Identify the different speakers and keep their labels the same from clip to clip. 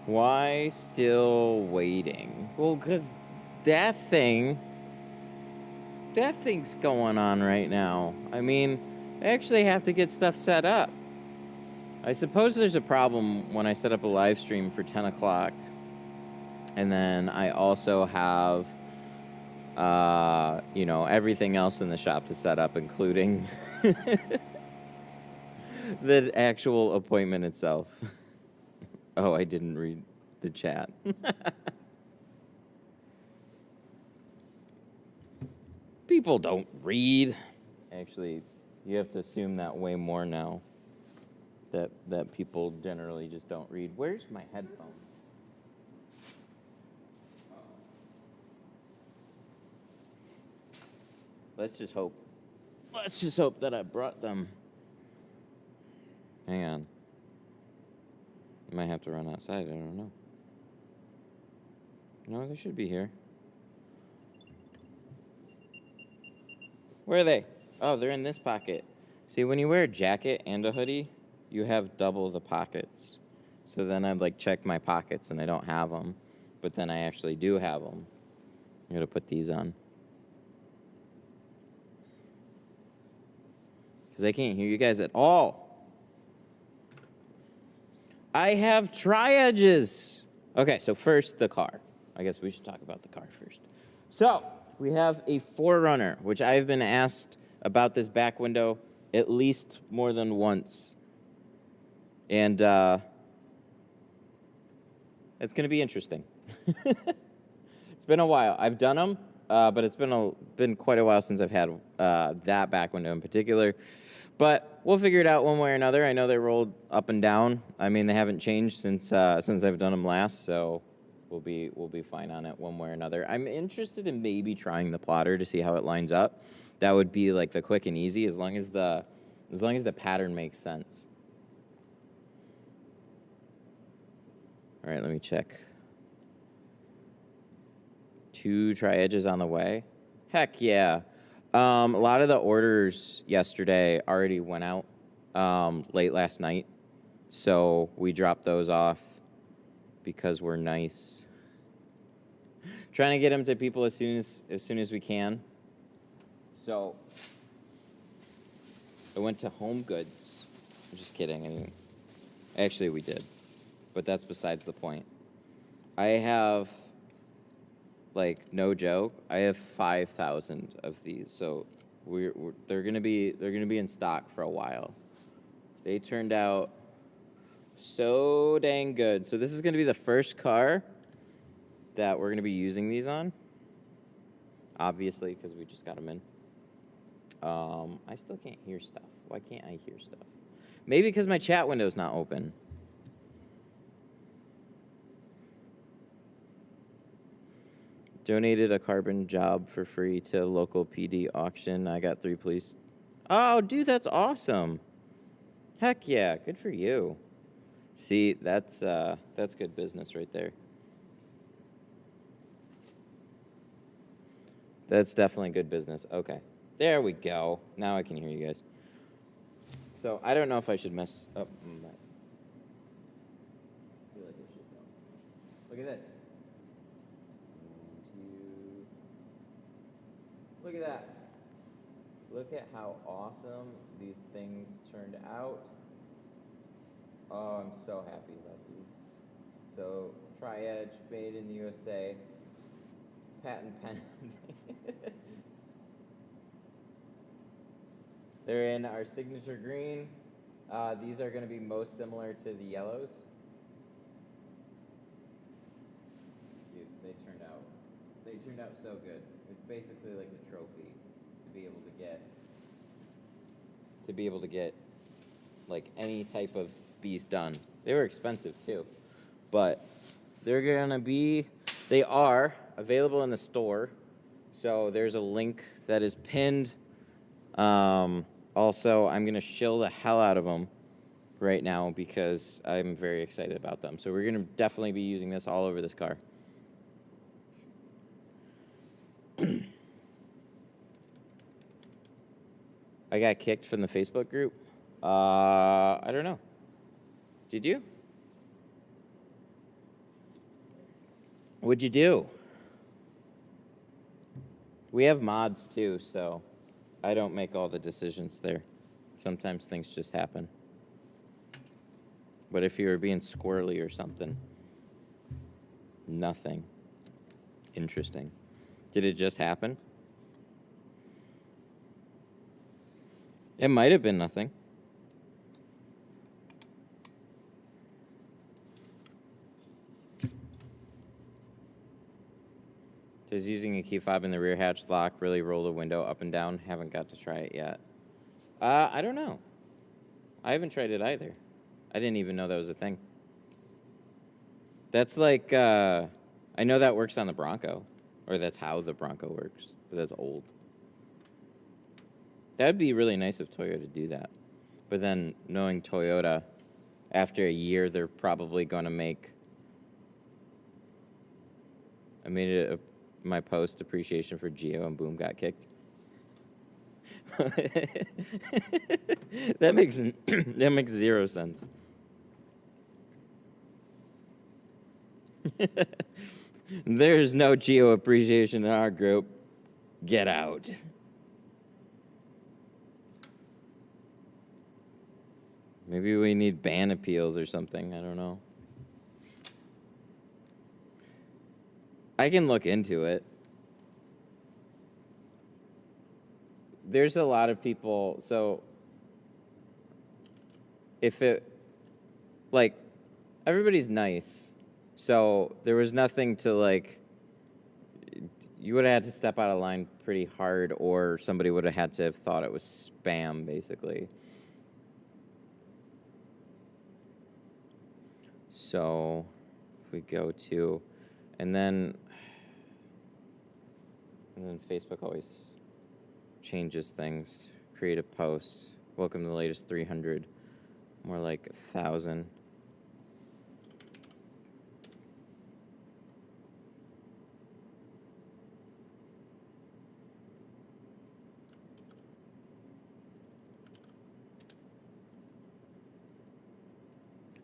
Speaker 1: Why still waiting? Well, because that thing's going on right now. I mean, I actually have to get stuff set up. I suppose there's a problem when I set up a live stream for 10 o'clock. And then I also have, everything else in the shop to set up, including the actual appointment itself. Oh, I didn't read the chat. People don't read. Actually, you have to assume that way more now. That people generally just don't read. Where's my headphones? Let's just hope that I brought them. Hang on. I might have to run outside. I don't know. No, they should be here. Where are they? Oh, they're in this pocket. See, when you wear a jacket and a hoodie, you have double the pockets. So then I'd check my pockets and I don't have them. But then I actually do have them. I'm going to put these on. Because I can't hear you guys at all. I have tri-edges. Okay, so first, the car. I guess we should talk about the car first. So, we have a 4Runner, which I've been asked about this back window at least more than once. And it's going to be interesting. It's been a while. I've done them, but it's been quite a while since I've had that back window in particular. But we'll figure it out one way or another. I know they rolled up and down. I mean, they haven't changed since I've done them last, so we'll be fine on it one way or another. I'm interested in maybe trying the plotter to see how it lines up. That would be the quick and easy, as long as the pattern makes sense. All right, let me check. 2 tri-edges on the way. Heck yeah. A lot of the orders yesterday already went out late last night, so we dropped those off because we're nice. Trying to get them to people as soon as we can. So I went to Home Goods. I'm just kidding. I mean, actually, we did, but that's besides the point. I have, no joke, I have 5,000 of these, so they're gonna be in stock for a while. They turned out so dang good. So this is gonna be the first car that we're gonna be using these on, obviously, because we just got them in. I still can't hear stuff. Why can't I hear stuff? Maybe because my chat window's not open. Donated a carbon job for free to local PD auction. I got 3 police. Oh, dude, that's awesome. Heck yeah, good for you. See, that's good business right there. That's definitely good business. Okay, there we go. Now I can hear you guys. So I don't know if I should mess up. I feel like I should go. Look at this. Look at that. Look at how awesome these things turned out. Oh, I'm so happy about these. So, tri-edge, made in the USA, patent pending. They're in our signature green. These are going to be most similar to the yellows. Dude, they turned out so good. It's basically like a trophy to be able to get any type of these done. They were expensive too, but they are available in the store. So there's a link that is pinned. Also, I'm gonna shill the hell out of them right now because I'm very excited about them. So we're gonna definitely be using this all over this car. I got kicked from the Facebook group. I don't know. Did you? What'd you do? We have mods too, so I don't make all the decisions there. Sometimes things just happen. But if you were being squirrely or something, nothing. Interesting. Did it just happen? It might have been nothing. Does using a key fob in the rear hatch lock really roll the window up and down? Haven't got to try it yet. I don't know. I haven't tried it either. I didn't even know that was a thing. That's like, I know that works on the Bronco, or that's how the Bronco works, but that's old. That'd be really nice of Toyota to do that. But then knowing Toyota, after a year, they're probably going to make... I made it my post appreciation for Geo and boom, got kicked. that makes zero sense. There's no Geo appreciation in our group. Get out. Maybe we need ban appeals or something. I don't know. I can look into it. There's a lot of people, so if it, like, everybody's nice, so there was nothing to, like, you would have had to step out of line pretty hard, or somebody would have had to have thought it was spam, basically. So, if we go to, and then Facebook always changes things. Create a post. Welcome to the latest 300. More like 1,000.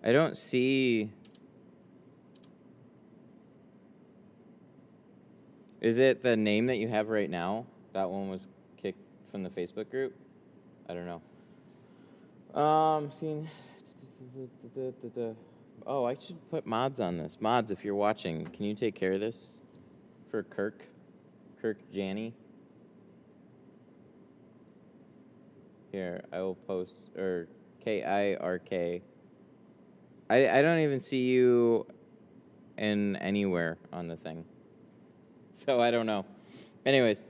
Speaker 1: I don't see... Is it the name that you have right now? That one was kicked from the Facebook group? I don't know. Seen... Oh, I should put mods on this. Mods, if you're watching, can you take care of this? For Kirk Janney. Here, I will post, or Kirk. I don't even see you in anywhere on the thing. So I don't know. Anyways,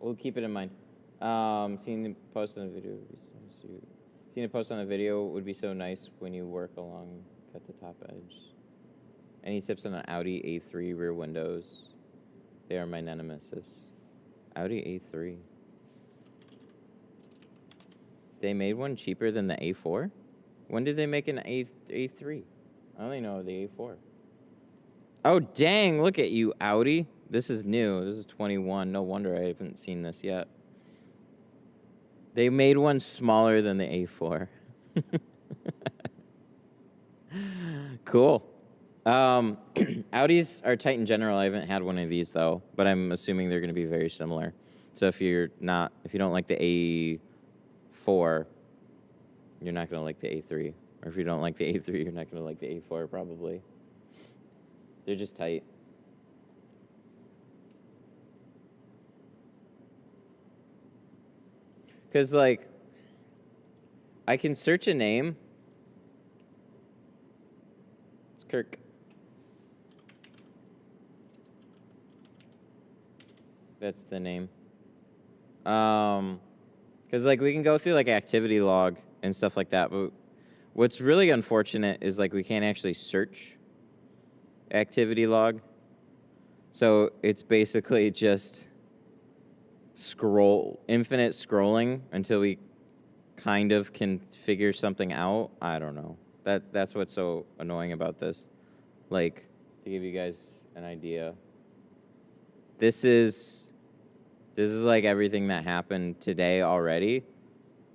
Speaker 1: we'll keep it in mind. Seeing a post on the video would be so nice when you work along, cut the top edge. Any tips on an Audi A3 rear windows? They are my nemesis. Audi A3. They made one cheaper than the A4? When did they make an A3? I only know the A4. Oh, dang, look at you, Audi. This is new. This is 21. No wonder I haven't seen this yet. They made one smaller than the A4. Cool. Audis are tight in general. I haven't had one of these, though, but I'm assuming they're going to be very similar. So if you don't like the A4, you're not going to like the A3. Or if you don't like the A3, you're not going to like the A4, probably. They're just tight. Because, like, I can search a name. It's Kirk. That's the name. Because, like, we can go through, like, activity log and stuff like that. But what's really unfortunate is, like, we can't actually search activity log. So it's basically just infinite scrolling until we kind of can figure something out. I don't know. That's what's so annoying about this. Like, to give you guys an idea, this is like everything that happened today already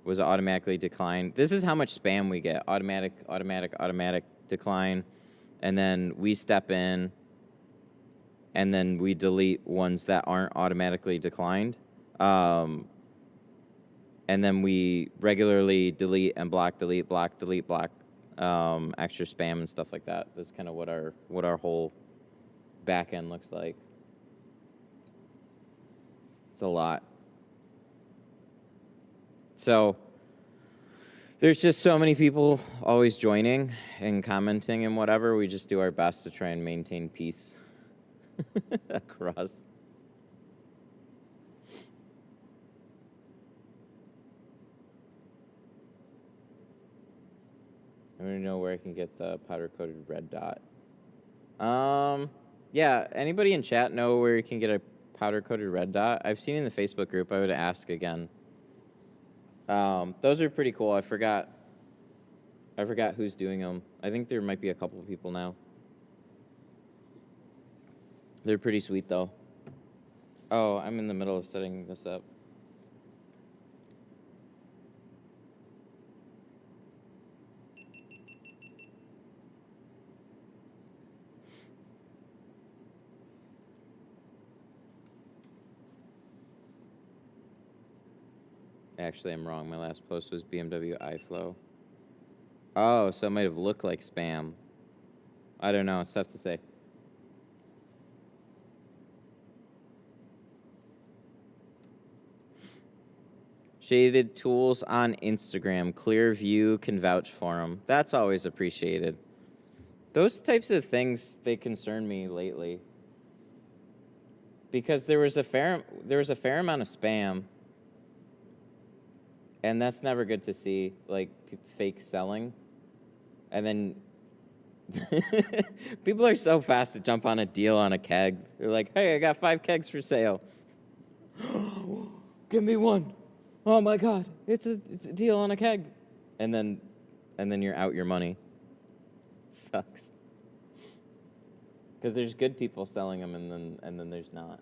Speaker 1: was automatically declined. This is how much spam we get. Automatic decline. and then we step in, and then we delete ones that aren't automatically declined. And then we regularly delete and block, delete, block, delete, block, extra spam and stuff like that. That's kind of what our whole back end looks like. It's a lot. So there's just so many people always joining and commenting and whatever. We just do our best to try and maintain peace across. I want to know where I can get the powder-coated red dot. Yeah, anybody in chat know where you can get a powder-coated red dot? I've seen in the Facebook group. I would ask again. Those are pretty cool. I forgot who's doing them. I think there might be a couple of people now. They're pretty sweet, though. Oh, I'm in the middle of setting this up. Actually, I'm wrong. My last post was BMW iFlow. Oh, so it might have looked like spam. I don't know. It's tough to say. Shaded tools on Instagram. Clear view can vouch for them. That's always appreciated. Those types of things, they concern me lately. Because there was a fair amount of spam. And that's never good to see, like fake selling. And then people are so fast to jump on a deal on a keg. They're like, hey, I got 5 kegs for sale. Give me one. Oh my God, it's a deal on a keg. And then you're out your money. It sucks. Because there's good people selling them and then there's not.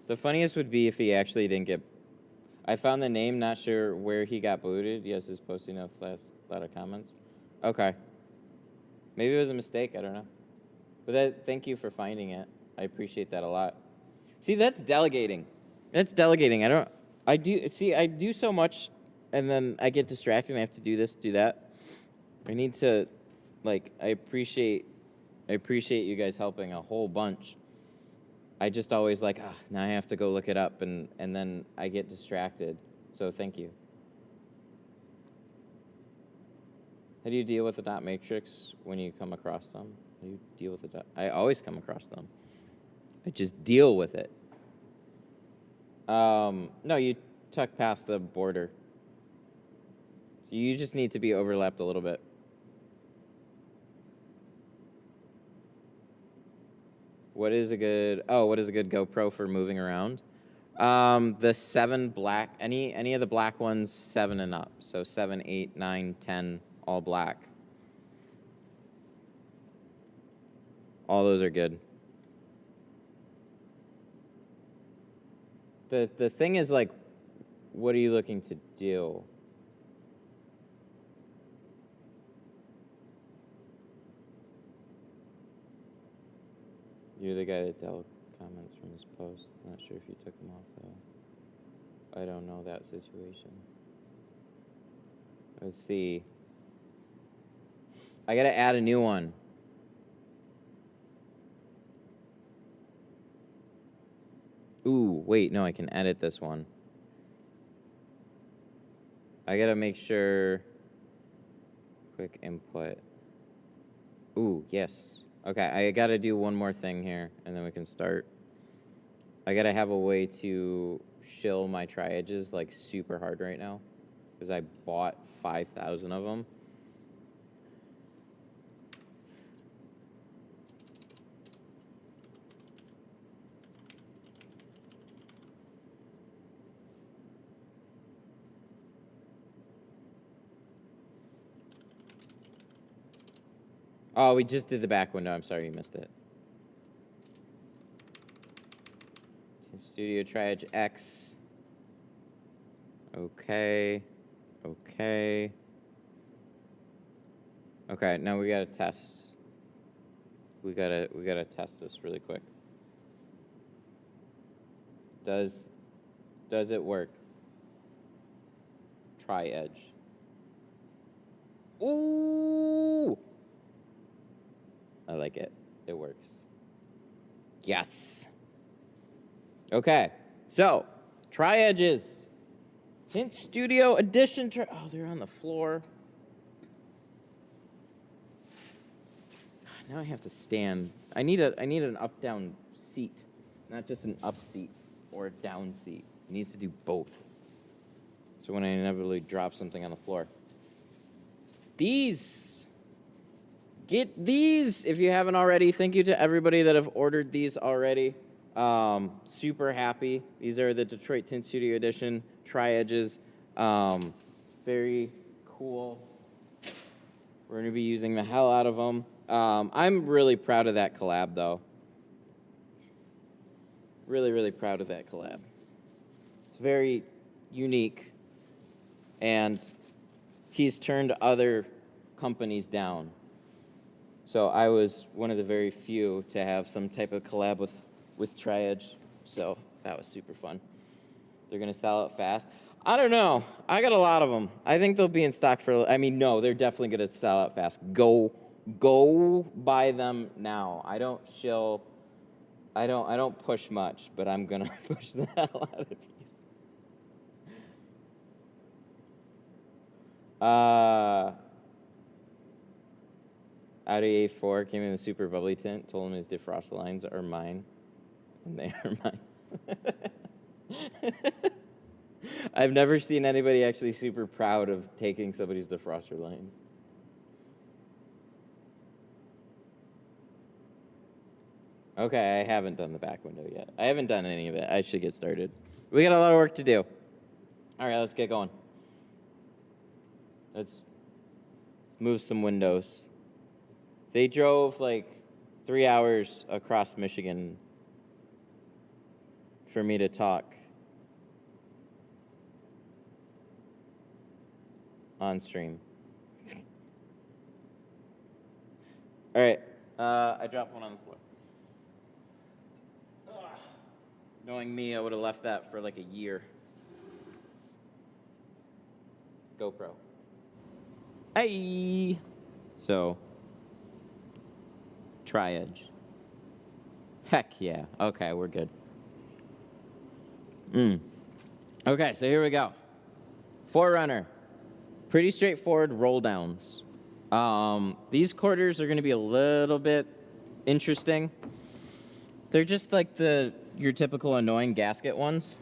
Speaker 1: The funniest would be if he actually didn't get... I found the name, not sure where he got booted. Yes, is posting a lot of comments. Okay. Maybe it was a mistake, I don't know. But thank you for finding it. I appreciate that a lot. See, that's delegating. That's delegating. I do so much, and then I get distracted and I have to do this, do that. I need to, like, I appreciate you guys helping a whole bunch. I just always like, now I have to go look it up, and then I get distracted. So thank you. How do you deal with the dot matrix when you come across them? How do you deal with the dot? I always come across them. I just deal with it. No, you tuck past the border. You just need to be overlapped a little bit. What is a good GoPro for moving around? The 7 black, any of the black ones, 7 and up. So 7, 8, 9, 10, all black. All those are good. The thing is, like, what are you looking to do? You're the guy that dealt comments from his post. I'm not sure if you took them off, though. I don't know that situation. Let's see. I gotta add a new one. Ooh, wait, no, I can edit this one. I gotta make sure. Quick input. Ooh, yes. Okay, I gotta do one more thing here, and then we can start. I gotta have a way to shill my tri-edges like super hard right now, because I bought 5,000 of them. Oh, we just did the back window. I'm sorry you missed it. Studio Tri-Edge X. Okay. Okay. Okay, now we gotta test. We gotta test this really quick. Does it work? Tri-Edge. Ooh! I like it. It works. Yes. Okay, so Tri-Edges. Tint Studio Edition. Oh, they're on the floor. Now I have to stand. I need an up-down seat, not just an up seat or a down seat. It needs to do both. So when I inevitably drop something on the floor. Get these if you haven't already. Thank you to everybody that have ordered these already. Super happy. These are the Detroit Tint Studio Edition Tri-Edges. Very cool. We're going to be using the hell out of them. I'm really proud of that collab, though. Really, really proud of that collab. It's very unique. And he's turned other companies down. So I was one of the very few to have some type of collab with Tri-Edge. So that was super fun. They're going to sell out fast. I don't know. I got a lot of them. I think they'll be in stock for, I mean, no, they're definitely going to sell out fast. Go buy them now. I don't shill. I don't push much, but I'm going to push the hell out of these. Audi A4 came in the super bubbly tint. Told him his defrost lines are mine, and they are mine. I've never seen anybody actually super proud of taking somebody's defroster lines. Okay, I haven't done the back window yet. I haven't done any of it. I should get started. We got a lot of work to do. All right, let's get going. Let's move some windows. They drove like 3 hours across Michigan for me to talk on stream. All right, I dropped one on the floor. Ugh. Knowing me, I would have left that for like a year. GoPro. Hey! So, Tri-Edge. Heck yeah. Okay, we're good. Okay, so here we go. 4Runner. Pretty straightforward roll downs. These quarters are going to be a little bit interesting. They're just like your typical annoying gasket ones.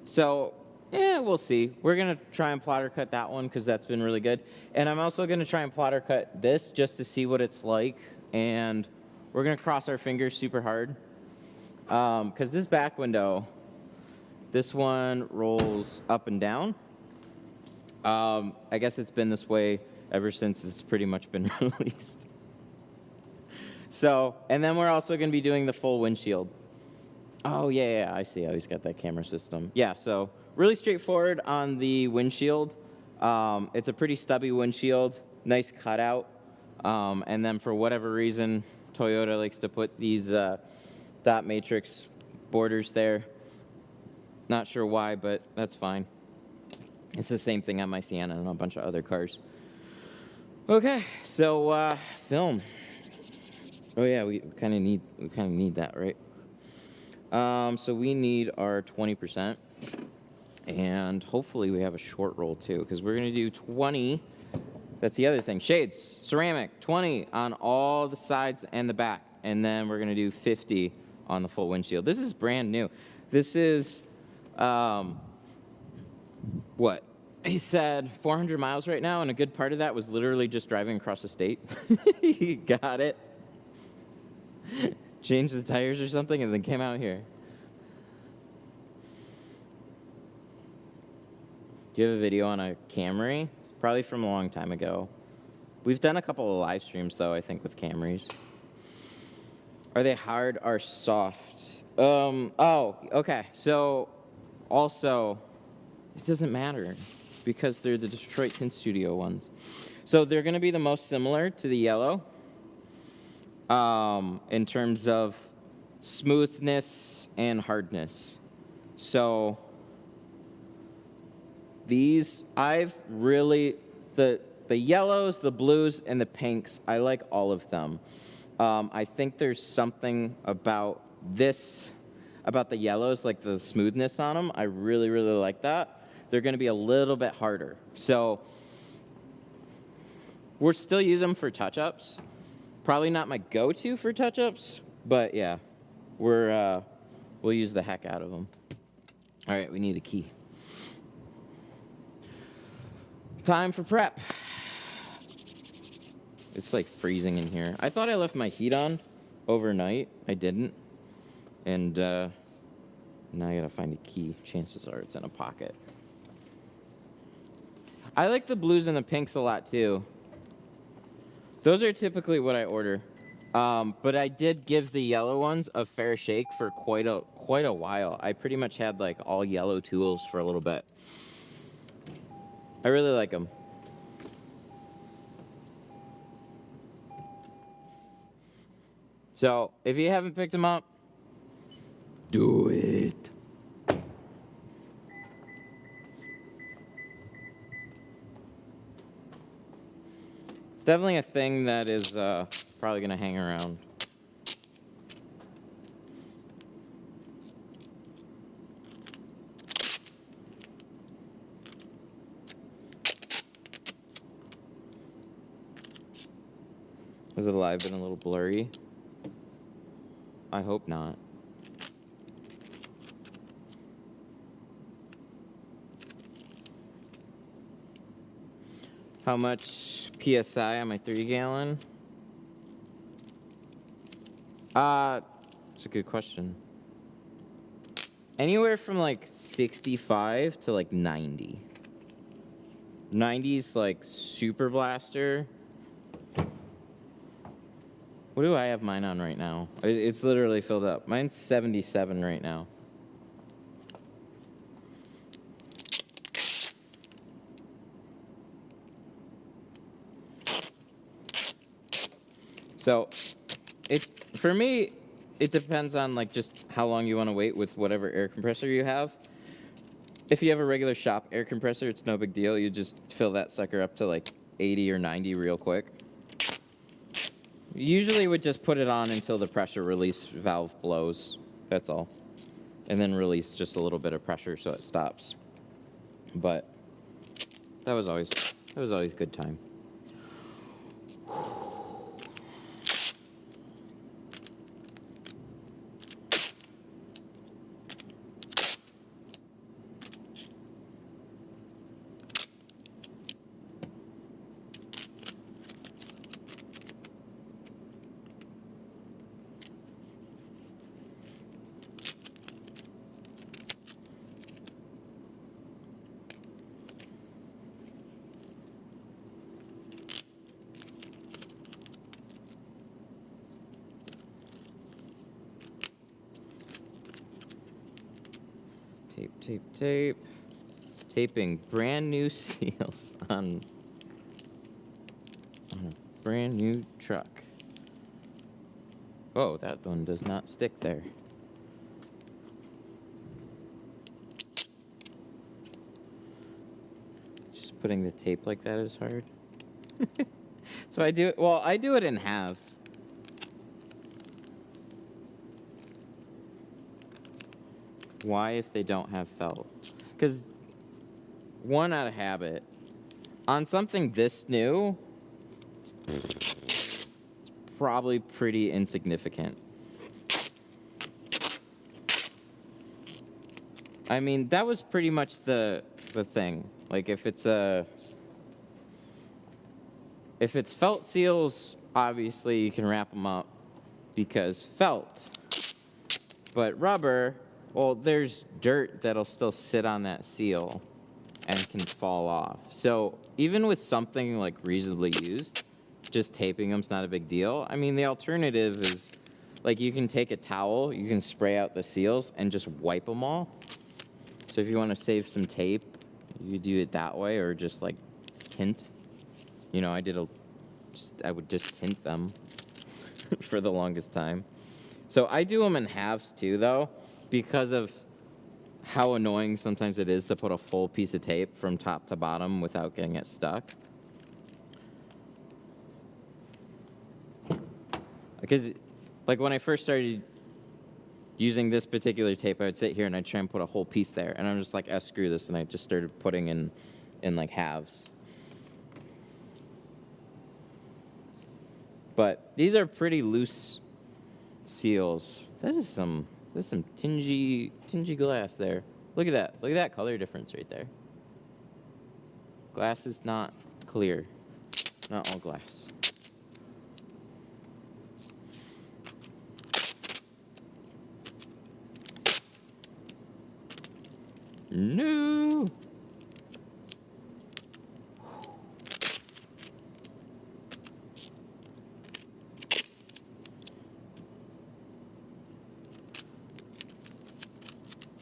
Speaker 1: So, yeah, we'll see. We're going to try and plotter cut that one because that's been really good. And I'm also going to try and plotter cut this just to see what it's like. And we're going to cross our fingers super hard. Because this back window, this one rolls up and down. I guess it's been this way ever since it's pretty much been released. So, and then we're also going to be doing the full windshield. Oh, yeah, I see how he's got that camera system. Yeah, so really straightforward on the windshield. It's a pretty stubby windshield, nice cutout. And then for whatever reason, Toyota likes to put these dot matrix borders there. Not sure why, but that's fine. It's the same thing on my Sienna and a bunch of other cars. Okay, so film. Oh yeah, we kind of need that, right? So we need our 20%, and hopefully we have a short roll too, because we're gonna do 20. That's the other thing. Shades, ceramic, 20 on all the sides and the back, and then we're gonna do 50 on the full windshield. This is brand new. This is, what? He said 400 miles right now, and a good part of that was literally just driving across the state. He got it. Changed the tires or something, and then came out here. Do you have a video on a Camry? Probably from a long time ago. We've done a couple of live streams, though, I think, with Camrys. Are they hard or soft? Oh, okay. So, also, it doesn't matter because they're the Detroit Tint Studio ones. So they're going to be the most similar to the yellow in terms of smoothness and hardness. So these, I've really, the yellows, the blues, and the pinks, I like all of them. I think there's something about this, about the yellows, like the smoothness on them. I really, really like that. They're going to be a little bit harder. So we're still using them for touch-ups. Probably not my go-to for touch-ups, but yeah, we'll use the heck out of them. All right, we need a key. Time for prep. It's like freezing in here. I thought I left my heat on overnight. I didn't. And now I gotta find a key. Chances are it's in a pocket. I like the blues and the pinks a lot too. Those are typically what I order. But I did give the yellow ones a fair shake for quite a while. I pretty much had like all yellow tools for a little bit. I really like them. So, if you haven't picked them up, do it. It's definitely a thing that is probably going to hang around. Has the live been a little blurry? I hope not. How much PSI on my 3-gallon? It's a good question. Anywhere from like 65 to like 90. 90's like super blaster. What do I have mine on right now? It's literally filled up. Mine's 77 right now. So, for me, it depends on like just how long you want to wait with whatever air compressor you have. If you have a regular shop air compressor, it's no big deal. You just fill that sucker up to like 80 or 90 real quick. Usually would just put it on until the pressure release valve blows. That's all. And then release just a little bit of pressure so it stops. But that was always a good time. Tape. Taping brand new seals on a brand new truck. Oh, that one does not stick there. Just putting the tape like that is hard. So I do it in halves. Why if they don't have felt? Because one, out of habit. On something this new, it's probably pretty insignificant. I mean, that was pretty much the thing. Like if it's felt seals, obviously you can wrap them up because felt. But rubber, well, there's dirt that'll still sit on that seal and can fall off. So even with something like reasonably used, just taping them's not a big deal. I mean, the alternative is like you can take a towel, you can spray out the seals and just wipe them all. So if you want to save some tape, you do it that way, or just like tint. You know, I would just tint them for the longest time. So I do them in halves too, though, because of how annoying sometimes it is to put a full piece of tape from top to bottom without getting it stuck. Because, like, when I first started using this particular tape, I would sit here and I'd try and put a whole piece there. And I'm just like, screw this. And I just started putting in like, halves. But these are pretty loose seals. This is some tingy glass there. Look at that. Look at that color difference right there. Glass is not clear. Not all glass. No.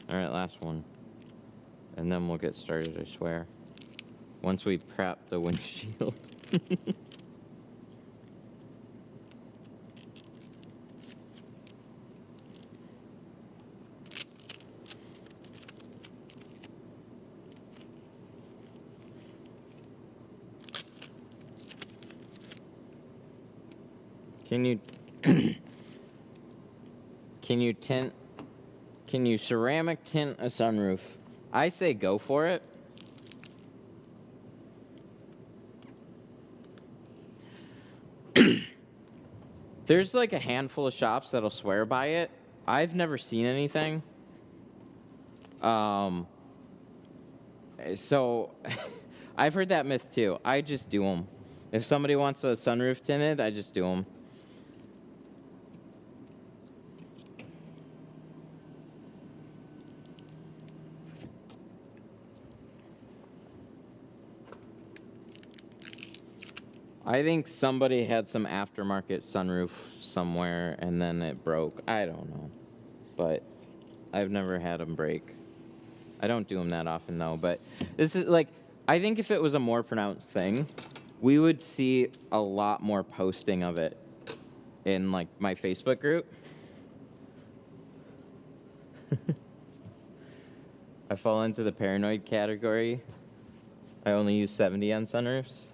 Speaker 1: All right, last one. And then we'll get started, I swear. Once we prep the windshield. Can you ceramic tint a sunroof? I say go for it. There's like a handful of shops that'll swear by it. I've never seen anything. So I've heard that myth too. I just do them. If somebody wants a sunroof tinted, I just do them. I think somebody had some aftermarket sunroof somewhere and then it broke. I don't know. But I've never had them break. I don't do them that often though. But this is like, I think if it was a more pronounced thing, we would see a lot more posting of it in like my Facebook group. I fall into the paranoid category. I only use 70 on sunroofs.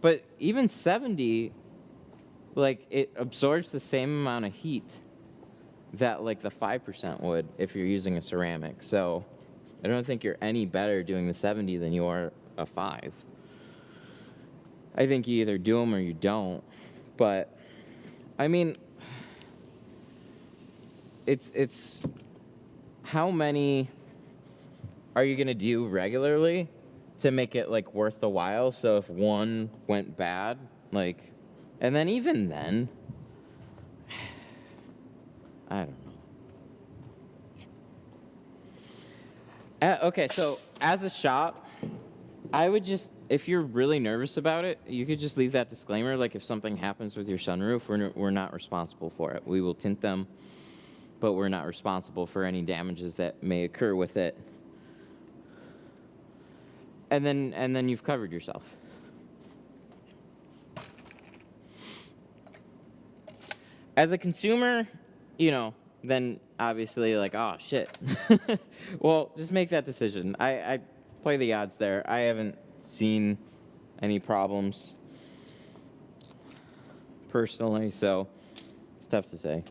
Speaker 1: But even 70, like, it absorbs the same amount of heat that, like, the 5% would if you're using a ceramic. So I don't think you're any better doing the 70 than you are a 5. I think you either do them or you don't. But, I mean, it's how many are you going to do regularly to make it, like, worth the while? So if one went bad, like, and then even then, I don't know. Okay, so as a shop, I would just, if you're really nervous about it, you could just leave that disclaimer, like, if something happens with your sunroof, we're not responsible for it. We will tint them, but we're not responsible for any damages that may occur with it. And then you've covered yourself. As a consumer, you know, then obviously like, oh, shit. Well, just make that decision. I play the odds there. I haven't seen any problems personally, so it's tough to say.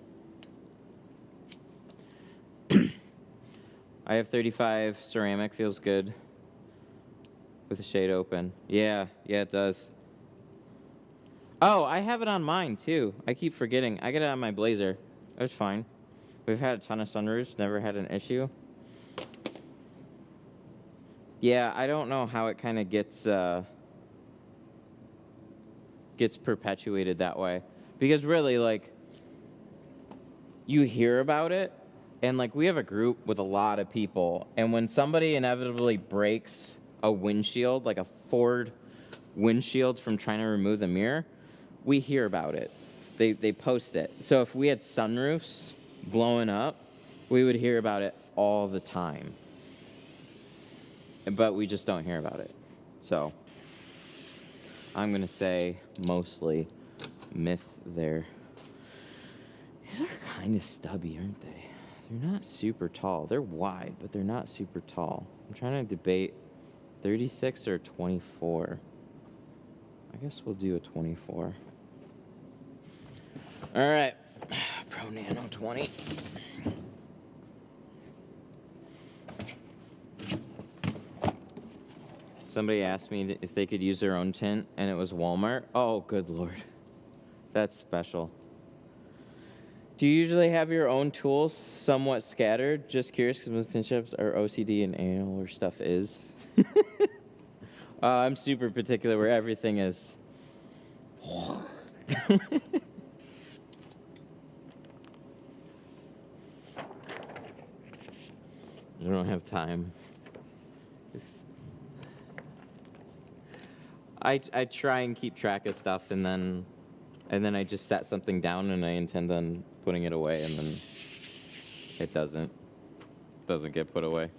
Speaker 1: I have 35 ceramic, feels good. With the shade open. Yeah, it does. Oh, I have it on mine, too. I keep forgetting. I get it on my Blazer. That's fine. We've had a ton of sunroofs, never had an issue. Yeah, I don't know how it kind of gets perpetuated that way. Because really, like, you hear about it, and, like, we have a group with a lot of people, and when somebody inevitably breaks a windshield, like a Ford windshield from trying to remove the mirror, we hear about it. They post it. So if we had sunroofs blowing up, we would hear about it all the time. But we just don't hear about it. So I'm going to say mostly myth there. These are kind of stubby, aren't they? They're not super tall. They're wide, but they're not super tall. I'm trying to debate 36 or 24. I guess we'll do a 24. All right, Pro Nano 20. Somebody asked me if they could use their own tint, and it was Walmart. Oh, good Lord. That's special. Do you usually have your own tools somewhat scattered? Just curious, because most tint shops are OCD and anal where stuff is. I'm super particular where everything is. I don't have time. I try and keep track of stuff, and then I just set something down and I intend on putting it away, and then it doesn't get put away.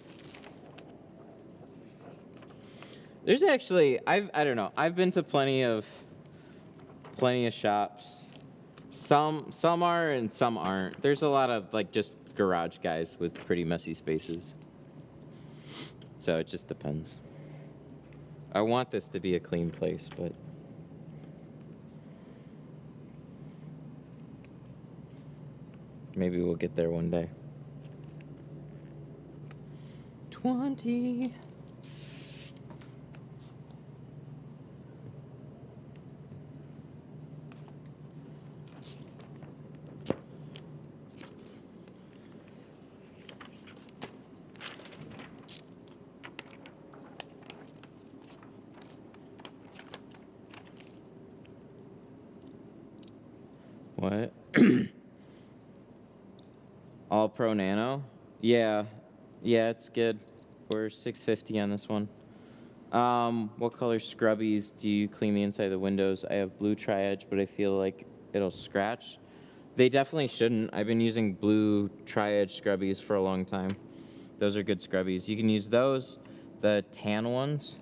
Speaker 1: There's actually I don't know. I've been to plenty of shops. Some are and some aren't. There's a lot of like just garage guys with pretty messy spaces. So it just depends. I want this to be a clean place, but maybe we'll get there one day. 20. What? All Pro Nano? Yeah, it's good. We're 650 on this one. What color scrubbies do you clean the inside of the windows? I have blue tri-edge, but I feel like it'll scratch. They definitely shouldn't. I've been using blue tri-edge scrubbies for a long time. Those are good scrubbies. You can use those. The tan ones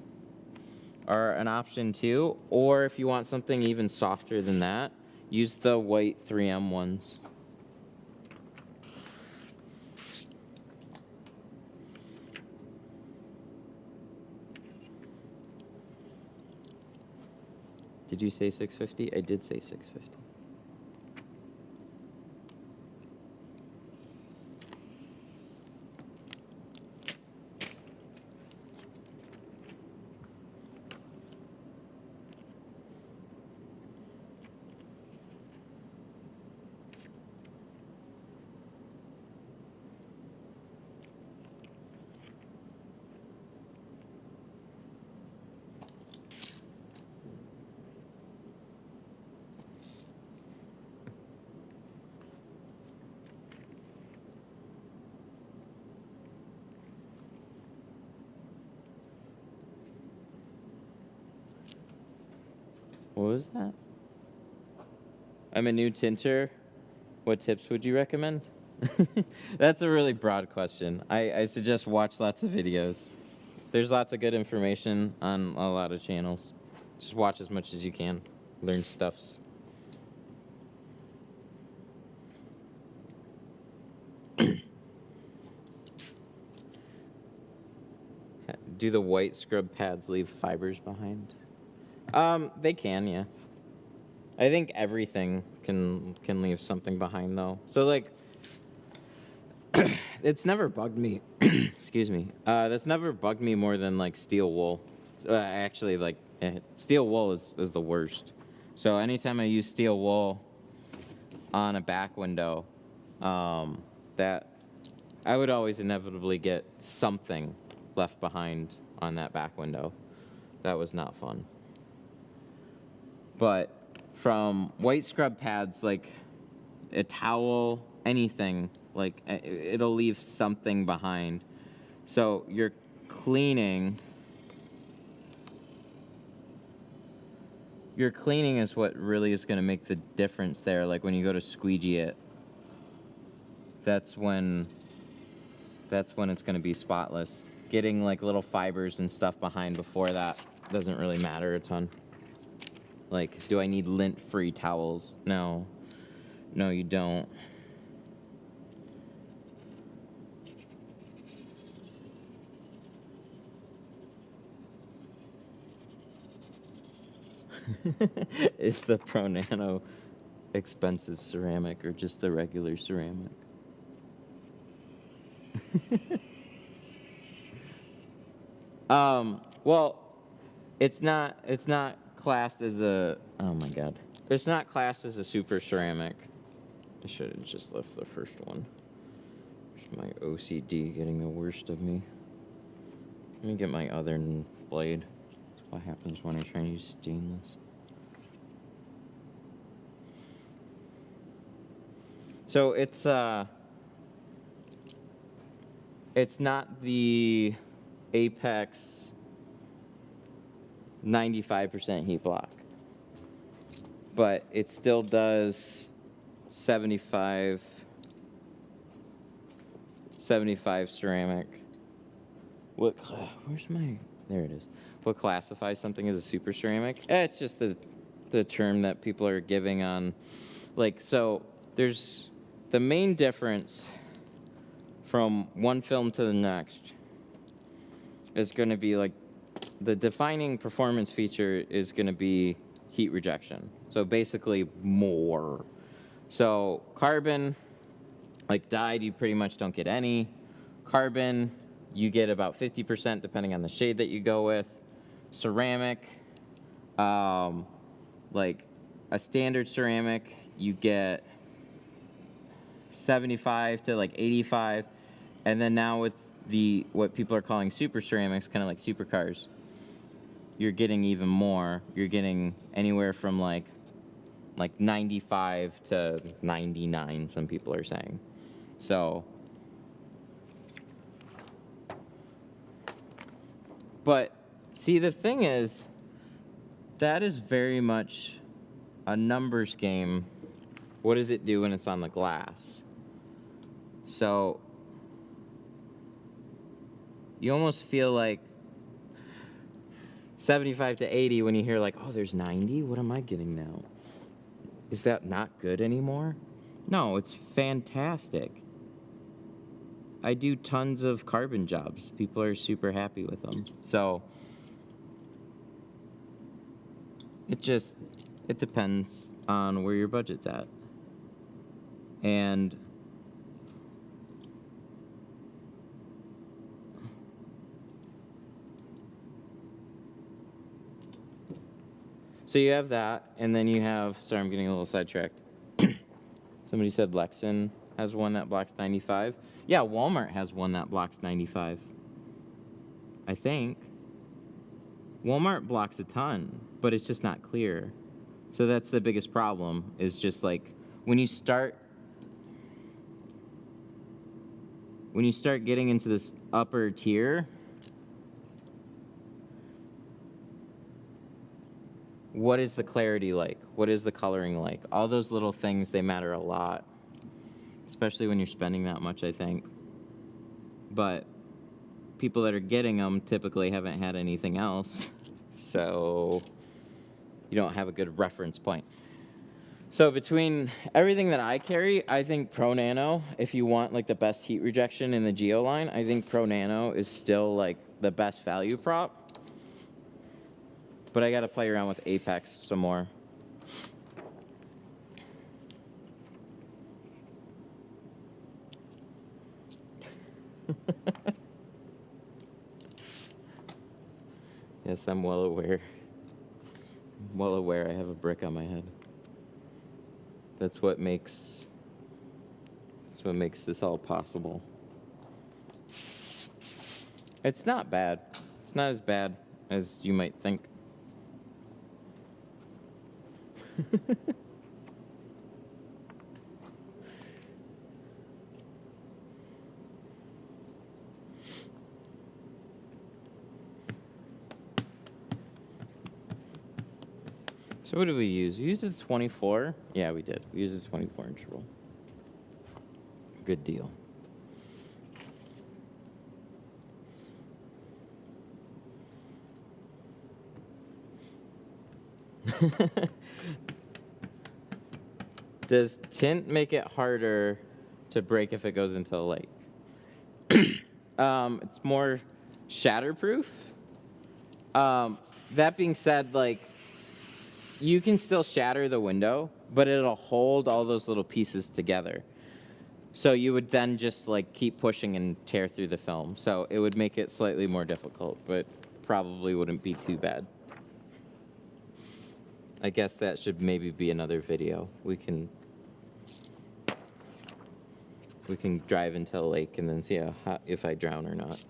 Speaker 1: are an option too. Or if you want something even softer than that, use the white 3M ones. Did you say 650? I did say 650. What was that? I'm a new tinter. What tips would you recommend? That's a really broad question. I suggest watch lots of videos. There's lots of good information on a lot of channels. Just watch as much as you can. Learn stuffs. Do the white scrub pads leave fibers behind? They can, yeah. I think everything can leave something behind, though. So, like, it's never bugged me. Excuse me. That's never bugged me more than, like, steel wool. Actually, like, steel wool is the worst. So anytime I use steel wool on a back window, that I would always inevitably get something left behind on that back window. That was not fun. But from white scrub pads, like a towel, anything, like it'll leave something behind. So you're cleaning your cleaning is what really is going to make the difference there. Like when you go to squeegee it, that's when it's going to be spotless. Getting like little fibers and stuff behind before that doesn't really matter a ton. Like, do I need lint-free towels? No. No, you don't. Is the Pro Nano expensive ceramic or just the regular ceramic? Well, it's not classed as a, oh my god. It's not classed as a super ceramic. I should have just left the first one. There's my OCD getting the worst of me. Let me get my other blade. That's what happens when I try and use stainless. So it's not the Apex 95% heat block, but it still does 75 ceramic. Where's my, there it is. What classifies something as a super ceramic? It's just the term that people are giving on, like, so there's the main difference from one film to the next is going to be like the defining performance feature is going to be heat rejection. So basically more. So carbon, like dyed, you pretty much don't get any. Carbon, you get about 50% depending on the shade that you go with. Ceramic, like a standard ceramic, you get 75 to like 85. And then now with what people are calling super ceramics, kind of like supercars, you're getting even more. You're getting anywhere from like 95 to 99, some people are saying. So, but see, the thing is, that is very much a numbers game. What does it do when it's on the glass? So, you almost feel like 75 to 80 when you hear like, oh, there's 90? What am I getting now? Is that not good anymore? No, it's fantastic. I do tons of carbon jobs. People are super happy with them. So, it depends on where your budget's at. And so you have that, and then you have, sorry, I'm getting a little sidetracked. Somebody said Lexan has one that blocks 95. Yeah, Walmart has one that blocks 95. I think. Walmart blocks a ton, but it's just not clear. So that's the biggest problem, is just like, when you start getting into this upper tier, what is the clarity like? What is the coloring like? All those little things, they matter a lot, especially when you're spending that much, I think. But people that are getting them typically haven't had anything else, so you don't have a good reference point. So between everything that I carry, I think Pro Nano, if you want like the best heat rejection in the Geo line, I think Pro Nano is still like the best value prop. But I gotta play around with Apex some more. Yes, I'm well aware. Well aware I have a brick on my head. That's what makes this all possible. It's not bad. It's not as bad as you might think. So what did we use? We used a 24. Yeah, we did. We used a 24-inch rule. Good deal. Does tint make it harder to break if it goes into a lake? It's more shatterproof. That being said, like, you can still shatter the window, but it'll hold all those little pieces together. So you would then just like keep pushing and tear through the film. So it would make it slightly more difficult, but probably wouldn't be too bad. I guess that should maybe be another video. We can drive into a lake and then see if I drown or not.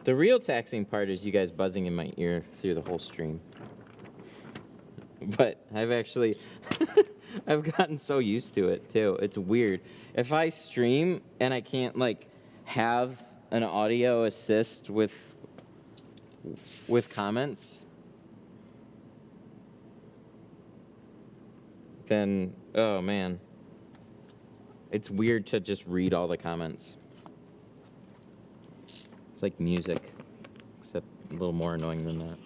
Speaker 1: The real taxing part is you guys buzzing in my ear through the whole stream. But I've actually, I've gotten so used to it too. It's weird. If I stream and I can't like have an audio assist with comments, then, oh man. It's weird to just read all the comments. It's like music, except a little more annoying than that.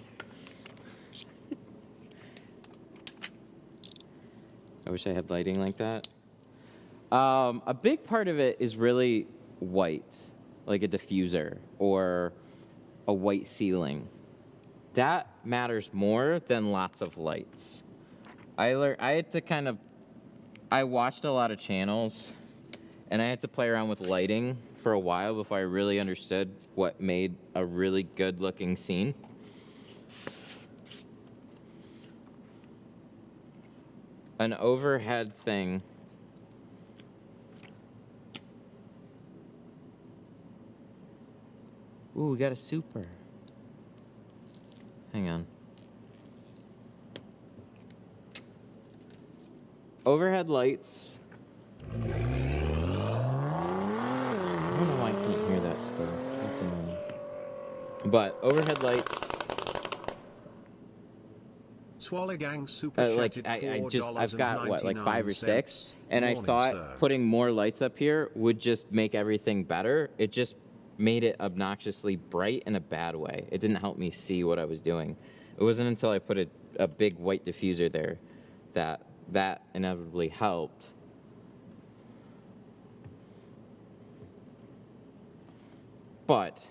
Speaker 1: I wish I had lighting like that. A big part of it is really white, like a diffuser or a white ceiling. That matters more than lots of lights. I watched a lot of channels, and I had to play around with lighting for a while before I really understood what made a really good looking scene. An overhead thing. Ooh, we got a super. Hang on. Overhead lights. I don't know why I can't hear that still. That's annoying. But overhead lights.
Speaker 2: Swallow Gang super
Speaker 1: Like I've got what, like 5 or 6, and I thought putting more lights up here would just make everything better. It just made it obnoxiously bright in a bad way. It didn't help me see what I was doing. It wasn't until I put a big white diffuser there that inevitably helped. But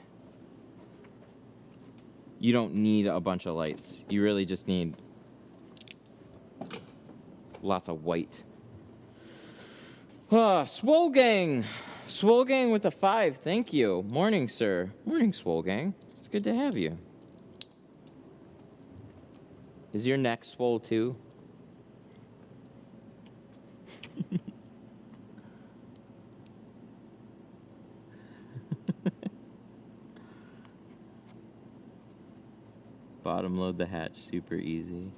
Speaker 1: you don't need a bunch of lights. You really just need lots of white. Swole Gang. Swole Gang with a 5. Thank you. Morning, sir. Morning, Swole Gang. It's good to have you. Is your neck swole too? Bottom load the hatch super easy.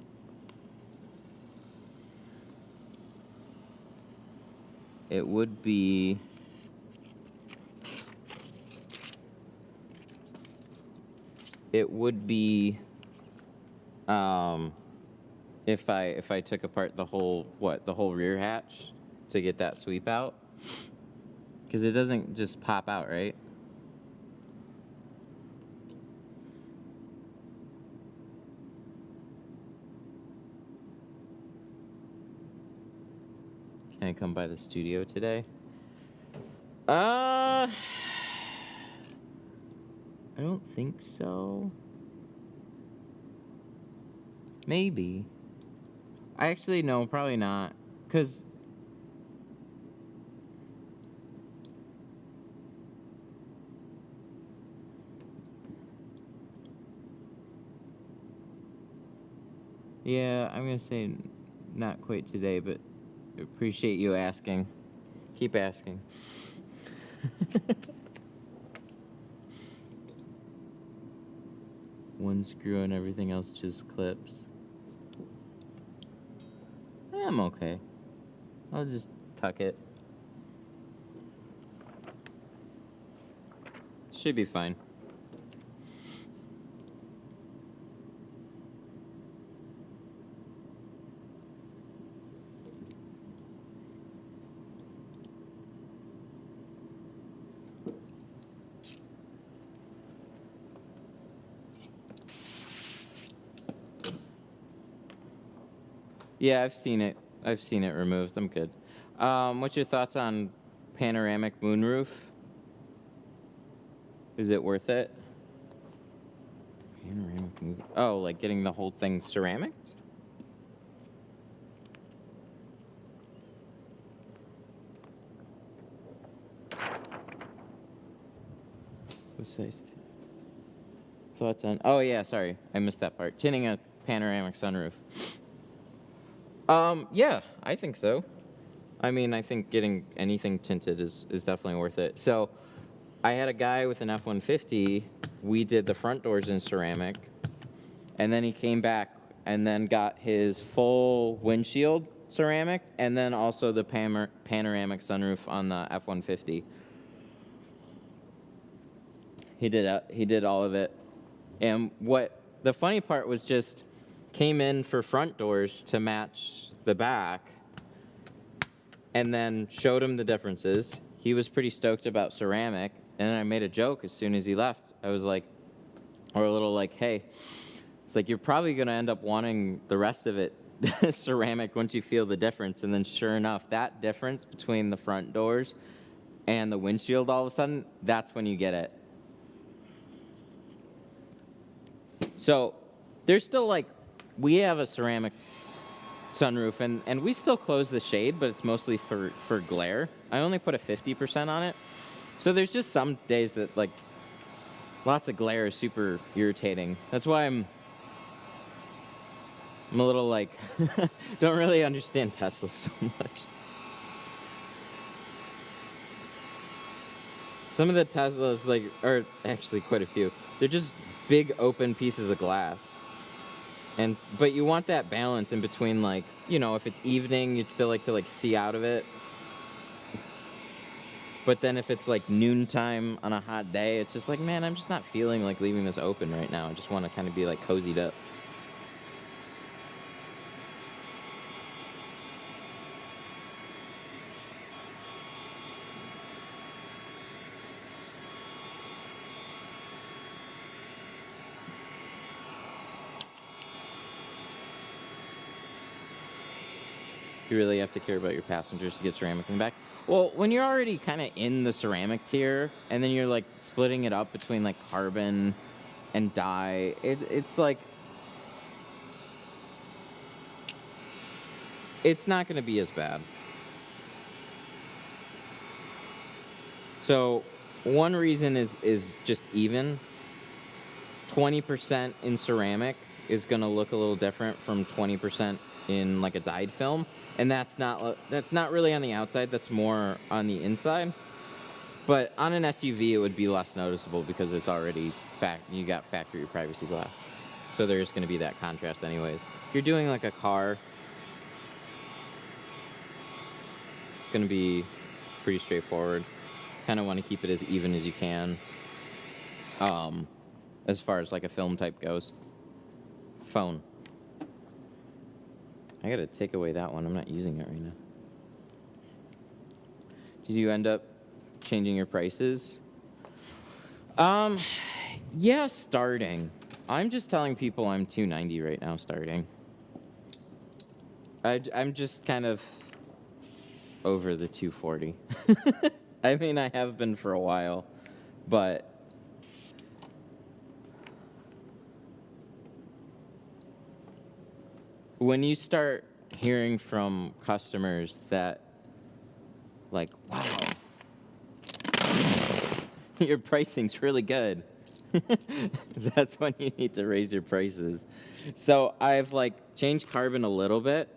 Speaker 1: It would be if I took apart the whole rear hatch to get that sweep out, because it doesn't just pop out, right? Can I come by the studio today? I don't think so. Maybe. No, probably not. 'Cause yeah, I'm gonna say not quite today, but appreciate you asking. Keep asking. One screw and everything else just clips. I'm okay. I'll just tuck it. should be fine. Yeah, I've seen it. I've seen it removed. I'm good. What's your thoughts on panoramic moonroof? Is it worth it? Panoramic moon. Oh, like getting the whole thing ceramic? What size? Thoughts on? Oh yeah, sorry, I missed that part. Tinting a panoramic sunroof. Yeah, I think so. I mean, I think getting anything tinted is definitely worth it. So, I had a guy with an F-150. We did the front doors in ceramic, and then he came back and then got his full windshield ceramic, and then also the panoramic sunroof on the F-150. He did all of it, and what the funny part was just came in for front doors to match the back, and then showed him the differences. He was pretty stoked about ceramic, and then I made a joke as soon as he left. I was like, or a little like, hey, it's like you're probably gonna end up wanting the rest of it ceramic once you feel the difference. And then sure enough, that difference between the front doors and the windshield, all of a sudden, that's when you get it. So there's still like, we have a ceramic sunroof, and we still close the shade, but it's mostly for glare. I only put a 50% on it. So there's just some days that like lots of glare is super irritating. That's why I'm a little like, don't really understand Tesla so much. Some of the Teslas, like, or actually quite a few, they're just big open pieces of glass. But you want that balance in between, like, you know, if it's evening, you'd still like to like see out of it. But then if it's like noontime on a hot day, it's just like, man, I'm just not feeling like leaving this open right now. I just want to kind of be like cozied up. You really have to care about your passengers to get ceramic in the back. Well, when you're already kind of in the ceramic tier, and then you're like splitting it up between like carbon and dye, it's like, it's not going to be as bad. So one reason is just even. 20% in ceramic is going to look a little different from 20% in like a dyed film. And that's not really on the outside, that's more on the inside. But on an SUV, it would be less noticeable because it's already you got factory privacy glass. So there's going to be that contrast anyways. If you're doing like a car, it's going to be pretty straightforward. Kind of want to keep it as even as you can. As far as like a film type goes. Phone. I gotta take away that one. I'm not using it right now. Did you end up changing your prices? Yeah, starting. I'm just telling people I'm $290 right now starting. I'm just kind of over the $240. I mean, I have been for a while, but when you start hearing from customers that, like, wow, your pricing's really good, that's when you need to raise your prices. So I've, like, changed carbon a little bit.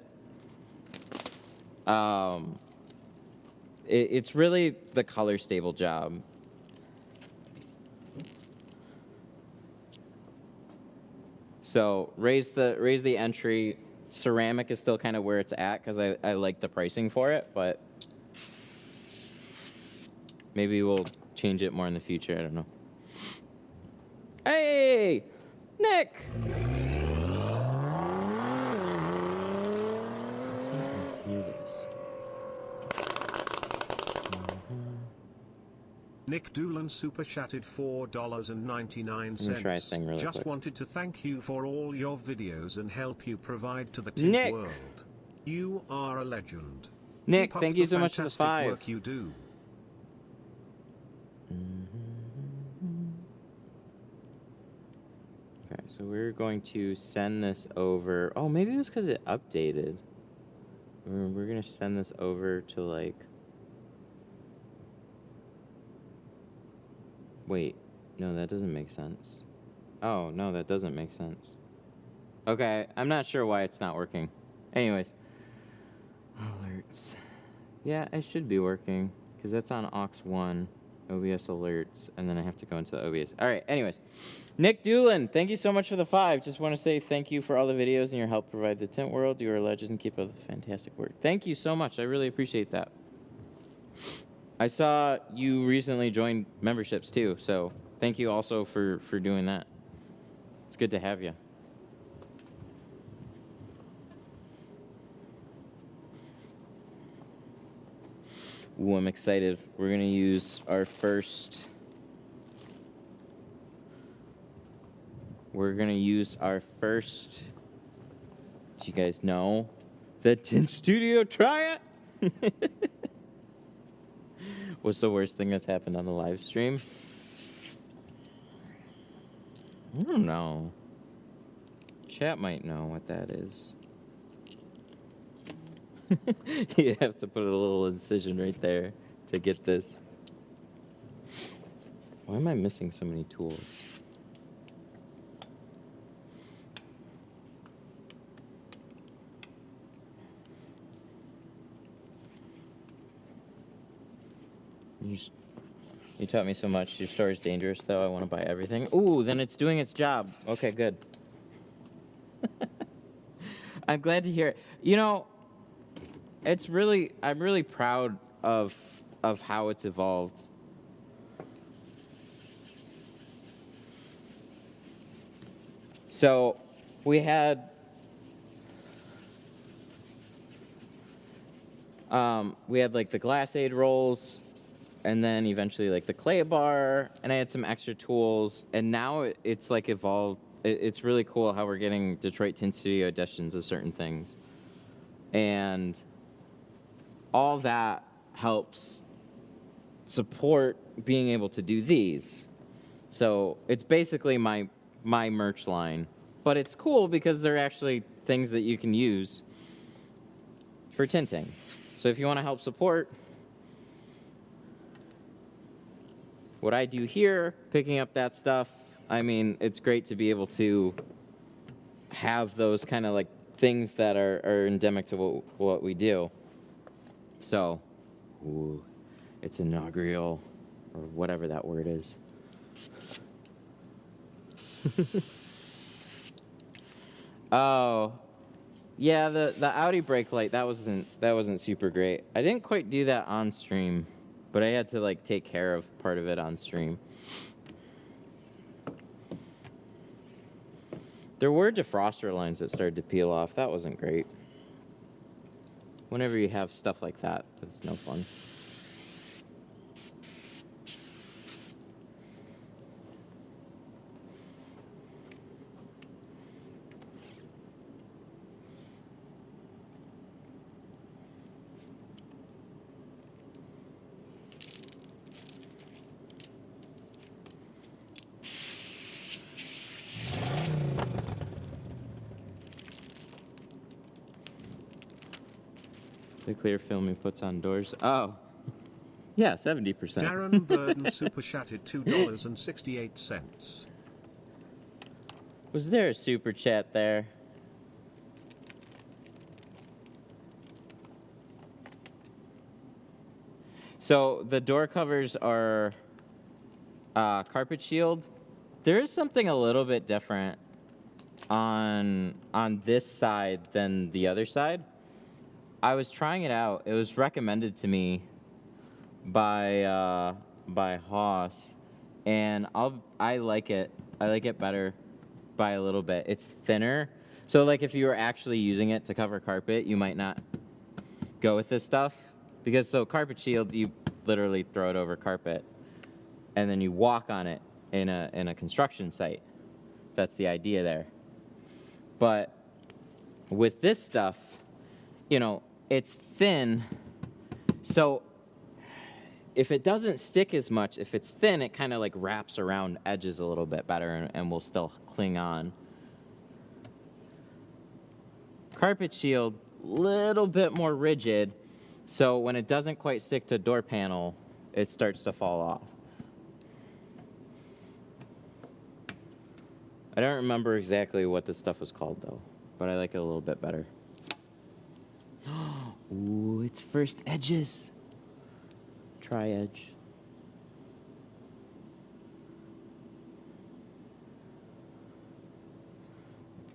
Speaker 1: It's really the color stable job. So raise the entry. Ceramic is still kind of where it's at because I like the pricing for it, but maybe we'll change it more in the future. I don't know. Hey, Nick.
Speaker 2: Nick Doolan super chatted $4.99.
Speaker 1: Let me try a thing really
Speaker 2: Just
Speaker 1: quick.
Speaker 2: wanted to thank you for all your videos and help you provide to the Tint
Speaker 1: Nick.
Speaker 2: world. You are a legend.
Speaker 1: Nick,
Speaker 2: Keep up
Speaker 1: thank
Speaker 2: the
Speaker 1: you so much for the
Speaker 2: fantastic
Speaker 1: 5.
Speaker 2: work you do.
Speaker 1: Okay, so we're going to send this over. Oh, maybe it was because it updated. We're going to send this over to like... Wait, no, that doesn't make sense. Oh, no, that doesn't make sense. Okay, I'm not sure why it's not working. Anyways. Alerts. Yeah, it should be working, because that's on aux 1, OBS alerts, and then I have to go into the OBS. All right, anyways. Nick Doolan, thank you so much for the 5. Just want to say thank you for all the videos and your help provide the Tint world. You are a legend. Keep up the fantastic work. Thank you so much. I really appreciate that. I saw you recently joined memberships too, so thank you also for doing that. It's good to have you. Ooh, I'm excited. We're gonna use our first... do you guys know? The Tint Studio Try It! What's the worst thing that's happened on the live stream? I don't know. Chat might know what that is. You have to put a little incision right there to get this. Why am I missing so many tools? You taught me so much. Your store is dangerous, though. I want to buy everything. Ooh, then it's doing its job. Okay, good. I'm glad to hear it. You know, I'm really proud of how it's evolved. So, we had like the glass aid rolls, and then eventually like the clay bar, and I had some extra tools, and now it's like evolved. It's really cool how we're getting Detroit Tint Studio editions of certain things, and all that helps support being able to do these. So it's basically my merch line, but it's cool because they're actually things that you can use for tinting. So if you want to help support what I do here, picking up that stuff, I mean, it's great to be able to have those kind of like things that are endemic to what we do. So, ooh, it's inaugural, or whatever that word is. Oh, yeah, the Audi brake light, that wasn't super great. I didn't quite do that on stream, but I had to like take care of part of it on stream. There were defroster lines that started to peel off. That wasn't great. Whenever you have stuff like that, it's no fun. The clear film he puts on doors. Oh, yeah, 70%.
Speaker 2: Darren Burden super chatted $2.68.
Speaker 1: Was there a super chat there? So the door covers are carpet shield. There is something a little bit different on this side than the other side. I was trying it out. It was recommended to me by Haas, and I like it. I like it better by a little bit. It's thinner. So like if you were actually using it to cover carpet, you might not go with this stuff, because so carpet shield, you literally throw it over carpet and then you walk on it in a construction site. That's the idea there. But with this stuff, you know, it's thin, so if it doesn't stick as much, if it's thin, it kind of like wraps around edges a little bit better and will still cling on. Carpet shield, little bit more rigid, so when it doesn't quite stick to door panel, it starts to fall off. I don't remember exactly what this stuff was called though, but I like it a little bit better. Ooh, it's first edges. Tri-edge.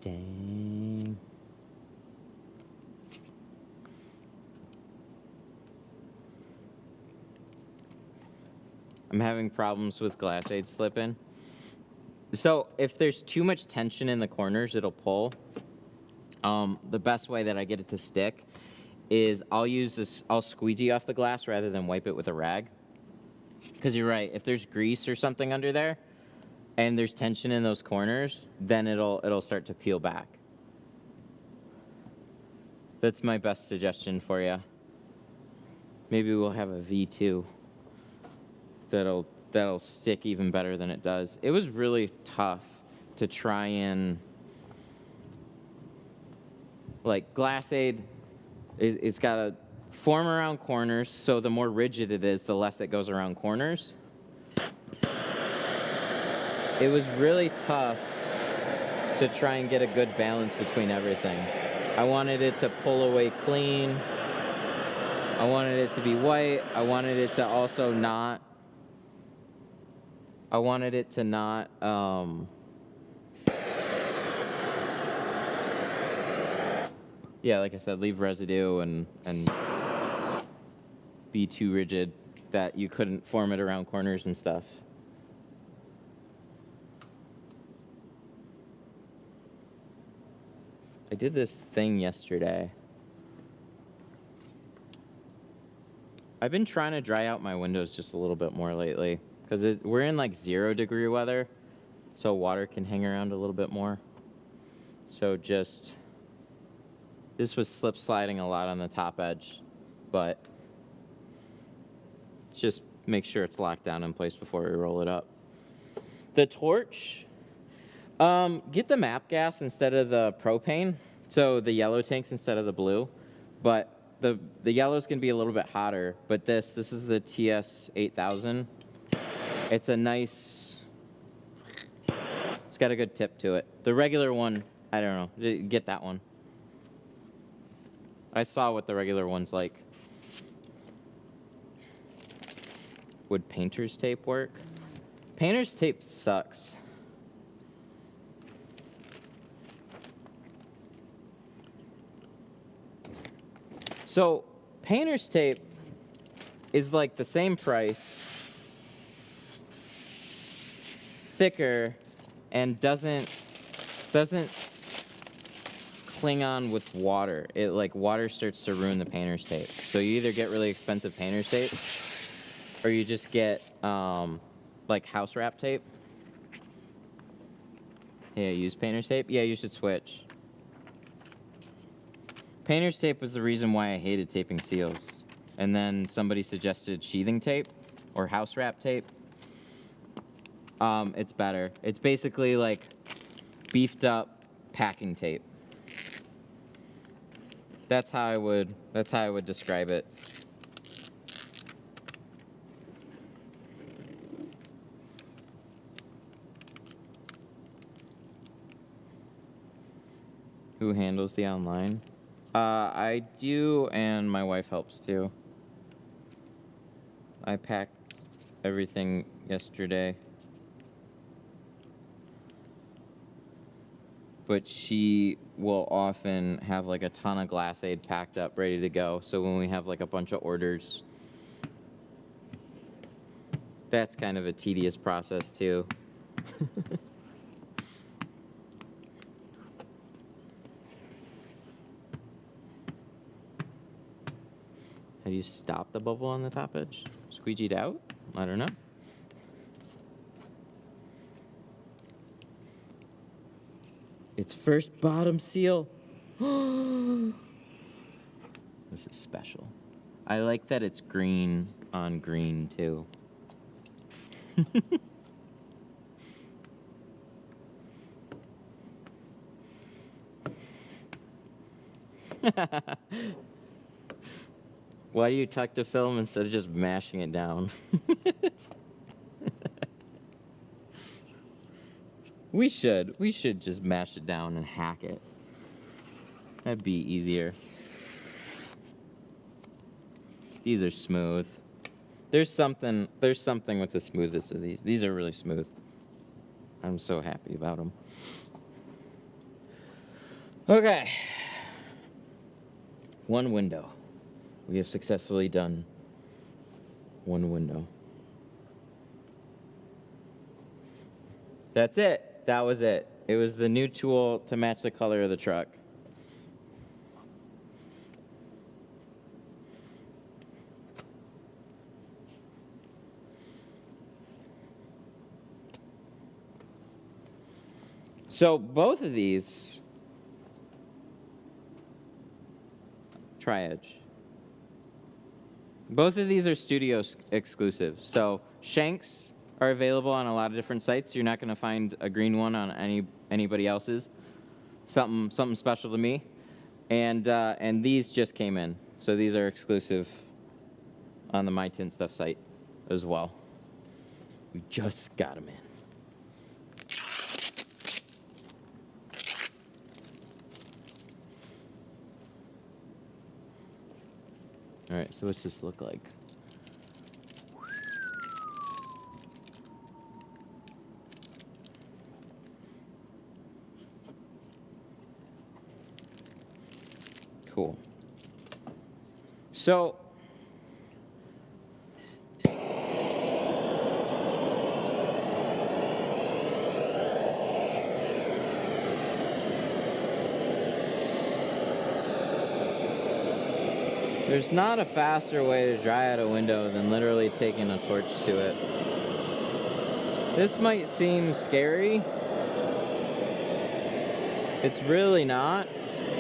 Speaker 1: Dang. I'm having problems with glass aid slipping. So if there's too much tension in the corners, it'll pull. The best way that I get it to stick is I'll squeegee off the glass rather than wipe it with a rag. Because you're right, if there's grease or something under there and there's tension in those corners, then it'll start to peel back. That's my best suggestion for you. Maybe we'll have a V2 that'll stick even better than it does. It was really tough to try and, like, glass aid, it's got to form around corners, so the more rigid it is, the less it goes around corners. It was really tough to try and get a good balance between everything. I wanted it to pull away clean. I wanted it to be white. I wanted it to also not. I wanted it to not. Yeah, like I said, leave residue and be too rigid that you couldn't form it around corners and stuff. I did this thing yesterday. I've been trying to dry out my windows just a little bit more lately because we're in like 0-degree weather, so water can hang around a little bit more. So this was slip sliding a lot on the top edge, but just make sure it's locked down in place before we roll it up. The torch, get the MAP gas instead of the propane, so the yellow tanks instead of the blue, but the yellow's gonna be a little bit hotter, but this is the TS 8000. It's a nice, it's got a good tip to it. The regular one, I don't know, get that one. I saw what the regular one's like. Would painter's tape work? Painter's tape sucks. So, painter's tape is like the same price, thicker, and doesn't cling on with water. It like water starts to ruin the painter's tape. So you either get really expensive painter's tape or you just get like house wrap tape. Yeah, use painter's tape. Yeah, you should switch. Painter's tape was the reason why I hated taping seals. And then somebody suggested sheathing tape or house wrap tape. It's better. It's basically like beefed up packing tape. That's how I would describe it. Who handles the online? I do, and my wife helps too. I packed everything yesterday. But she will often have like a ton of glass aid packed up, ready to go. So when we have like a bunch of orders, That's kind of a tedious process too. How do you stop the bubble on the top edge? Squeegee it out? I don't know. It's first bottom seal. This is special. I like that it's green on green too. Why do you tuck the film instead of just mashing it down? We should just mash it down and hack it. That'd be easier. These are smooth. There's something with the smoothness of these. These are really smooth. I'm so happy about them. Okay. One window. We have successfully done one window. That's it. That was it. It was the new tool to match the color of the truck. So both of these, Tri-Edge. Both of these are studio exclusive. So Shanks are available on a lot of different sites. You're not going to find a green one on anybody else's. Something special to me. And these just came in. So these are exclusive on the My Tint Stuff site as well. We just got them in. All right, so what's this look like? Cool. So, there's not a faster way to dry out a window than literally taking a torch to it. This might seem scary. It's really not.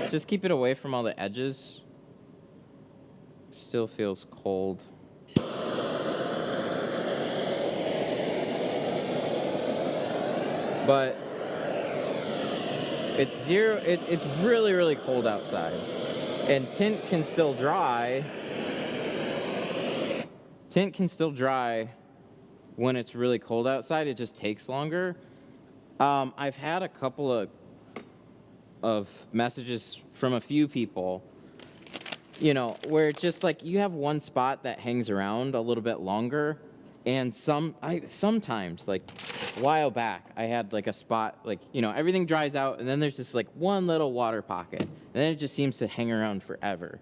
Speaker 1: Just keep it away from all the edges. Still feels cold. But it's really, really cold outside. And tint can still dry. Tint can still dry when it's really cold outside. It just takes longer. I've had a couple of messages from a few people, you know, where it's just like you have one spot that hangs around a little bit longer, and sometimes, like a while back, I had like a spot, like, you know, everything dries out, and then there's just like one little water pocket, and then it just seems to hang around forever.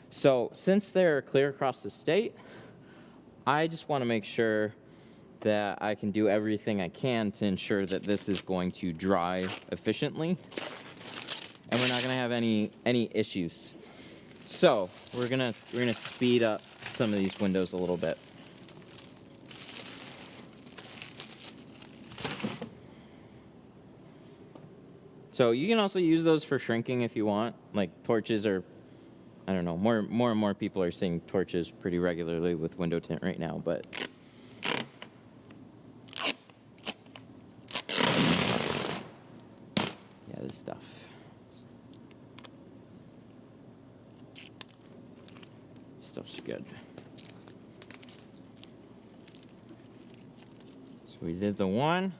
Speaker 1: So since they're clear across the state, I just want to make sure that I can do everything I can to ensure that this is going to dry efficiently, and we're not going to have any issues. So we're gonna speed up some of these windows a little bit. So you can also use those for shrinking if you want, like torches, or I don't know, more and more people are seeing torches pretty regularly with window tint right now, but yeah, this stuff's good. So we did the one.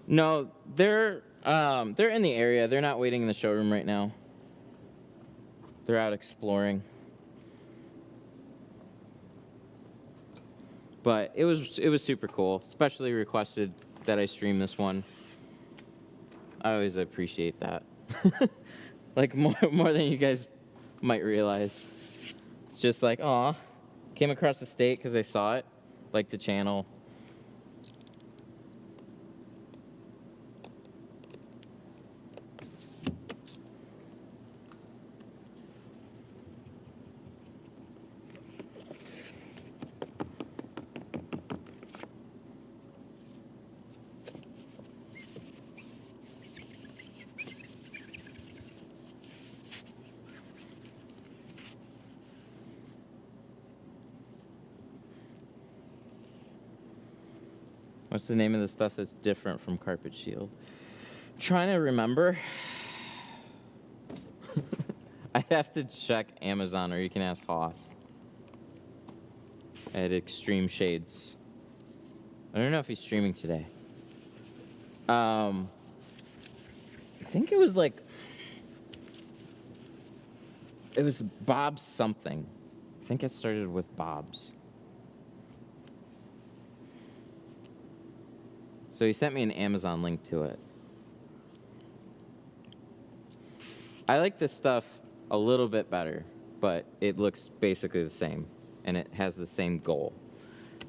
Speaker 1: No, they're in the area. They're not waiting in the showroom right now. They're out exploring. But it was super cool. Especially requested that I stream this one. I always appreciate that. Like more than you guys might realize. It's just like, aw, came across the state because they saw it, like the channel. What's the name of the stuff that's different from Carpet Shield? I'm trying to remember. I have to check Amazon, or you can ask Hoss. At Extreme Shades. I don't know if he's streaming today. I think it was like... It was Bob's something. I think it started with Bob's. So he sent me an Amazon link to it. I like this stuff a little bit better, but it looks basically the same, and it has the same goal.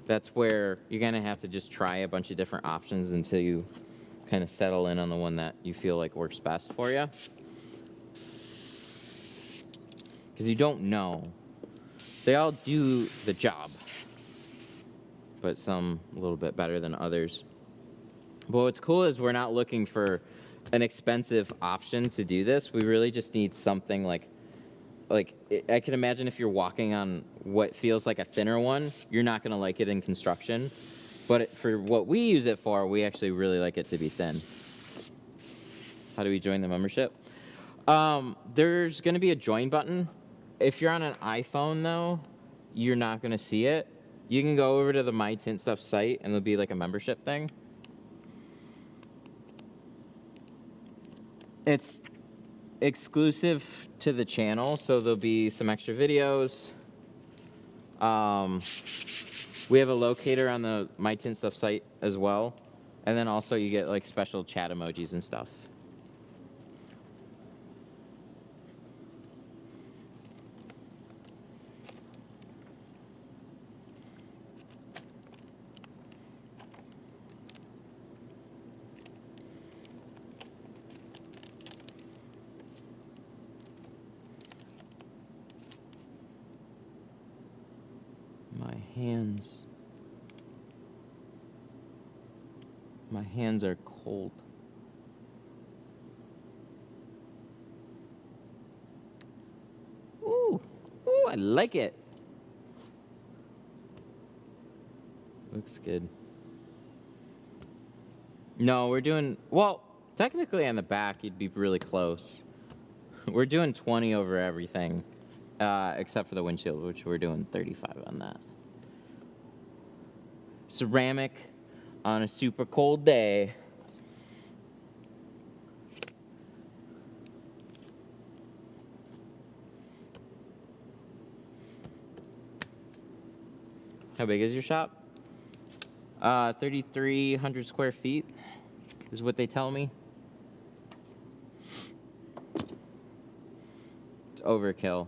Speaker 1: That's where you're gonna have to just try a bunch of different options until you kind of settle in on the one that you feel like works best for you. Because you don't know. They all do the job, but some a little bit better than others. But what's cool is we're not looking for an expensive option to do this. We really just need something like I can imagine if you're walking on what feels like a thinner one, you're not going to like it in construction. But for what we use it for, we actually really like it to be thin. How do we join the membership? There's going to be a join button. If you're on an iPhone, though, you're not going to see it. You can go over to the My Tint Stuff site, and there'll be like a membership thing. It's exclusive to the channel, so there'll be some extra videos. We have a locator on the My Tint Stuff site as well. And then also you get like special chat emojis and stuff. My hands are cold. Ooh, I like it. Looks good. No, we're doing, well, technically on the back, you'd be really close. We're doing 20 over everything, except for the windshield, which we're doing 35 on that. Ceramic on a super cold day. How big is your shop? 3,300 square feet is what they tell me. It's overkill.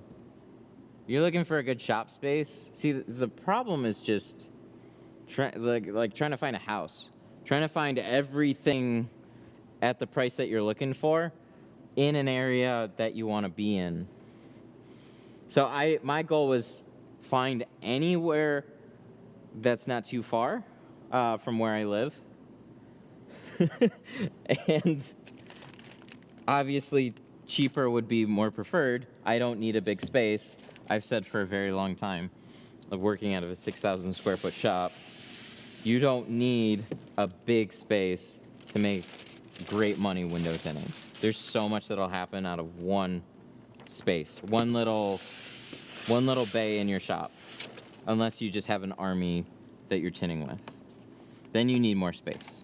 Speaker 1: You're looking for a good shop space. See, the problem is just trying to find a house, trying to find everything at the price that you're looking for in an area that you want to be in. So my goal was find anywhere that's not too far from where I live. And obviously cheaper would be more preferred. I don't need a big space. I've said for a very long time, like working out of a 6,000 square foot shop, you don't need a big space to make great money window tinting. There's so much that'll happen out of one space, one little bay in your shop, unless you just have an army that you're tinting with. Then you need more space.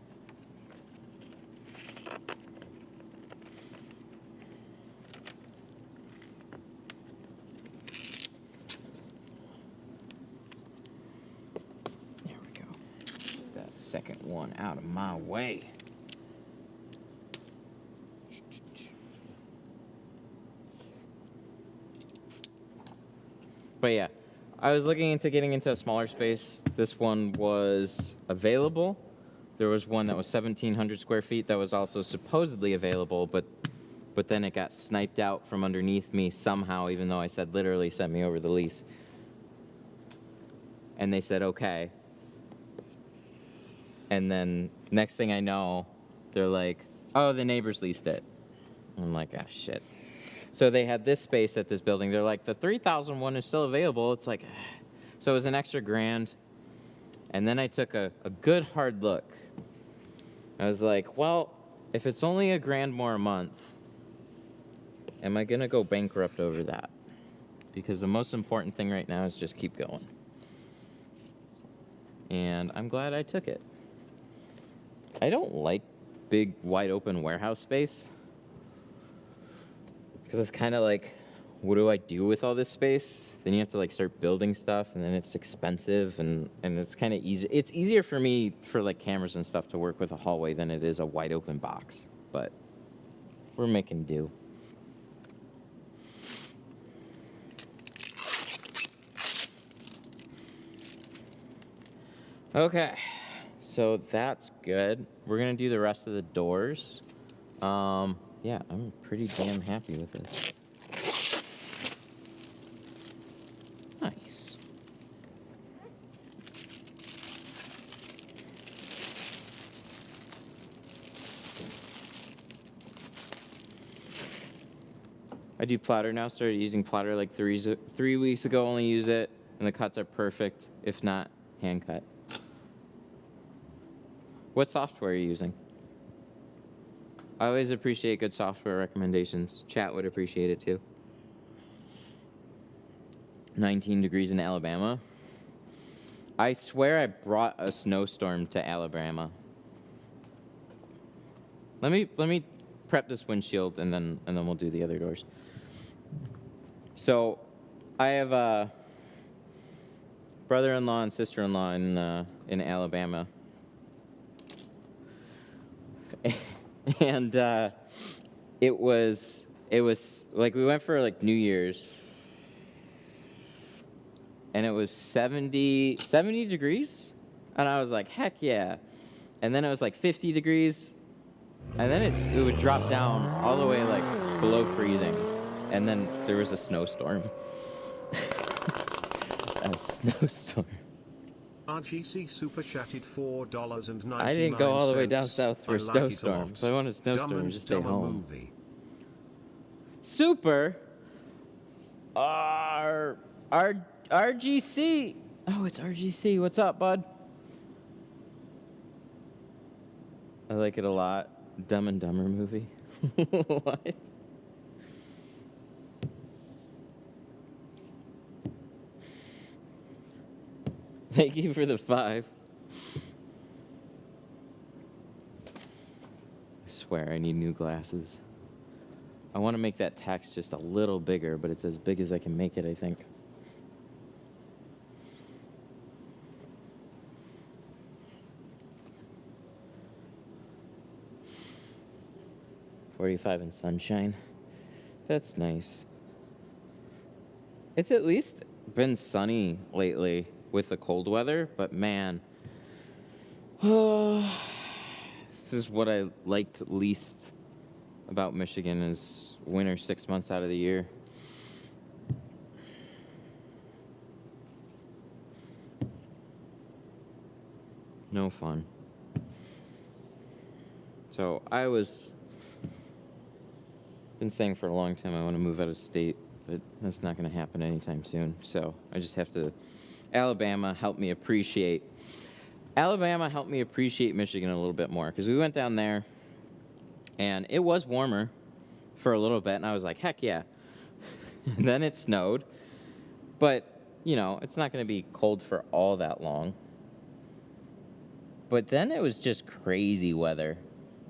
Speaker 1: Second one out of my way. But yeah, I was looking into getting into a smaller space. This one was available. There was one that was 1,700 square feet that was also supposedly available, but then it got sniped out from underneath me somehow, even though I said literally sent me over the lease. And they said, okay. And then next thing I know, they're like, oh, the neighbors leased it. I'm like, ah, shit. So they had this space at this building. They're like, the 3,000 one is still available. It's like, so it was an extra grand. And then I took a good hard look. I was like, well, if it's only a grand more a month, am I going to go bankrupt over that? Because the most important thing right now is just keep going. And I'm glad I took it. I don't like big, wide open warehouse space. Because it's kind of like, what do I do with all this space? Then you have to like start building stuff, and then it's expensive, and it's kind of easy. It's easier for me for like cameras and stuff to work with a hallway than it is a wide open box. But we're making do. Okay, so that's good. We're gonna do the rest of the doors. Yeah, I'm pretty damn happy with this. Nice. I do plotter now. Started using plotter like 3 weeks ago. Only use it, and the cuts are perfect. If not, hand cut. What software are you using? I always appreciate good software recommendations. Chat would appreciate it too. 19 degrees in Alabama. I swear I brought a snowstorm to Alabama. Let me prep this windshield, and then we'll do the other doors. So I have a brother-in-law and sister-in-law in Alabama. And it was like we went for like New Year's, and it was 70 degrees, and I was like, heck yeah. And then it was like 50 degrees, and then it would drop down all the way like below freezing, and then there was a snowstorm. A snowstorm.
Speaker 2: RGC super chatted $4.99.
Speaker 1: I didn't go all the way down south for a snowstorm. If I want a snowstorm, just stay home.
Speaker 2: Movie.
Speaker 1: Super. RGC. Oh, it's RGC. What's up, bud? I like it a lot. Dumb and Dumber movie. What? Thank you for the 5. I swear I need new glasses. I want to make that text just a little bigger, but it's as big as I can make it, I think. $45 in sunshine. That's nice. It's at least been sunny lately with the cold weather, but man, this is what I liked least about Michigan is winter 6 months out of the year. No fun. So I been saying for a long time I want to move out of state, but that's not going to happen anytime soon. So I just have to. Alabama helped me appreciate Michigan a little bit more, because we went down there and it was warmer for a little bit, and I was like, heck yeah. And then it snowed, but you know, it's not going to be cold for all that long. But then it was just crazy weather.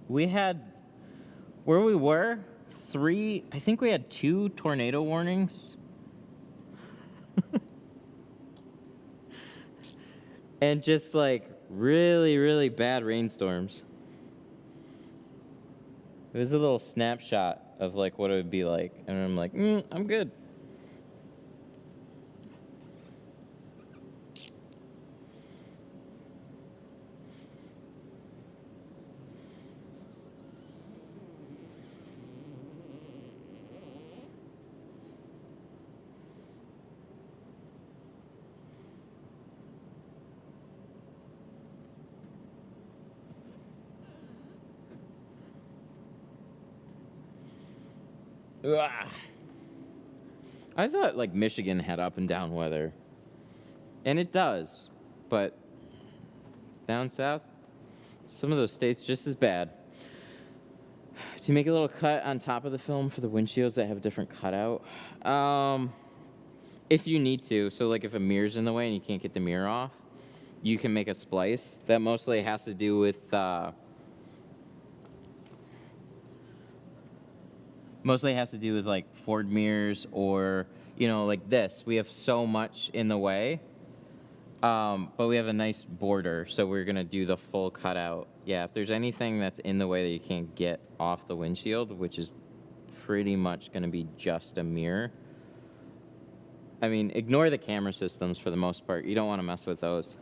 Speaker 1: We had, where we were, I think we had 2 tornado warnings. And just like really, really bad rainstorms. It was a little snapshot of like what it would be like. And I'm like, I'm good. Ugh. I thought like Michigan had up and down weather. And it does. But down south, some of those states just as bad. To make a little cut on top of the film for the windshields that have a different cutout. If you need to. So like if a mirror's in the way and you can't get the mirror off, you can make a splice. That mostly has to do with like Ford mirrors or, you know, like this. We have so much in the way, but we have a nice border, so we're going to do the full cutout. Yeah, if there's anything that's in the way that you can't get off the windshield, which is pretty much going to be just a mirror. I mean, ignore the camera systems for the most part. You don't want to mess with those.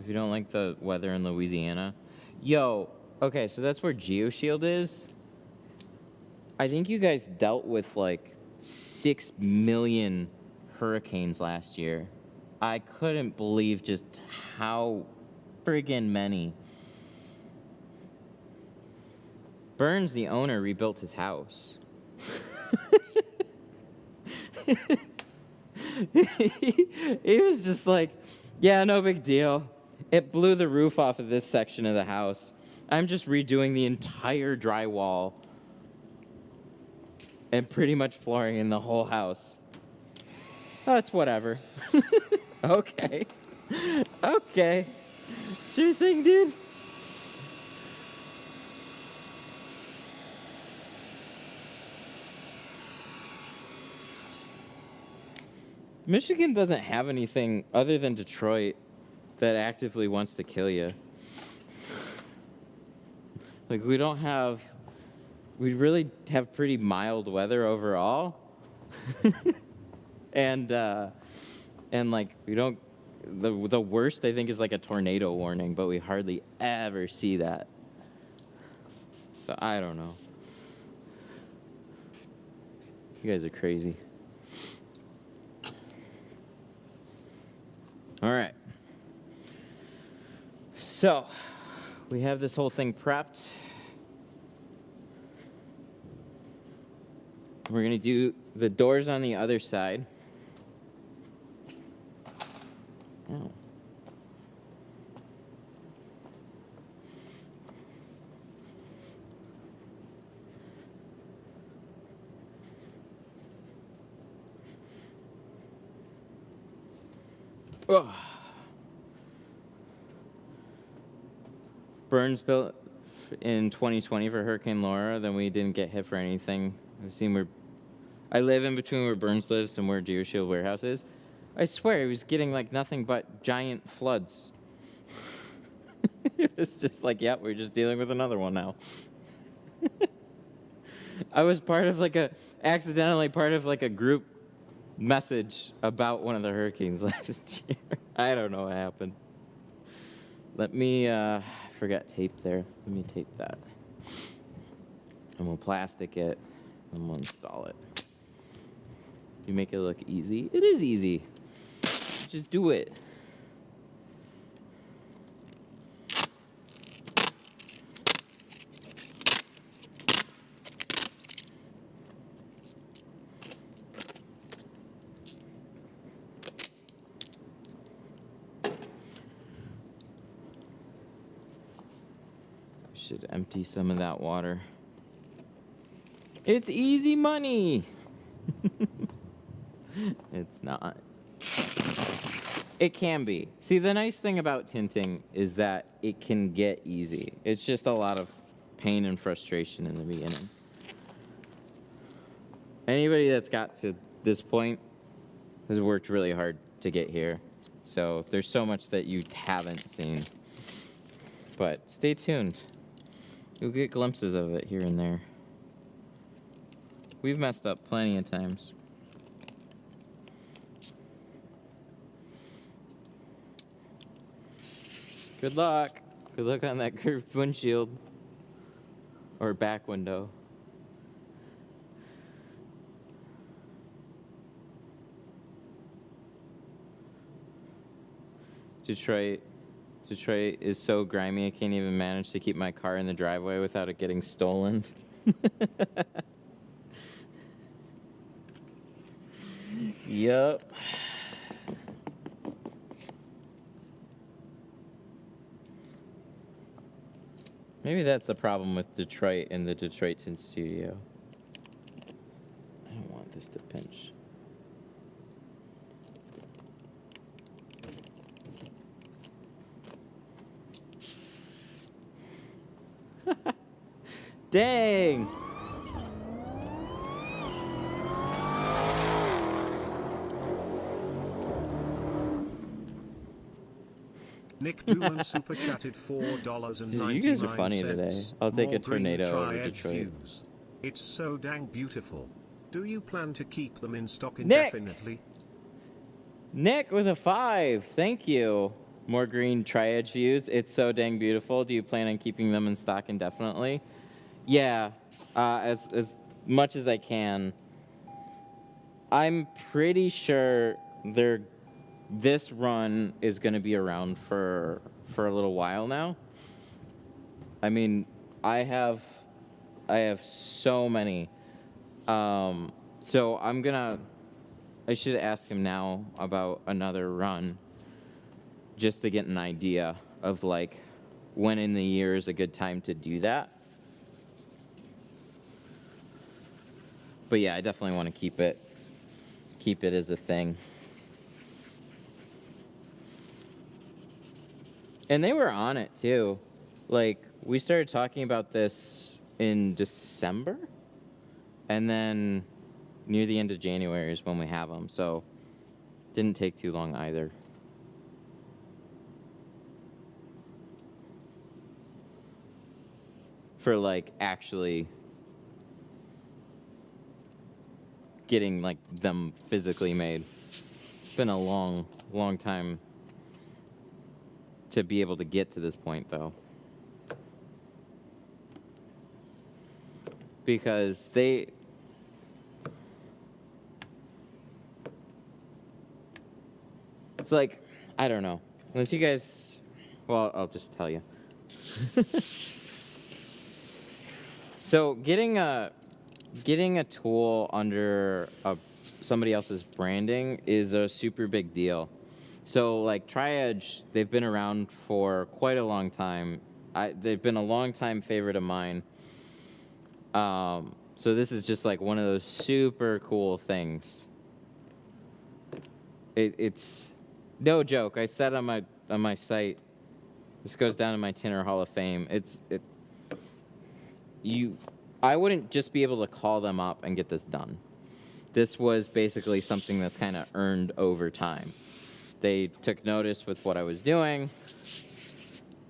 Speaker 1: If you don't like the weather in Louisiana. Yo, okay, so that's where GeoShield is. I think you guys dealt with like 6 million hurricanes last year. I couldn't believe just how friggin' many. Burns, the owner, rebuilt his house. He was just like, yeah, no big deal. It blew the roof off of this section of the house. I'm just redoing the entire drywall and pretty much flooring in the whole house. Oh, it's whatever. Okay. Okay. Sure thing, dude. Michigan doesn't have anything other than Detroit that actively wants to kill you. Like, we really have pretty mild weather overall. and like, we don't, the worst I think is like a tornado warning, but we hardly ever see that. So I don't know. You guys are crazy. All right. So, we have this whole thing prepped. We're going to do the doors on the other side. Oh. Ugh. Burns built in 2020 for Hurricane Laura, then we didn't get hit for anything. I've seen where I live in between where Burns lives and where GeoShield warehouse is. I swear he was getting like nothing but giant floods. It's just like, yeah, we're just dealing with another one now. I was accidentally part of like a group message about one of the hurricanes last year. I don't know what happened. Let me, forgot tape there. Let me tape that. And we'll plastic it, and we'll install it. You make it look easy? It is easy. Just do it. Should empty some of that water. It's easy money. It's not. It can be. See, the nice thing about tinting is that it can get easy. It's just a lot of pain and frustration in the beginning. Anybody that's got to this point has worked really hard to get here. So there's so much that you haven't seen. But stay tuned. You'll get glimpses of it here and there. We've messed up plenty of times. Good luck. Good luck on that curved windshield. Or back window. Detroit is so grimy I can't even manage to keep my car in the driveway without it getting stolen. Yup. Maybe that's the problem with Detroit and the Detroit Tint Studio. I don't want this to pinch. Dang!
Speaker 2: Nick Doolan super chatted $4.99.
Speaker 1: You guys are funny today. I'll take
Speaker 2: More
Speaker 1: a tornado
Speaker 2: green
Speaker 1: over
Speaker 2: triad
Speaker 1: Detroit.
Speaker 2: views. It's so dang beautiful. Do you plan to keep them in stock
Speaker 1: Nick!
Speaker 2: indefinitely?
Speaker 1: Nick with a 5. Thank you. More green triad views. It's so dang beautiful. Do you plan on keeping them in stock indefinitely? Yeah, as much as I can. I'm pretty sure this run is going to be around for a little while now. I mean, I have so many. So I should ask him now about another run just to get an idea of like when in the year is a good time to do that. But yeah, I definitely want to keep it as a thing. And they were on it too. Like, we started talking about this in December, and then near the end of January is when we have them. So didn't take too long either. For like actually getting like them physically made. It's been a long time to be able to get to this point though. Because it's like, I don't know. Unless you guys, well, I'll just tell you. So getting a tool under somebody else's branding is a super big deal. So like Tri-Edge, they've been around for quite a long time. They've been a long time favorite of mine. So this is just like one of those super cool things. It's no joke. I said on my site, this goes down in my Tinter Hall of Fame. I wouldn't just be able to call them up and get this done. This was basically something that's kind of earned over time. They took notice with what I was doing,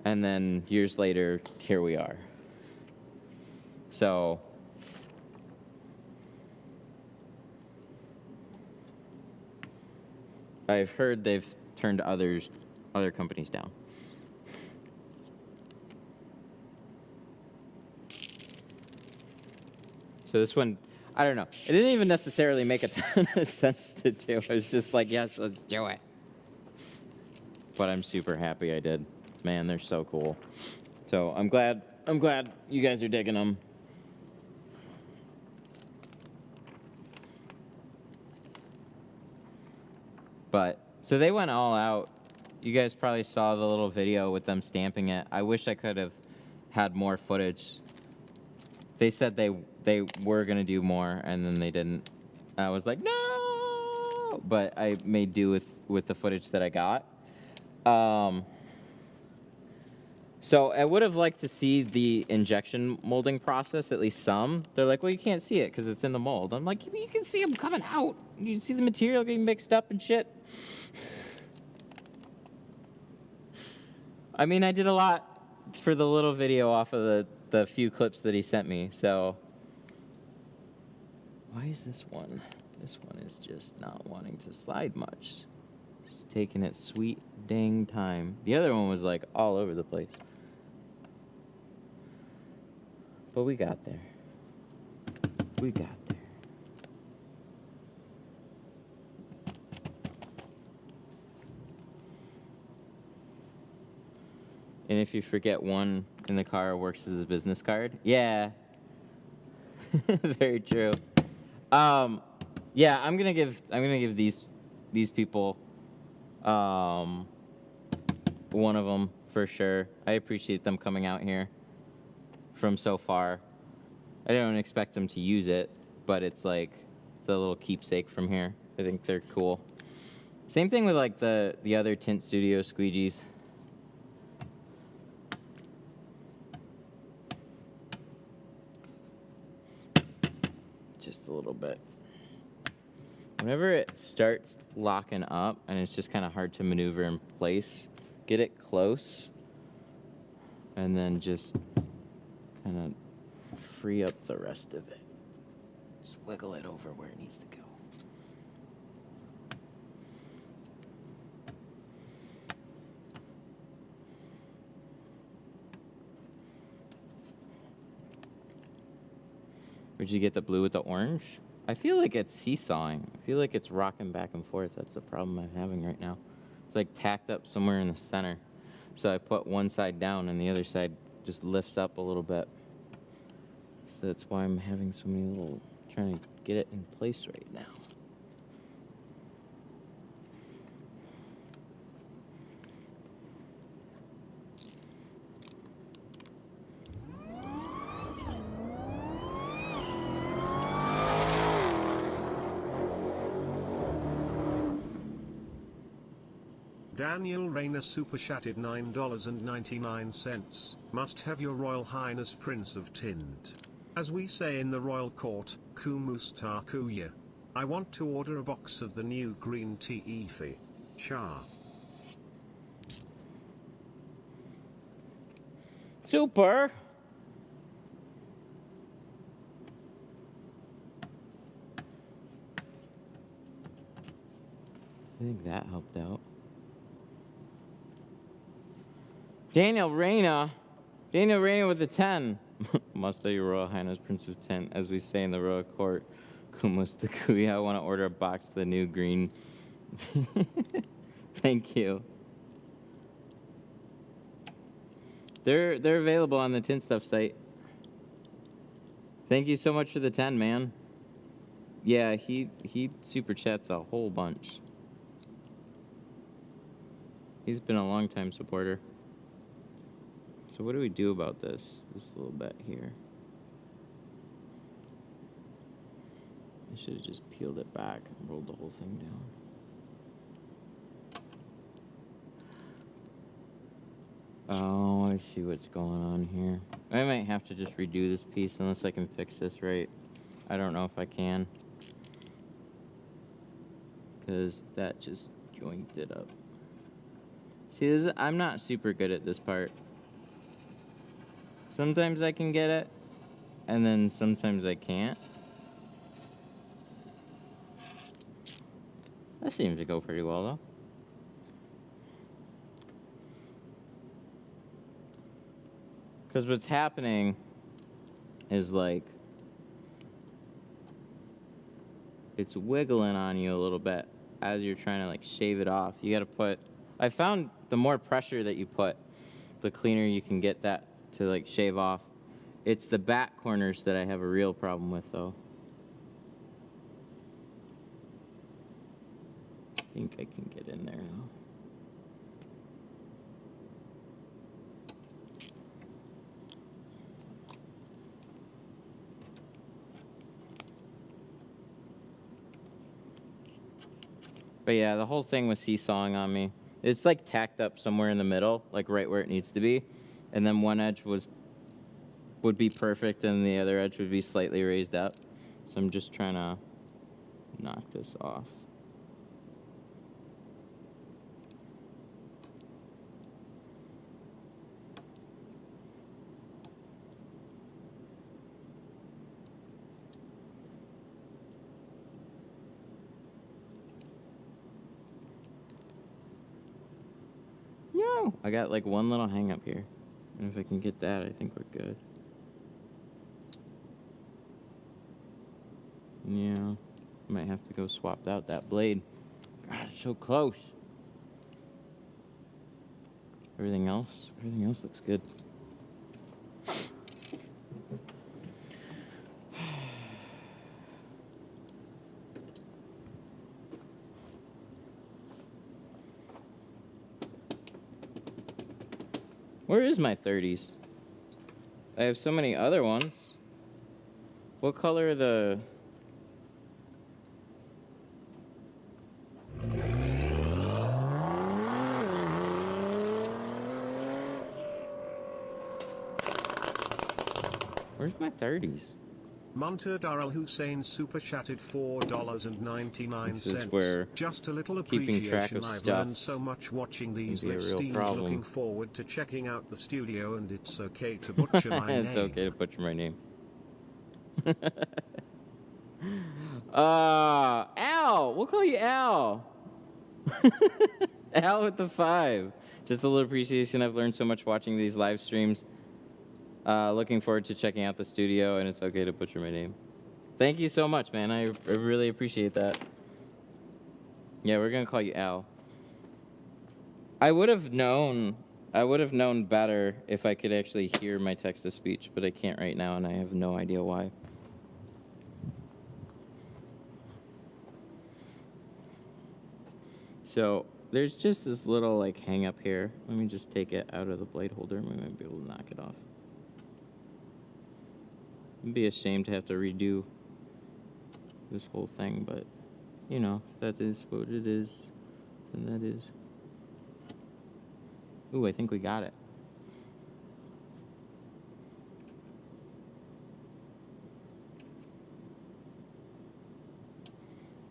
Speaker 1: and then years later, here we are. So I've heard they've turned other companies down. So this one, I don't know. It didn't even necessarily make a ton of sense to do. It was just like, yes, let's do it. But I'm super happy I did. Man, they're so cool. So I'm glad you guys are digging them. But, so they went all out. You guys probably saw the little video with them stamping it. I wish I could have had more footage. They said they were going to do more, and then they didn't. I was like, no! But I made do with the footage that I got. So I would have liked to see the injection molding process, at least some. They're like, well, you can't see it because it's in the mold. I'm like, you can see them coming out. You see the material getting mixed up and shit. I mean, I did a lot for the little video off of the few clips that he sent me, so. Why is this one? This one is just not wanting to slide much. It's taking its sweet dang time. The other one was like all over the place. But we got there. We got there. And if you forget one in the car, it works as a business card. Yeah. Very true. Yeah, I'm gonna give these people one of them for sure. I appreciate them coming out here from so far. I don't expect them to use it, but it's like it's a little keepsake from here. I think they're cool. Same thing with like the other Tint Studio Squeegees. Just a little bit. Whenever it starts locking up and it's just kind of hard to maneuver in place, get it close and then just kind of free up the rest of it. Just wiggle it over where it needs to go. Where'd you get the blue with the orange? I feel like it's seesawing. I feel like it's rocking back and forth. That's the problem I'm having right now. It's like tacked up somewhere in the center. So I put one side down and the other side just lifts up a little bit. So that's why I'm having so many little, trying to get it in place right now.
Speaker 2: Daniel Rayner super chatted $9.99. Must have your Royal Highness Prince of Tint. As we say in the royal court, Kumustakuya. I want to order a box of the new green tea Efi. Cha.
Speaker 1: Super! I think that helped out. Daniel Reyna with a 10. Must have your Royal Highness Prince of Tint, as we say in the royal court. Kumustakuya. I want to order a box of the new green. Thank you. They're available on the Tint Stuff site. Thank you so much for the 10, man. Yeah, he super chats a whole bunch. He's been a long time supporter. So what do we do about this little bit here? I should have just peeled it back and rolled the whole thing down. Oh, I see what's going on here. I might have to just redo this piece unless I can fix this right. I don't know if I can. Because that just joinked it up. See, I'm not super good at this part. Sometimes I can get it, and then sometimes I can't. That seems to go pretty well, though. Because what's happening is, like, it's wiggling on you a little bit as you're trying to, like, shave it off. You gotta put... I found the more pressure that you put, the cleaner you can get that to like shave off. It's the back corners that I have a real problem with, though. I think I can get in there now. But yeah, the whole thing was seesawing on me. It's like tacked up somewhere in the middle, like right where it needs to be. And then one edge would be perfect and the other edge would be slightly raised up. So I'm just trying to knock this off. No, I got like one little hang up here. And if I can get that, I think we're good. Yeah, might have to go swap out that blade. God, it's so close. Everything else looks good. Where is my 30s? I have so many other ones. What color are the... Where's my 30s?
Speaker 2: Monter Al Hussein super chatted $4.99.
Speaker 1: This is where
Speaker 2: Just a little
Speaker 1: keeping track
Speaker 2: appreciation.
Speaker 1: of
Speaker 2: I've
Speaker 1: stuff
Speaker 2: learned so much watching these
Speaker 1: can be a
Speaker 2: live
Speaker 1: real
Speaker 2: streams.
Speaker 1: problem.
Speaker 2: Looking forward to checking out the studio, and it's okay to butcher my name.
Speaker 1: It's okay to butcher my name. Al! We'll call you Al. Al with the 5. Just a little appreciation. I've learned so much watching these live streams. Looking forward to checking out the studio, and it's okay to butcher my name. Thank you so much, man. I really appreciate that. Yeah, we're gonna call you Al. I would have known better if I could actually hear my text-to-speech, but I can't right now, and I have no idea why. So there's just this little like hang up here. Let me just take it out of the blade holder, and we might be able to knock it off. It'd be a shame to have to redo this whole thing, but you know, that is what it is, and that is. Ooh, I think we got it.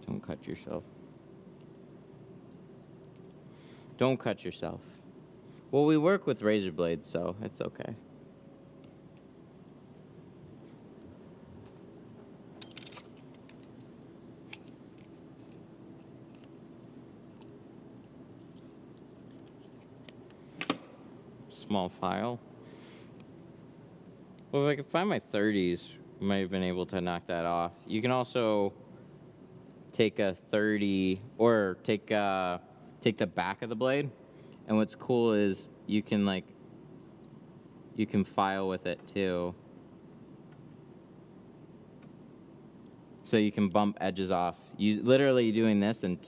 Speaker 1: Don't cut yourself. Don't cut yourself. Well, we work with razor blades, so it's okay. Small file. Well, if I could find my 30s, I might have been able to knock that off. You can also take a 30 or take the back of the blade, and what's cool is you can file with it too. So you can bump edges off. You literally doing this and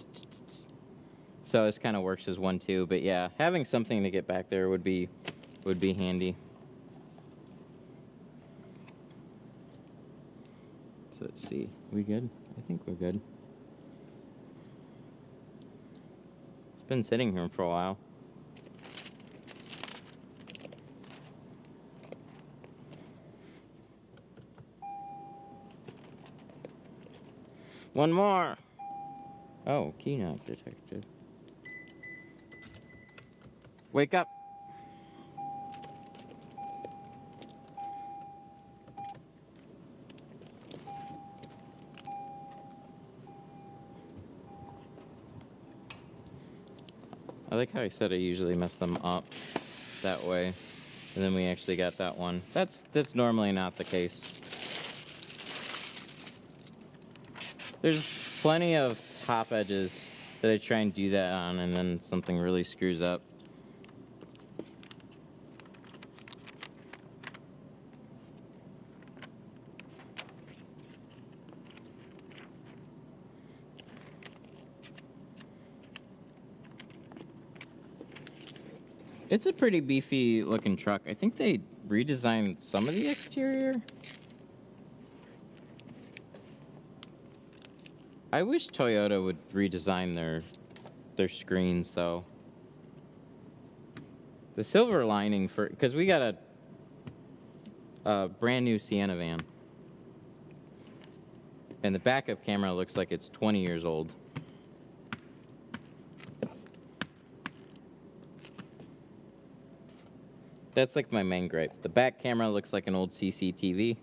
Speaker 1: so this kind of works as one too, but yeah, having something to get back there would be handy. So let's see. We good? I think we're good. It's been sitting here for a while. One more. Oh, key knob detected. Wake up. I like how I said I usually mess them up that way, and then we actually got that one. That's normally not the case. There's plenty of top edges that I try and do that on, and then something really screws up. It's a pretty beefy looking truck. I think they redesigned some of the exterior. I wish Toyota would redesign their screens though. The silver lining because we got a brand new Sienna van. And the backup camera looks like it's 20 years old. That's like my main gripe. The back camera looks like an old CCTV.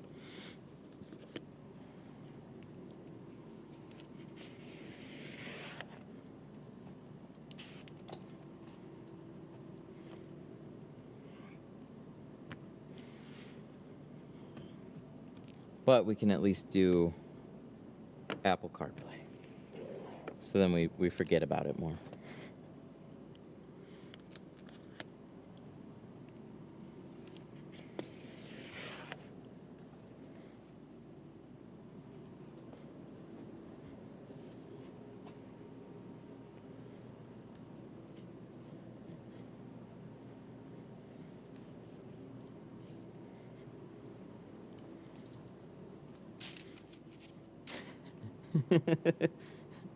Speaker 1: But we can at least do Apple CarPlay. So then we forget about it more.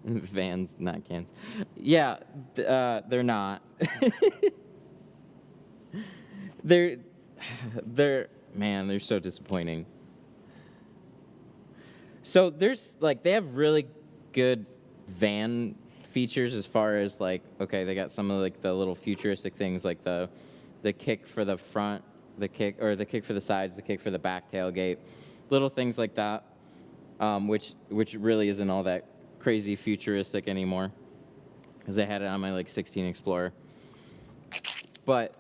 Speaker 1: Vans, not cans. Yeah, they're not. they're, man, they're so disappointing. So there's, like, they have really good van features as far as, like, okay, they got some of, like, the little futuristic things, like the kick for the front, the kick for the sides, the kick for the back tailgate, little things like that, which really isn't all that crazy futuristic anymore, because I had it on my, like, 16 Explorer. But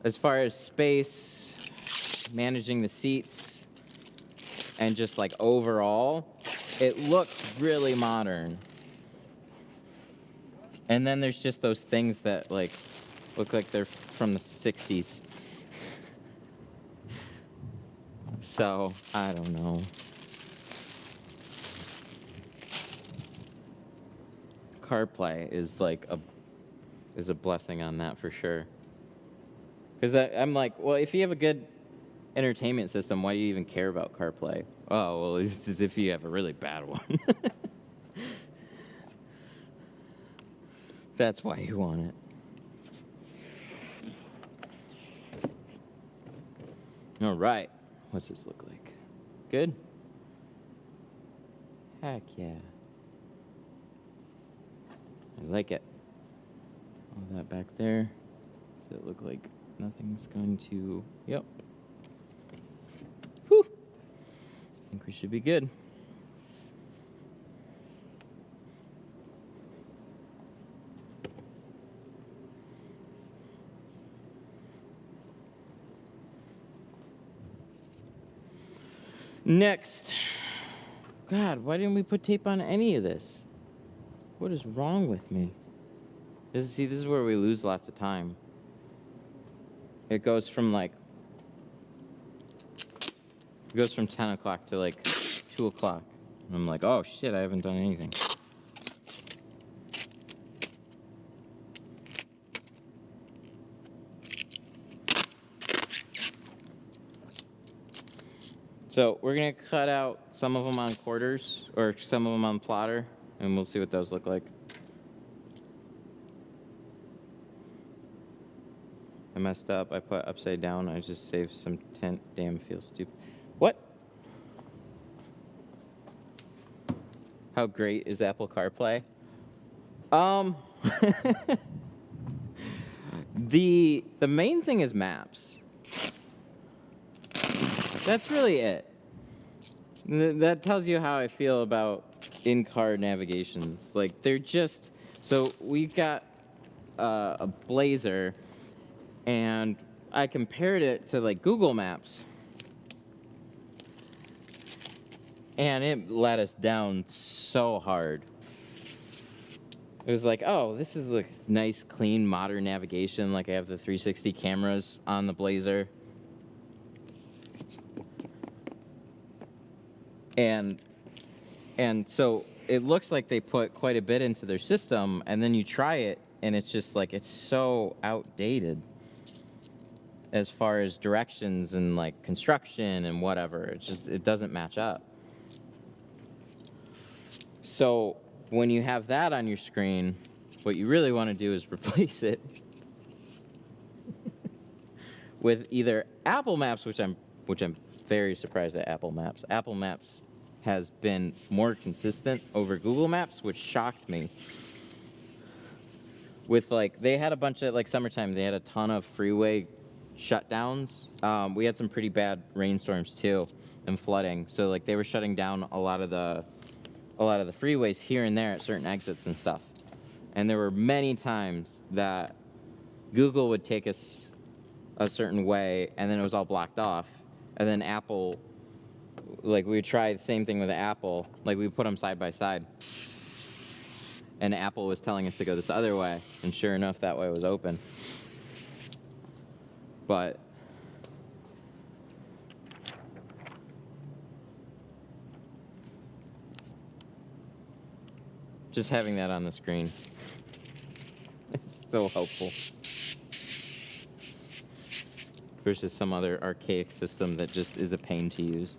Speaker 1: as far as space, managing the seats, and just, like, overall, it looks really modern. And then there's just those things that, like, look like they're from the 60s. So, I don't know. CarPlay is, like, a blessing on that for sure. Because I'm like, well, if you have a good entertainment system, why do you even care about CarPlay? Oh, well, it's as if you have a really bad one. That's why you want it. All right. What's this look like? Good? Heck yeah. I like it. All that back there. Does it look like nothing's going to... Yep. Whew. I think we should be good. Next. God, why didn't we put tape on any of this? What is wrong with me? See, this is where we lose lots of time. It goes from, like... It goes from 10 o'clock to, like, 2 o'clock. And I'm like, oh, shit, I haven't done anything. So we're going to cut out some of them on quarters, or some of them on plotter, and we'll see what those look like. I messed up. I put upside down. I just saved some tint. Damn, feels stupid. What? How great is Apple CarPlay? The main thing is maps. That's really it. That tells you how I feel about in-car navigations. Like, they're just... So we've got a Blazer, and I compared it to, like, Google Maps. And it let us down so hard. It was like, oh, this is like nice, clean, modern navigation. Like, I have the 360 cameras on the Blazer. And so it looks like they put quite a bit into their system, and then you try it, and it's just like, it's so outdated as far as directions and, like, construction and whatever. It doesn't match up. So when you have that on your screen, what you really want to do is replace it with either Apple Maps, which I'm very surprised at Apple Maps. Apple Maps has been more consistent over Google Maps, which shocked me. With, like, they had a bunch of, like, summertime, they had a ton of freeway shutdowns. We had some pretty bad rainstorms too, and flooding. So, like, they were shutting down a lot of the freeways here and there at certain exits and stuff. And there were many times that Google would take us a certain way, and then it was all blocked off. And then Apple, like, we would try the same thing with Apple. Like, we would put them side by side. And Apple was telling us to go this other way. And sure enough, that way was open. But just having that on the screen, it's so helpful. Versus some other archaic system that just is a pain to use.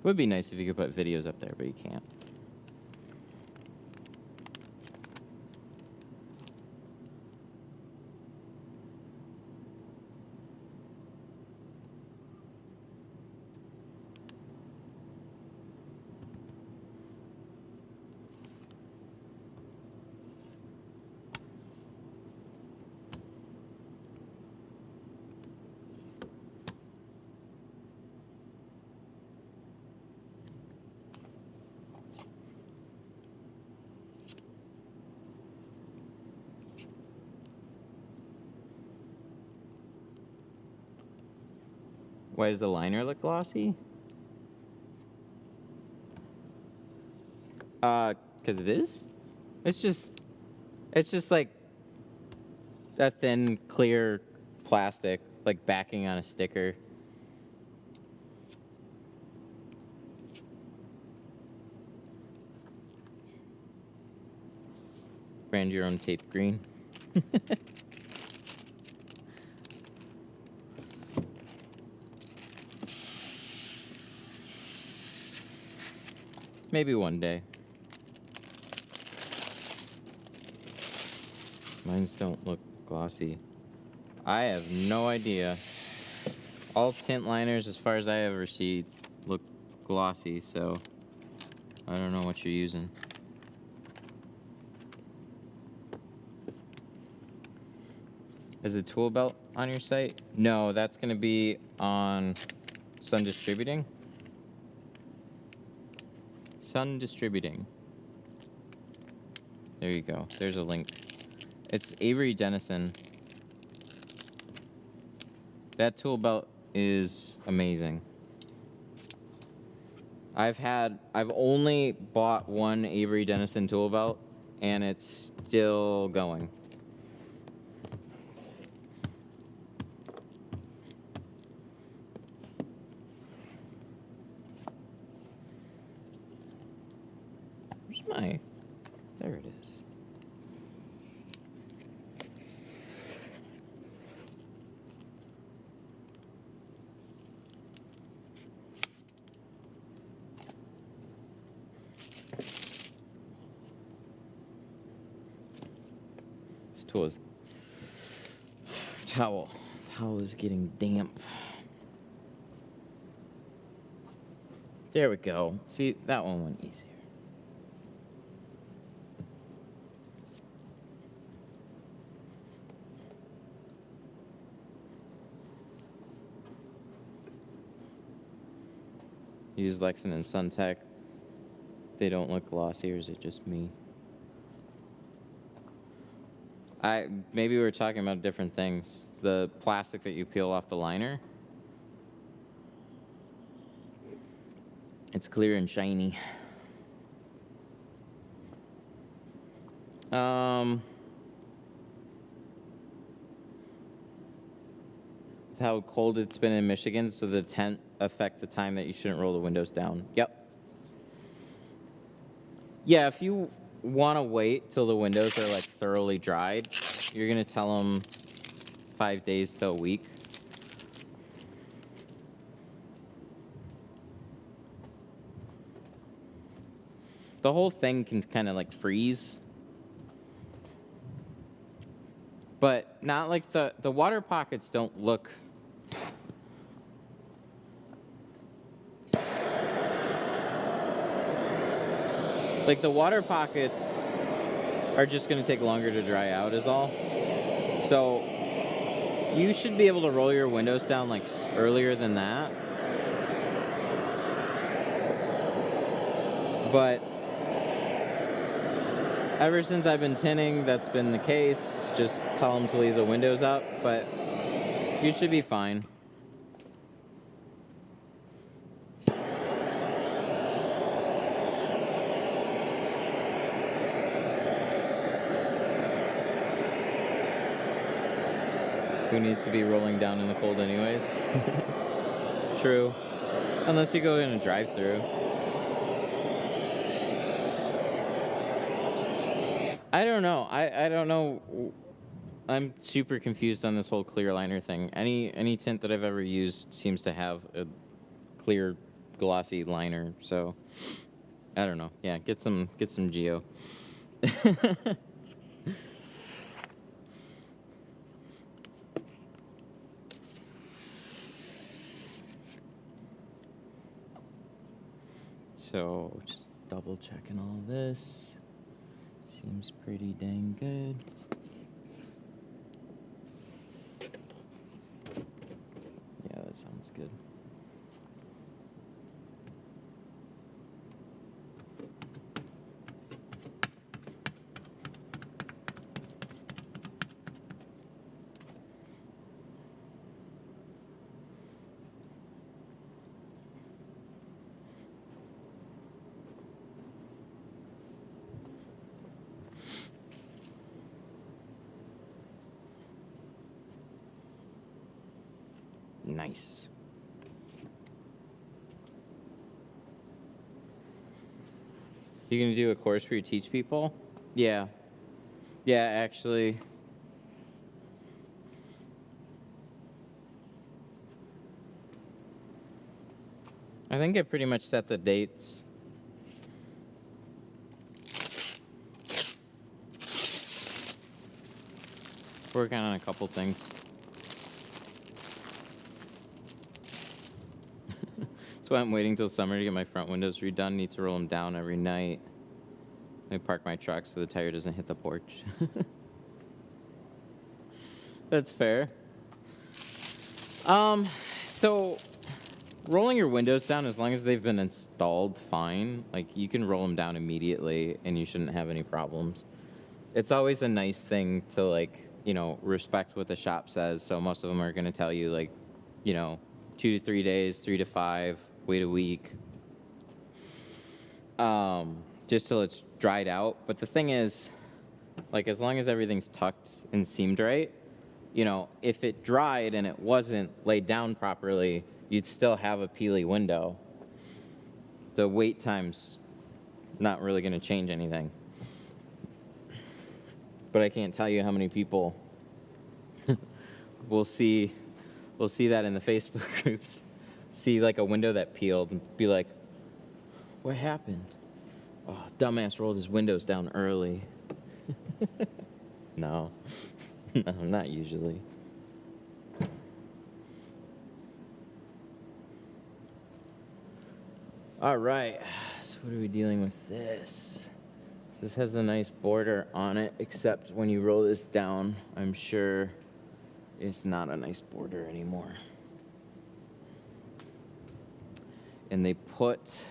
Speaker 1: Would be nice if you could put videos up there, but you can't. Why does the liner look glossy? Because it is. It's just like a thin, clear plastic, like backing on a sticker. Brand your own tape green. Maybe one day. Mines don't look glossy. I have no idea. All tint liners, as far as I ever see, look glossy, so I don't know what you're using. Is the tool belt on your site? No, that's going to be on Sun Distributing. Sun Distributing. There you go. There's a link. It's Avery Dennison. That tool belt is amazing. I've only bought one Avery Dennison tool belt, and it's still going. Where's my... There it is. This tool is... Towel is getting damp. There we go. See, that one went easier. Use Lexan and Suntech. They don't look glossy, or is it just me? Maybe we were talking about different things. The plastic that you peel off the liner, it's clear and shiny. With how cold it's been in Michigan, so the tent affect the time that you shouldn't roll the windows down. Yep. Yeah, if you want to wait till the windows are like thoroughly dried, you're gonna tell them 5 days to a week. The whole thing can kind of like freeze, but not like the water pockets don't look. Like the water pockets are just going to take longer to dry out is all. So you should be able to roll your windows down like earlier than that. But ever since I've been tinting, that's been the case. Just tell them to leave the windows up, but you should be fine. Who needs to be rolling down in the cold anyways? True. Unless you go in a drive-through. I don't know. I don't know. I'm super confused on this whole clear liner thing. Any tint that I've ever used seems to have a clear glossy liner. So I don't know. Yeah, get some Geo. So just double checking all this. Seems pretty dang good. Yeah, that sounds good. Nice. You gonna do a course where you teach people? Yeah. Yeah, actually. I think I pretty much set the dates. Working on a couple things. That's why I'm waiting till summer to get my front windows redone. Need to roll them down every night. I park my truck so the tire doesn't hit the porch. That's fair. So rolling your windows down, as long as they've been installed fine, like you can roll them down immediately and you shouldn't have any problems. It's always a nice thing to, like, you know, respect what the shop says. So most of them are going to tell you, like, you know, 2 to 3 days, 3 to 5, wait a week. Just till it's dried out. But the thing is, like, as long as everything's tucked and seamed right, you know, if it dried and it wasn't laid down properly, you'd still have a peely window. The wait time's not really going to change anything. But I can't tell you how many people will see that in the Facebook groups. See, like, a window that peeled and be like, what happened? Oh, dumbass rolled his windows down early. No. No, not usually. All right, so what are we dealing with this? This has a nice border on it, except when you roll this down, I'm sure it's not a nice border anymore. And they put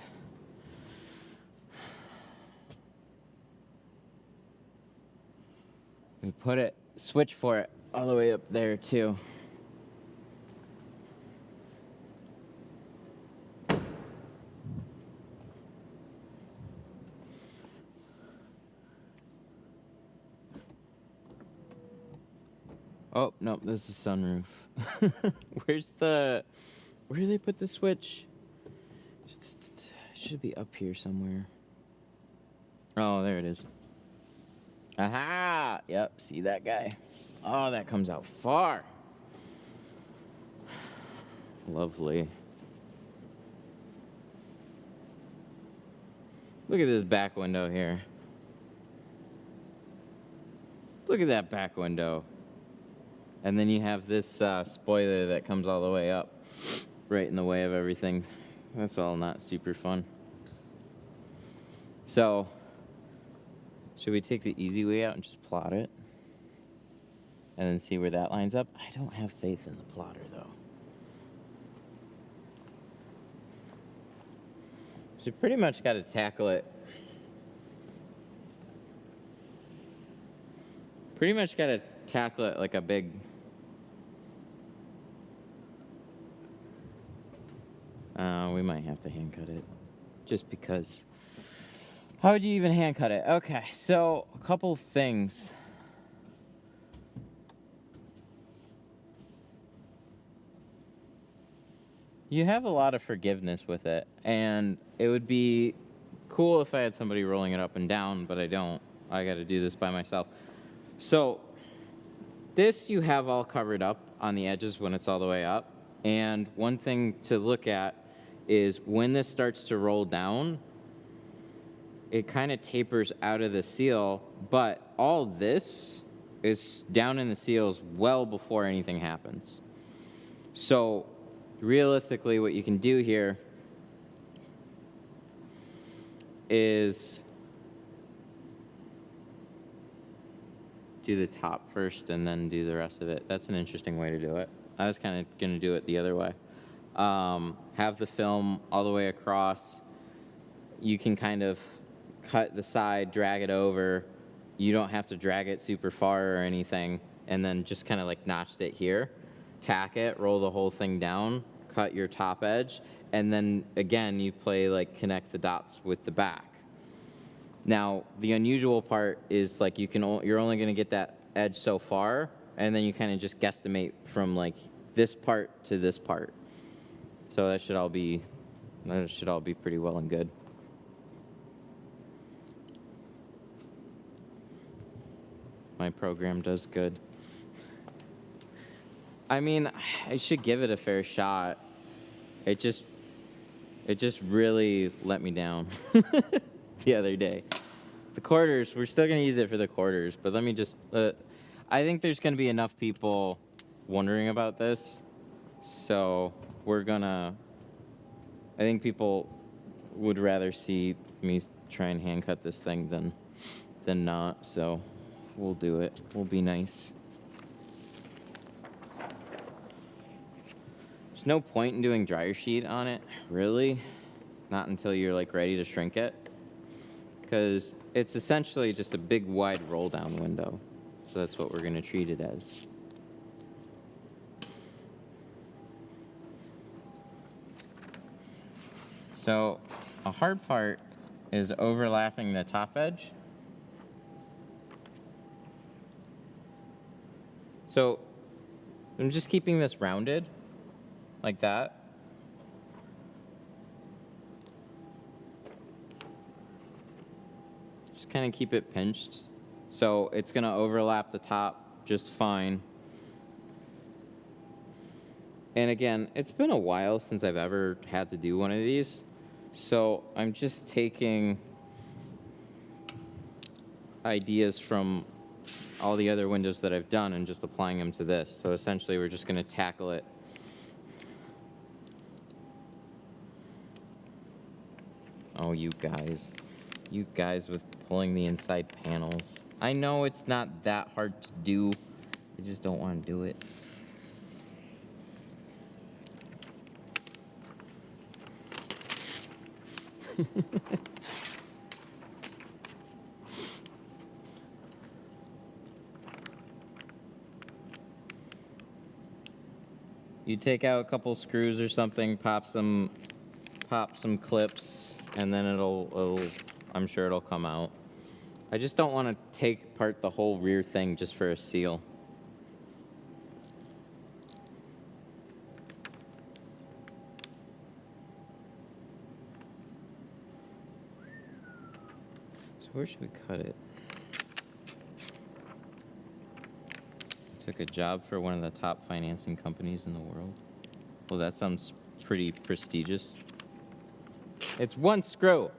Speaker 1: it, switch for it all the way up there too. Oh, no, this is sunroof. Where do they put the switch? It should be up here somewhere. Oh, there it is. Aha! Yep, see that guy? Oh, that comes out far. Lovely. Look at this back window here. Look at that back window. And then you have this spoiler that comes all the way up, right in the way of everything. That's all not super fun. So, should we take the easy way out and just plot it? And then see where that lines up? I don't have faith in the plotter, though. So you pretty much got to tackle it. Pretty much got to tackle it like a big... we might have to hand cut it. Just because. How would you even hand cut it? Okay, so a couple things. You have a lot of forgiveness with it, and it would be cool if I had somebody rolling it up and down, but I don't. I got to do this by myself. So this you have all covered up on the edges when it's all the way up, and one thing to look at is when this starts to roll down, it kind of tapers out of the seal, but all this is down in the seals well before anything happens. So realistically, what you can do here is do the top first and then do the rest of it. That's an interesting way to do it. I was kind of going to do it the other way. Have the film all the way across. You can kind of cut the side, drag it over. You don't have to drag it super far or anything. And then just kind of like notched it here. Tack it, roll the whole thing down, cut your top edge. And then again, you play like connect the dots with the back. Now, the unusual part is like you're only going to get that edge so far, and then you kind of just guesstimate from like this part to this part. So that should all be pretty well and good. My program does good. I mean, I should give it a fair shot. It just really let me down the other day. The quarters, we're still going to use it for the quarters, but let me just, I think there's going to be enough people wondering about this, so I think people would rather see me try and hand cut this thing than not, so we'll do it. We'll be nice. There's no point in doing dryer sheet on it, really. Not until you're like ready to shrink it. Because it's essentially just a big wide roll down window. So that's what we're going to treat it as. So a hard part is overlapping the top edge. So I'm just keeping this rounded like that. Just kind of keep it pinched. So it's going to overlap the top just fine. And again, it's been a while since I've ever had to do one of these. So I'm just taking ideas from all the other windows that I've done and just applying them to this. So essentially we're just going to tackle it. Oh, you guys with pulling the inside panels. I know it's not that hard to do. I just don't want to do it. You take out a couple screws or something, pop some clips, and then I'm sure it'll come out. I just don't want to take apart the whole rear thing just for a seal. So where should we cut it? Took a job for one of the top financing companies in the world. Well, that sounds pretty prestigious. It's one screw.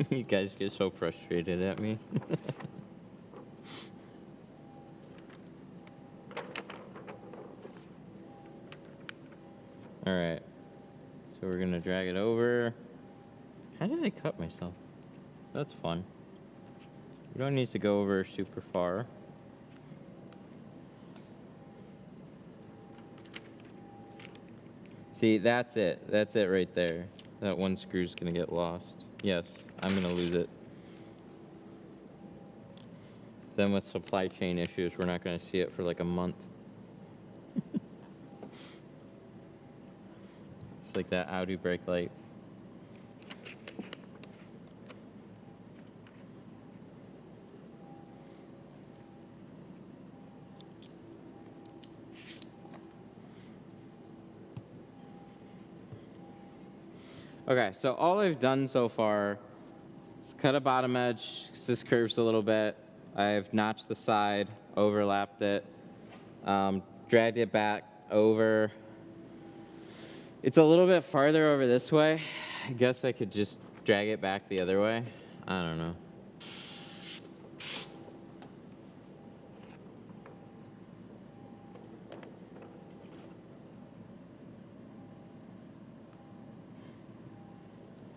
Speaker 1: You guys get so frustrated at me. All right. So we're gonna drag it over. How did I cut myself? That's fun. We don't need to go over super far. See, that's it. That's it right there. That one screw's gonna get lost. Yes, I'm gonna lose it. Then with supply chain issues, we're not gonna see it for like a month. It's like that Audi brake light. Okay, so all I've done so far is cut a bottom edge, 'cause this curves a little bit, I've notched the side, overlapped it, dragged it back over. It's a little bit farther over this way. I guess I could just drag it back the other way. I don't know.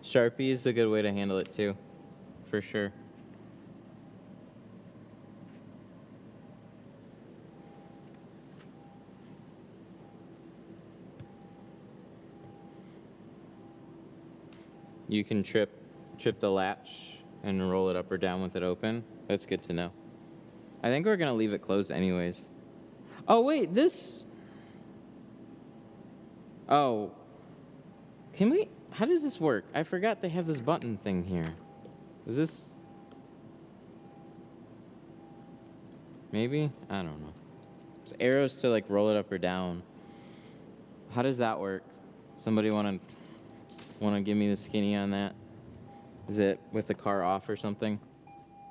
Speaker 1: Sharpie is a good way to handle it too, for sure. You can trip the latch and roll it up or down with it open. That's good to know. I think we're gonna leave it closed anyways. Oh wait, this. Oh, can we? How does this work? I forgot they have this button thing here. Is this? Maybe? I don't know. It's arrows to like roll it up or down. How does that work? Somebody wanna give me the skinny on that? Is it with the car off or something?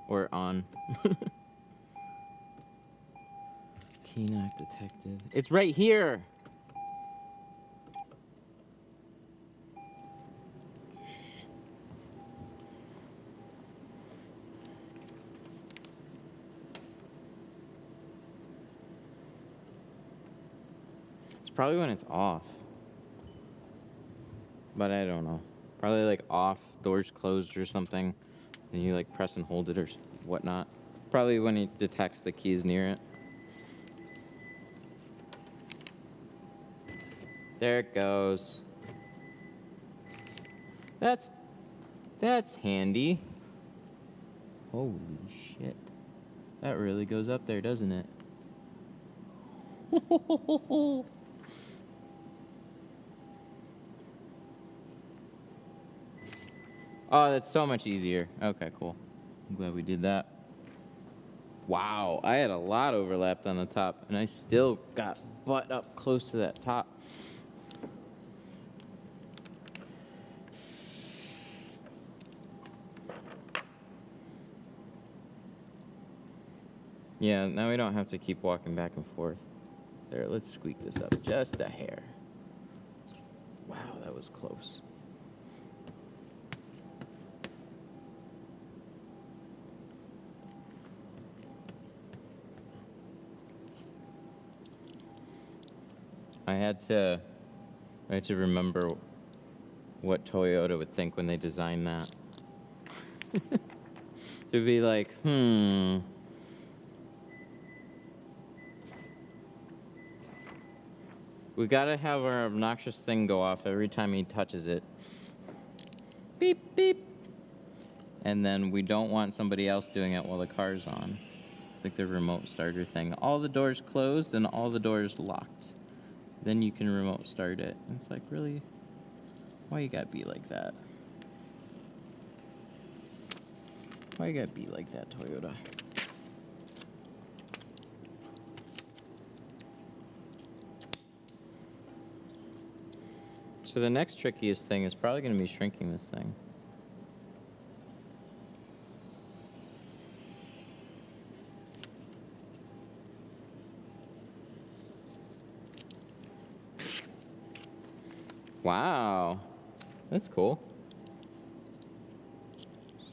Speaker 1: Or on? Key knock detected. It's right here! It's probably when it's off. But I don't know. Probably like off, doors closed or something. And you like press and hold it or whatnot. Probably when it detects the keys near it. There it goes. That's handy. Holy shit. That really goes up there, doesn't it? Oh, that's so much easier. Okay, cool. I'm glad we did that. Wow, I had a lot overlapped on the top, and I still got butt up close to that top. Yeah, now we don't have to keep walking back and forth. There, let's squeak this up just a hair. Wow, that was close. I had to remember what Toyota would think when they designed that. To be like, we gotta have our obnoxious thing go off every time he touches it. Beep, beep. And then we don't want somebody else doing it while the car's on. It's like the remote starter thing. All the doors closed and all the doors locked. Then you can remote start it. And it's like, really? Why you gotta be like that? Why you gotta be like that, Toyota? So the next trickiest thing is probably gonna be shrinking this thing. Wow, that's cool.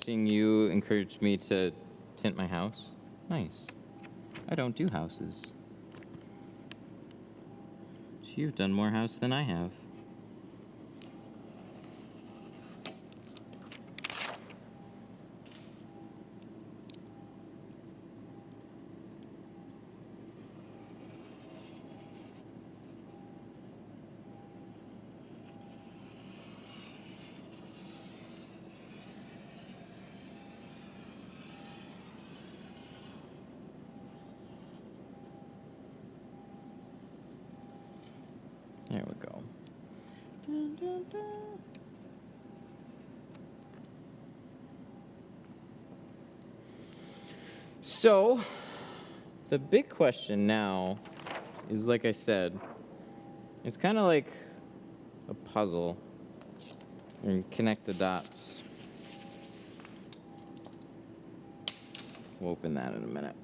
Speaker 1: Seeing you encouraged me to tint my house. Nice. I don't do houses. So you've done more house than I have. There we go. Dun, dun, dun. So, the big question now is, like I said, it's kind of like a puzzle and connect the dots. We'll open that in a minute.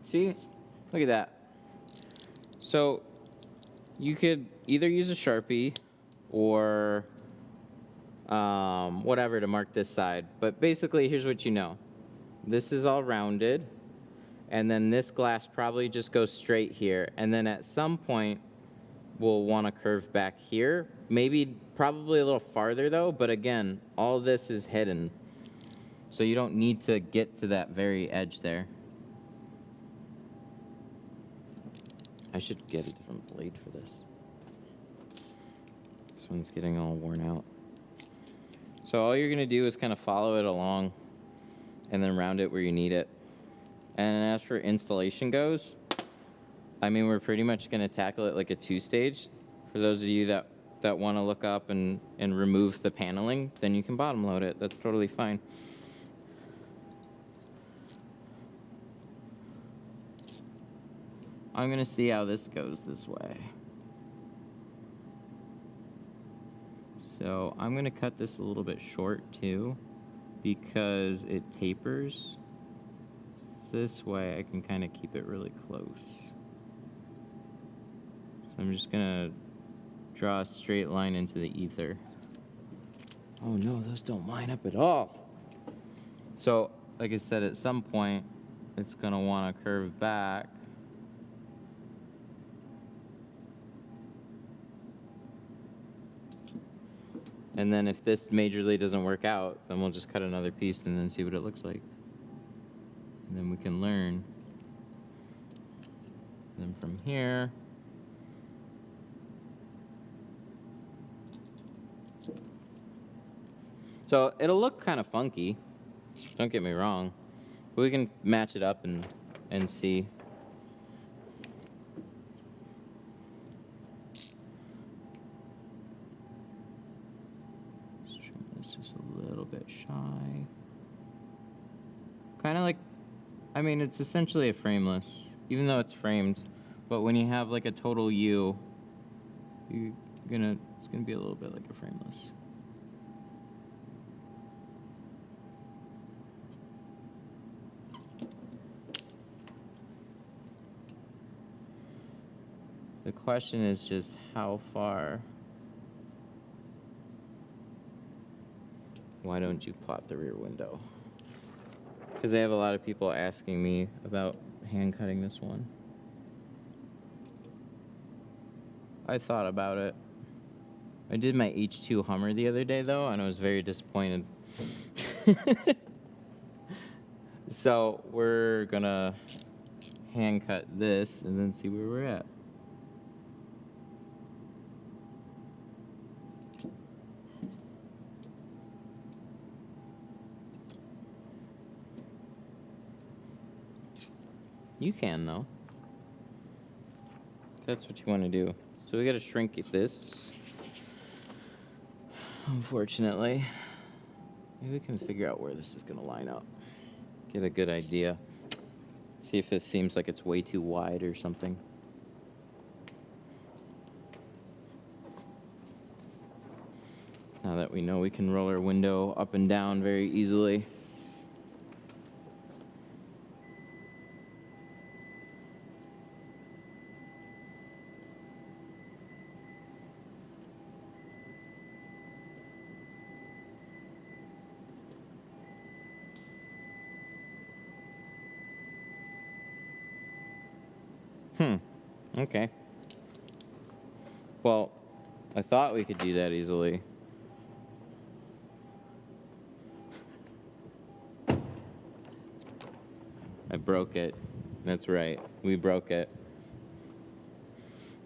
Speaker 1: See? Look at that. So you could either use a Sharpie or whatever to mark this side. But basically, here's what you know. This is all rounded. And then this glass probably just goes straight here. And then at some point, we'll want to curve back here. Maybe, probably a little farther though. But again, all this is hidden. So you don't need to get to that very edge there. I should get a different blade for this. This one's getting all worn out. So all you're gonna do is kind of follow it along and then round it where you need it. And as for installation goes, I mean, we're pretty much gonna tackle it like a 2-stage. For those of you that wanna look up and remove the paneling, then you can bottom load it. That's totally fine. I'm gonna see how this goes this way. So I'm gonna cut this a little bit short too, because it tapers. This way I can kind of keep it really close. So I'm just gonna draw a straight line into the ether. Oh no, those don't line up at all. So, like I said, at some point, it's gonna wanna curve back. And then if this majorly doesn't work out, then we'll just cut another piece and then see what it looks like. And then we can learn. And then from here, so it'll look kind of funky, don't get me wrong, but we can match it up and see. Just a little bit shy. Kind of like, I mean, it's essentially a frameless, even though it's framed. But when you have like a total U, it's gonna be a little bit like a frameless. The question is just how far. Why don't you plot the rear window? Because I have a lot of people asking me about hand cutting this one. I thought about it. I did my H2 Hummer the other day though, and I was very disappointed. So we're gonna hand cut this and then see where we're at. You can, though. That's what you want to do. So we got to shrink this. Unfortunately. Maybe we can figure out where this is going to line up. Get a good idea. See if this seems like it's way too wide or something. Now that we know we can roll our window up and down very easily. Okay. Well, I thought we could do that easily. I broke it. That's right. We broke it.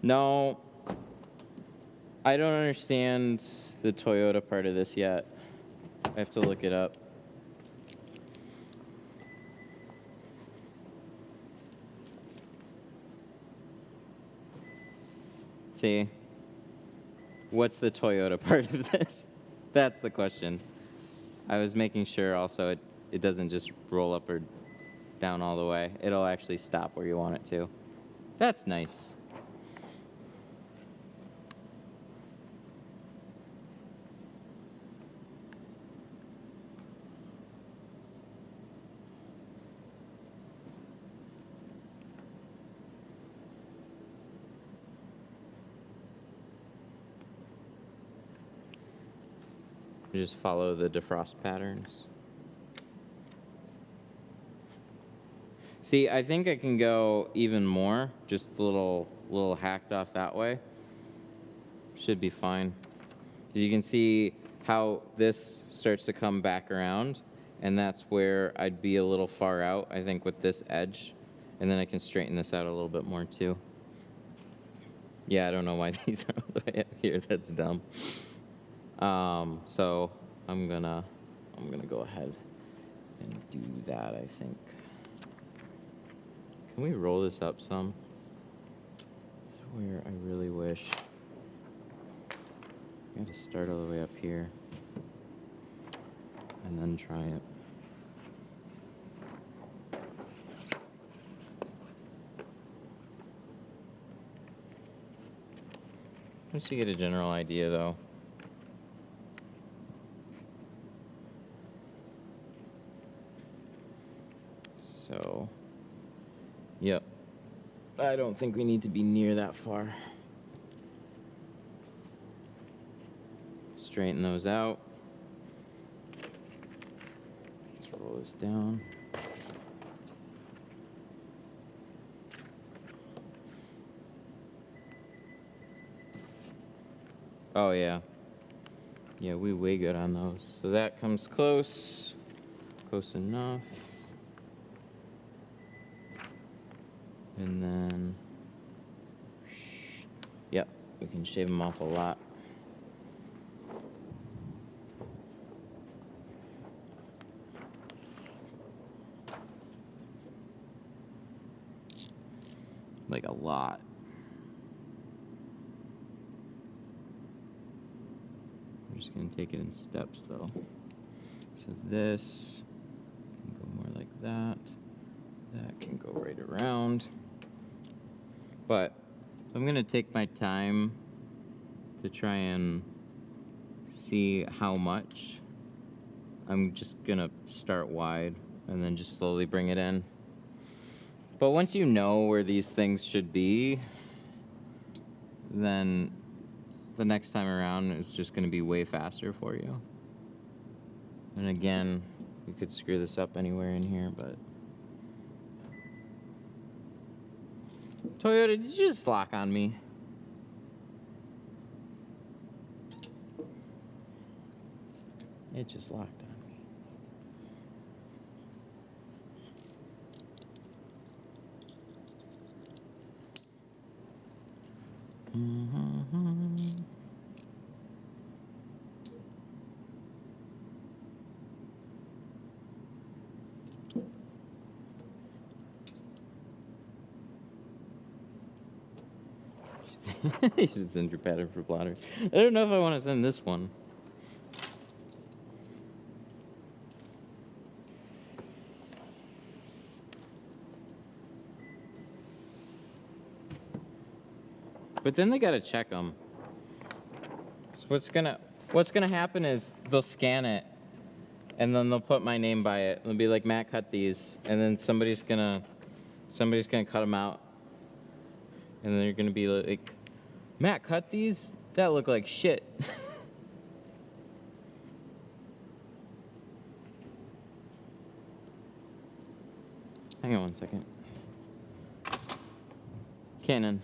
Speaker 1: No, I don't understand the Toyota part of this yet. I have to look it up. See, what's the Toyota part of this? That's the question. I was making sure also it doesn't just roll up or down all the way. It'll actually stop where you want it to. That's nice. You just follow the defrost patterns. See, I think I can go even more, just a little hacked off that way. Should be fine. You can see how this starts to come back around, and that's where I'd be a little far out, I think, with this edge. And then I can straighten this out a little bit more too. Yeah, I don't know why these are all the way up here. That's dumb. So I'm gonna go ahead and do that, I think. Can we roll this up some? Where I really wish. I gotta start all the way up here and then try it. Just to get a general idea though. So, yep. I don't think we need to be near that far. Straighten those out. Let's roll this down. Oh yeah. Yeah, we way good on those. So that comes close. Close enough. And then, yep, we can shave them off a lot. Like a lot. I'm just gonna take it in steps though. So this can go more like that. That can go right around. But I'm gonna take my time to try and see how much. I'm just gonna start wide and then just slowly bring it in. But once you know where these things should be, then the next time around is just gonna be way faster for you. And again, you could screw this up anywhere in here, but Toyota, did you just lock on me? It just locked on me. You should send your pattern for plotter. I don't know if I want to send this one. But then they gotta check them. So what's gonna happen is they'll scan it, and then they'll put my name by it. They'll be like, Matt cut these, and then somebody's gonna cut them out, and then they're gonna be like, Matt cut these? That look like shit. Hang on one second. Canon.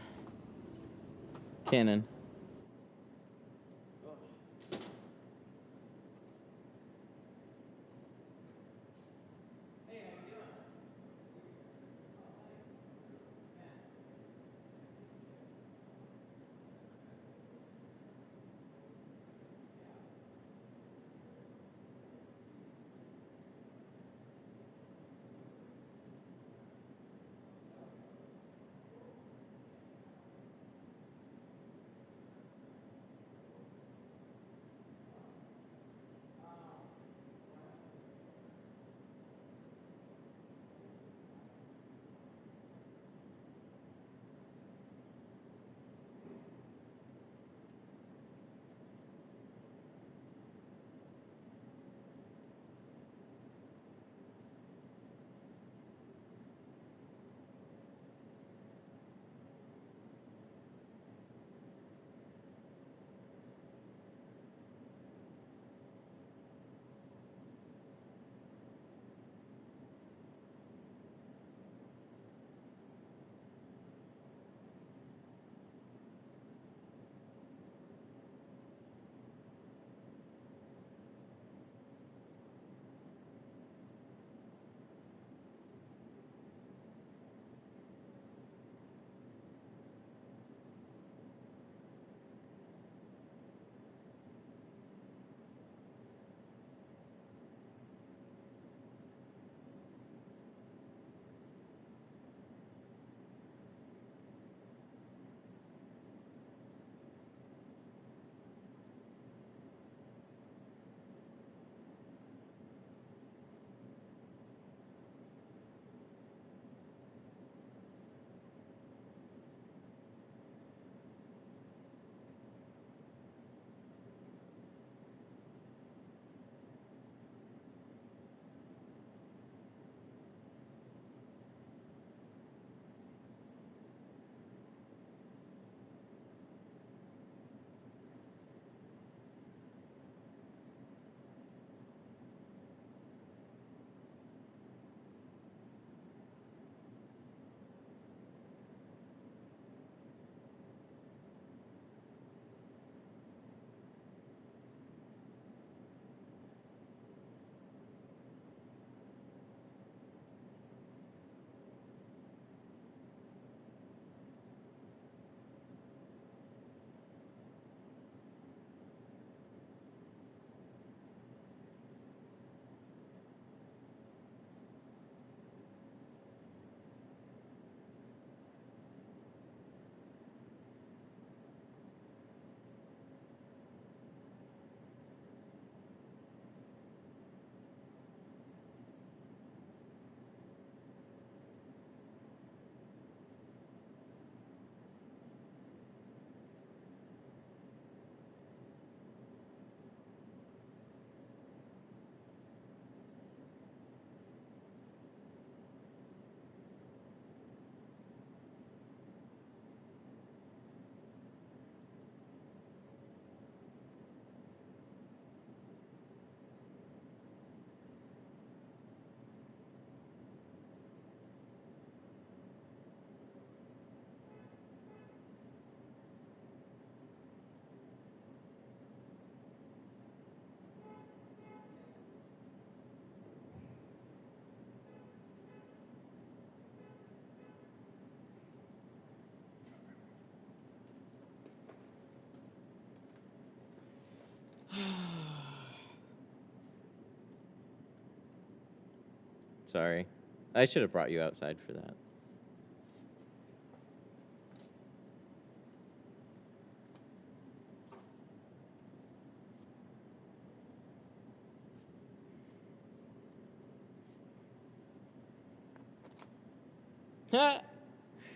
Speaker 1: sorry. I should have brought you outside for that.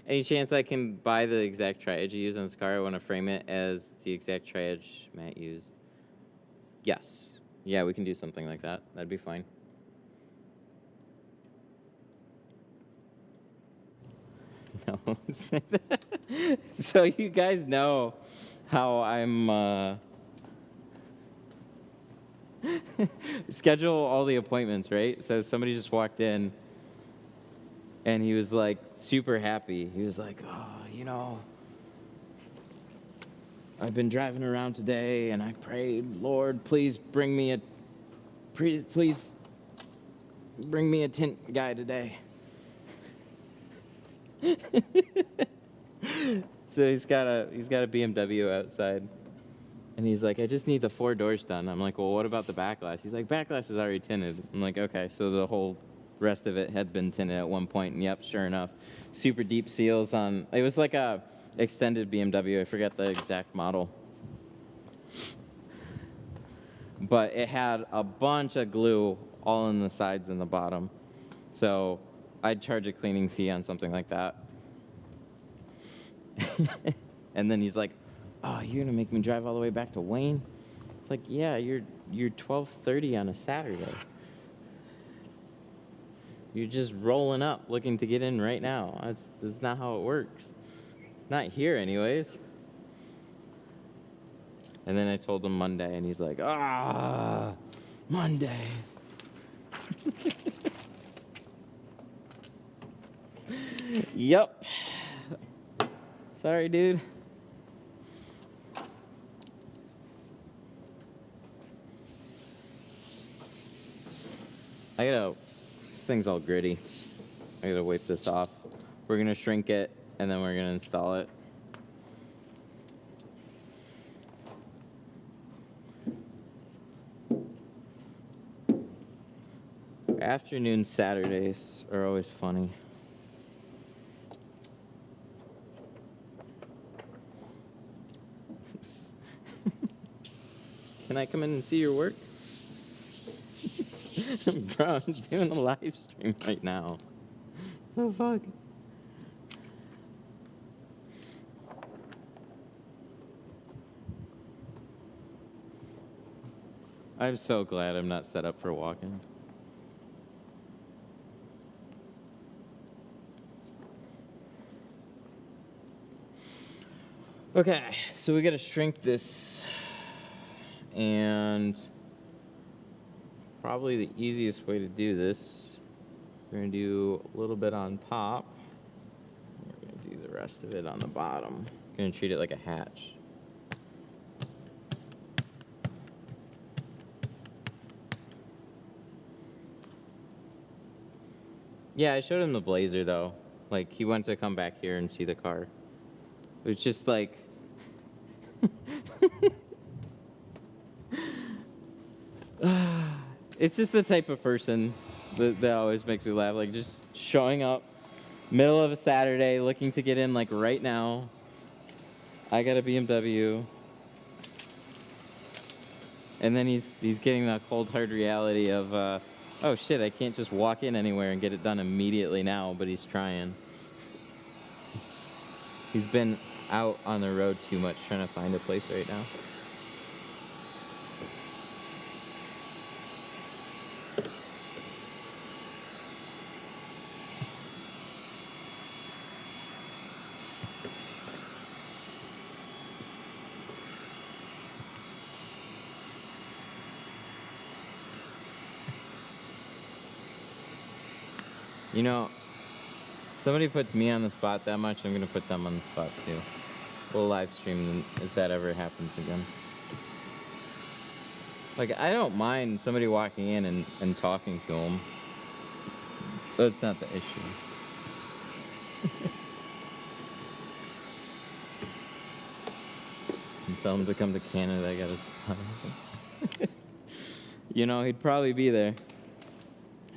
Speaker 1: Any chance I can buy the exact triage you used on this car? I want to frame it as the exact triage Matt used. Yes. Yeah, we can do something like that. That'd be fine. No. So you guys know how I'm schedule all the appointments, right? So somebody just walked in and he was like super happy. He was like, oh, you know, I've been driving around today and I prayed, Lord, please bring me a tint guy today. So he's got a BMW outside. And he's like, I just need the 4 doors done. I'm like, well, what about the back glass? He's like, back glass is already tinted. I'm like, okay, so the whole rest of it had been tinted at one point. And yep, sure enough, super deep seals on. It was like a extended BMW. I forget the exact model. But it had a bunch of glue all in the sides and the bottom. So I'd charge a cleaning fee on something like that. And then he's like, oh, you're gonna make me drive all the way back to Wayne? It's like, yeah, you're 12:30 on a Saturday. You're just rolling up looking to get in right now. That's not how it works. Not here anyways. And then I told him Monday and he's like, Monday. Yep. Sorry, dude. This thing's all gritty. I gotta wipe this off. We're gonna shrink it and then we're gonna install it. Afternoon Saturdays are always funny. Can I come in and see your work? Bro, I'm doing a live stream right now. Oh, fuck. I'm so glad I'm not set up for walking. Okay, so we gotta shrink this, and probably the easiest way to do this, we're gonna do a little bit on top. We're gonna do the rest of it on the bottom. Gonna treat it like a hatch. Yeah, I showed him the Blazer though. Like, he went to come back here and see the car. It was just like, it's just the type of person that always makes me laugh. Like, just showing up, middle of a Saturday, looking to get in, like, right now. I got a BMW. And then he's getting that cold, hard reality of, oh, shit, I can't just walk in anywhere and get it done immediately now, but he's trying. He's been out on the road too much trying to find a place right now. You know, somebody puts me on the spot that much, I'm going to put them on the spot too. We'll live stream if that ever happens again. Like, I don't mind somebody walking in and talking to them. That's not the issue. And tell him to come to Canada, I got a spot. You know, he'd probably be there.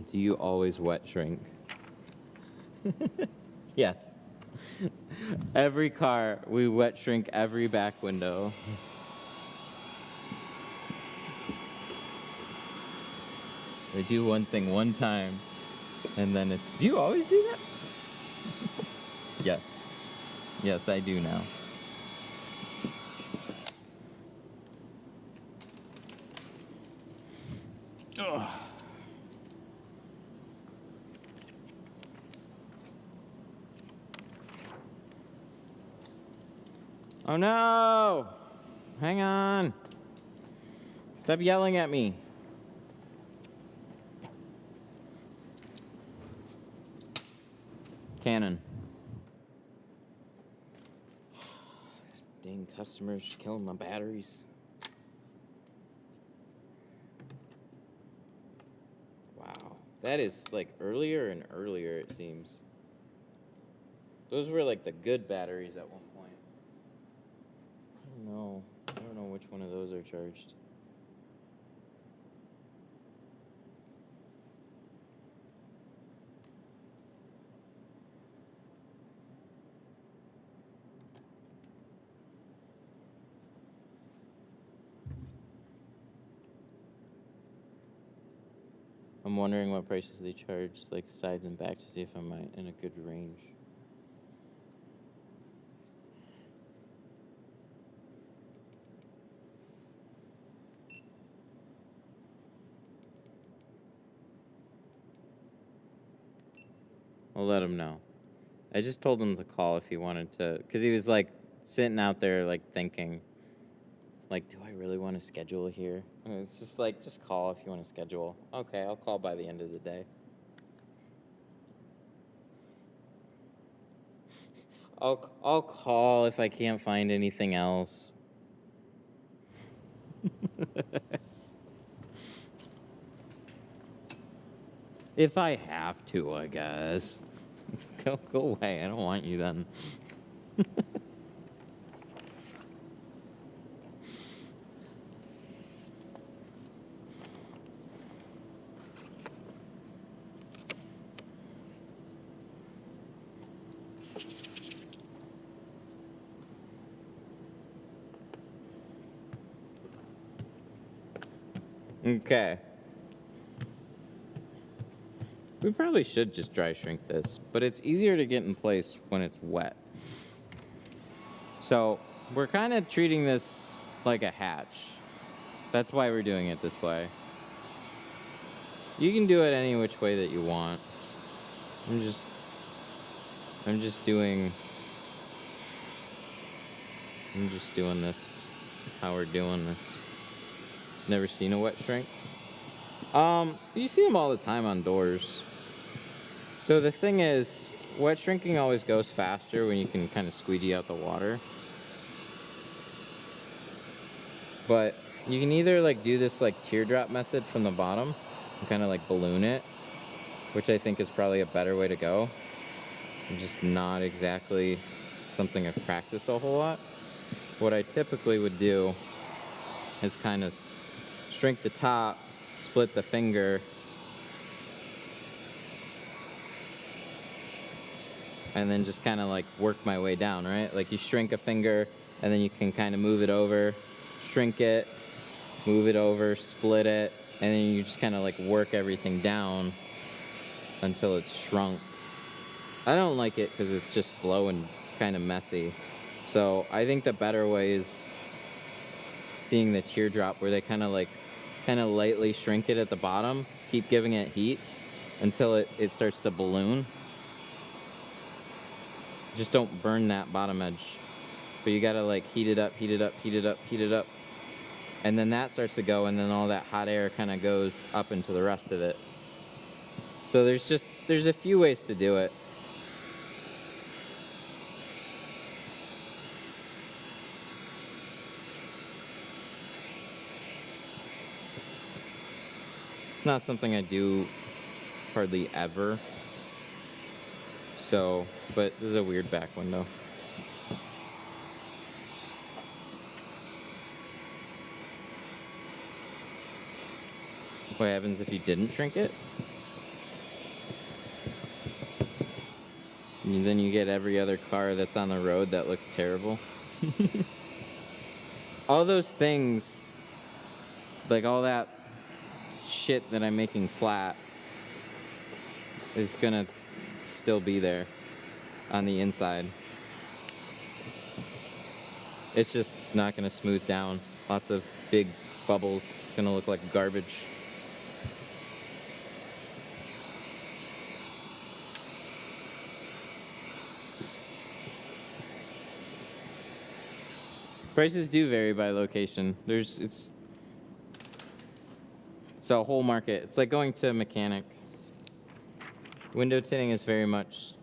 Speaker 1: Do you always wet shrink? Yes. Every car, we wet shrink every back window. We do one thing one time, and then it's, do you always do that? Yes. Yes, I do now. Ugh. Oh no! Hang on. Stop yelling at me. Canon. Dang customers killing my batteries. Wow. That is like earlier and earlier, it seems. Those were like the good batteries at one point. I don't know. I don't know which one of those are charged. I'm wondering what prices they charge, like sides and back, to see if I'm in a good range. I'll let him know. I just told him to call if he wanted to, because he was like sitting out there like thinking, like, do I really want to schedule here? And it's just like, just call if you want to schedule. Okay, I'll call by the end of the day. I'll call if I can't find anything else. If I have to, I guess. Go away. I don't want you then. Okay. We probably should just dry shrink this, but it's easier to get in place when it's wet. So we're kind of treating this like a hatch. That's why we're doing it this way. You can do it any which way that you want. I'm just doing this how we're doing this. Never seen a wet shrink? You see them all the time on doors. So the thing is, wet shrinking always goes faster when you can kind of squeegee out the water. But you can either like do this like teardrop method from the bottom and kind of like balloon it, which I think is probably a better way to go. And just not exactly something I've practiced a whole lot. What I typically would do is kind of shrink the top, split the finger, and then just kind of like work my way down, right? Like you shrink a finger and then you can kind of move it over, shrink it, move it over, split it, and then you just kind of like work everything down until it's shrunk. I don't like it because it's just slow and kind of messy. So I think the better way is seeing the teardrop where they kind of lightly shrink it at the bottom, keep giving it heat until it starts to balloon. Just don't burn that bottom edge. But you gotta like heat it up, heat it up, heat it up, heat it up. And then that starts to go, and then all that hot air kind of goes up into the rest of it. So there's a few ways to do it. It's not something I do hardly ever. So, but this is a weird back window. What happens if you didn't shrink it? And then you get every other car that's on the road that looks terrible. All those things, like all that shit that I'm making flat, is gonna still be there on the inside. It's just not gonna smooth down. Lots of big bubbles, gonna look like garbage. Prices do vary by location. It's a whole market. It's like going to a mechanic. Window tinting is very much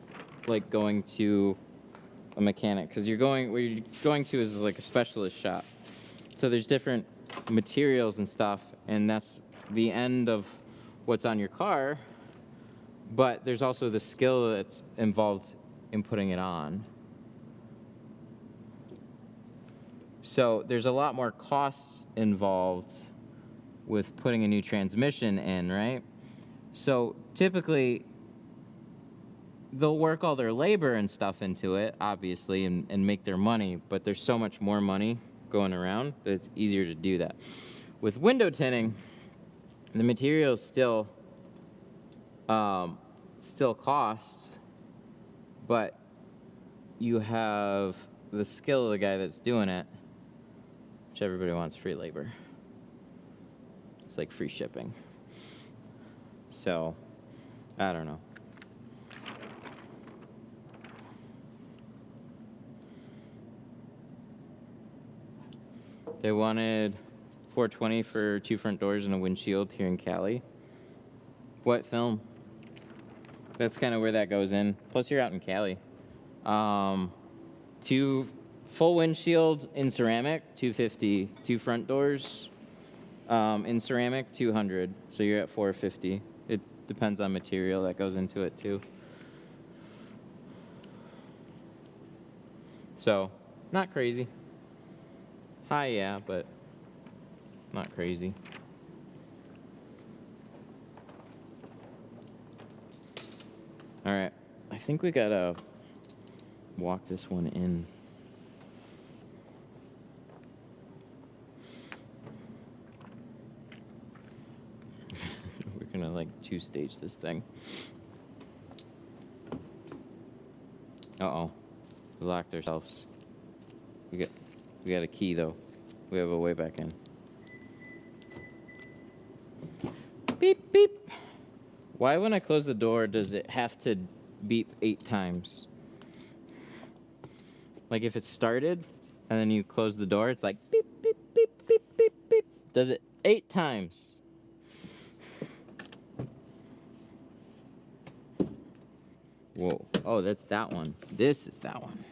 Speaker 1: like going to a mechanic, because where you're going to is like a specialist shop. So there's different materials and stuff, and that's the end of what's on your car, but there's also the skill that's involved in putting it on. So there's a lot more costs involved with putting a new transmission in, right? So typically, they'll work all their labor and stuff into it, obviously, and make their money, but there's so much more money going around that it's easier to do that. With window tinting, the materials still cost, but you have the skill of the guy that's doing it, which everybody wants free labor. It's like free shipping. So, I don't know. They wanted $420 for 2 front doors and a windshield here in Cali. What film? That's kind of where that goes in. Plus, you're out in Cali. 2 full windshield in ceramic, $250. 2 front doors in ceramic, $200. So you're at $450. It depends on material that goes into it too. So, not crazy. High, yeah, but not crazy. All right, I think we gotta walk this one in. We're gonna like 2-stage this thing. Uh-oh, we locked ourselves. We got a key though. We have a way back in. Beep, beep. Why when I close the door does it have to beep 8 times? Like if it started and then you close the door, it's like beep, beep, beep, beep, beep, beep. Does it 8 times? Whoa. Oh, that's that one. This is that one.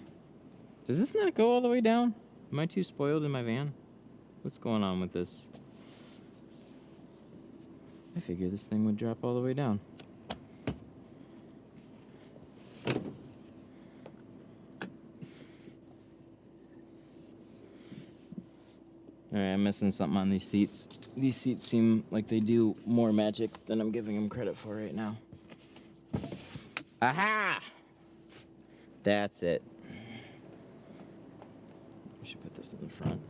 Speaker 1: Does this not go all the way down? Am I too spoiled in my van? What's going on with this? I figured this thing would drop all the way down. Alright, I'm missing something on these seats. These seats seem like they do more magic than I'm giving them credit for right now. Aha! That's it. We should put this in the front.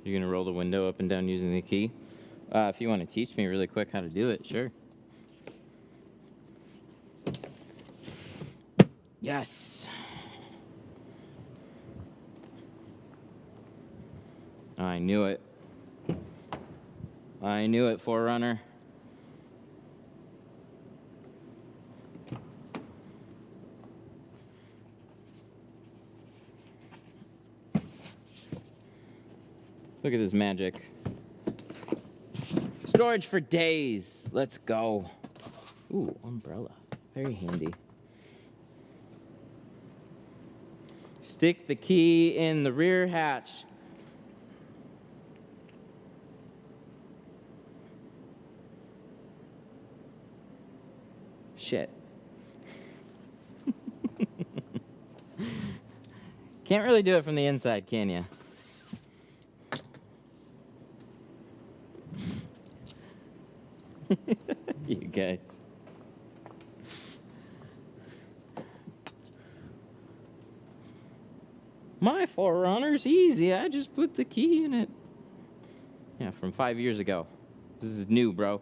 Speaker 1: You're gonna roll the window up and down using the key? If you want to teach me really quick how to do it, sure. Yes. I knew it. I knew it, 4Runner. Look at this magic. Storage for days. Let's go. Ooh, umbrella. Very handy. Stick the key in the rear hatch. Shit. Can't really do it from the inside, can you? guys. My 4Runner's easy. I just put the key in it. Yeah, from 5 years ago. This is new, bro.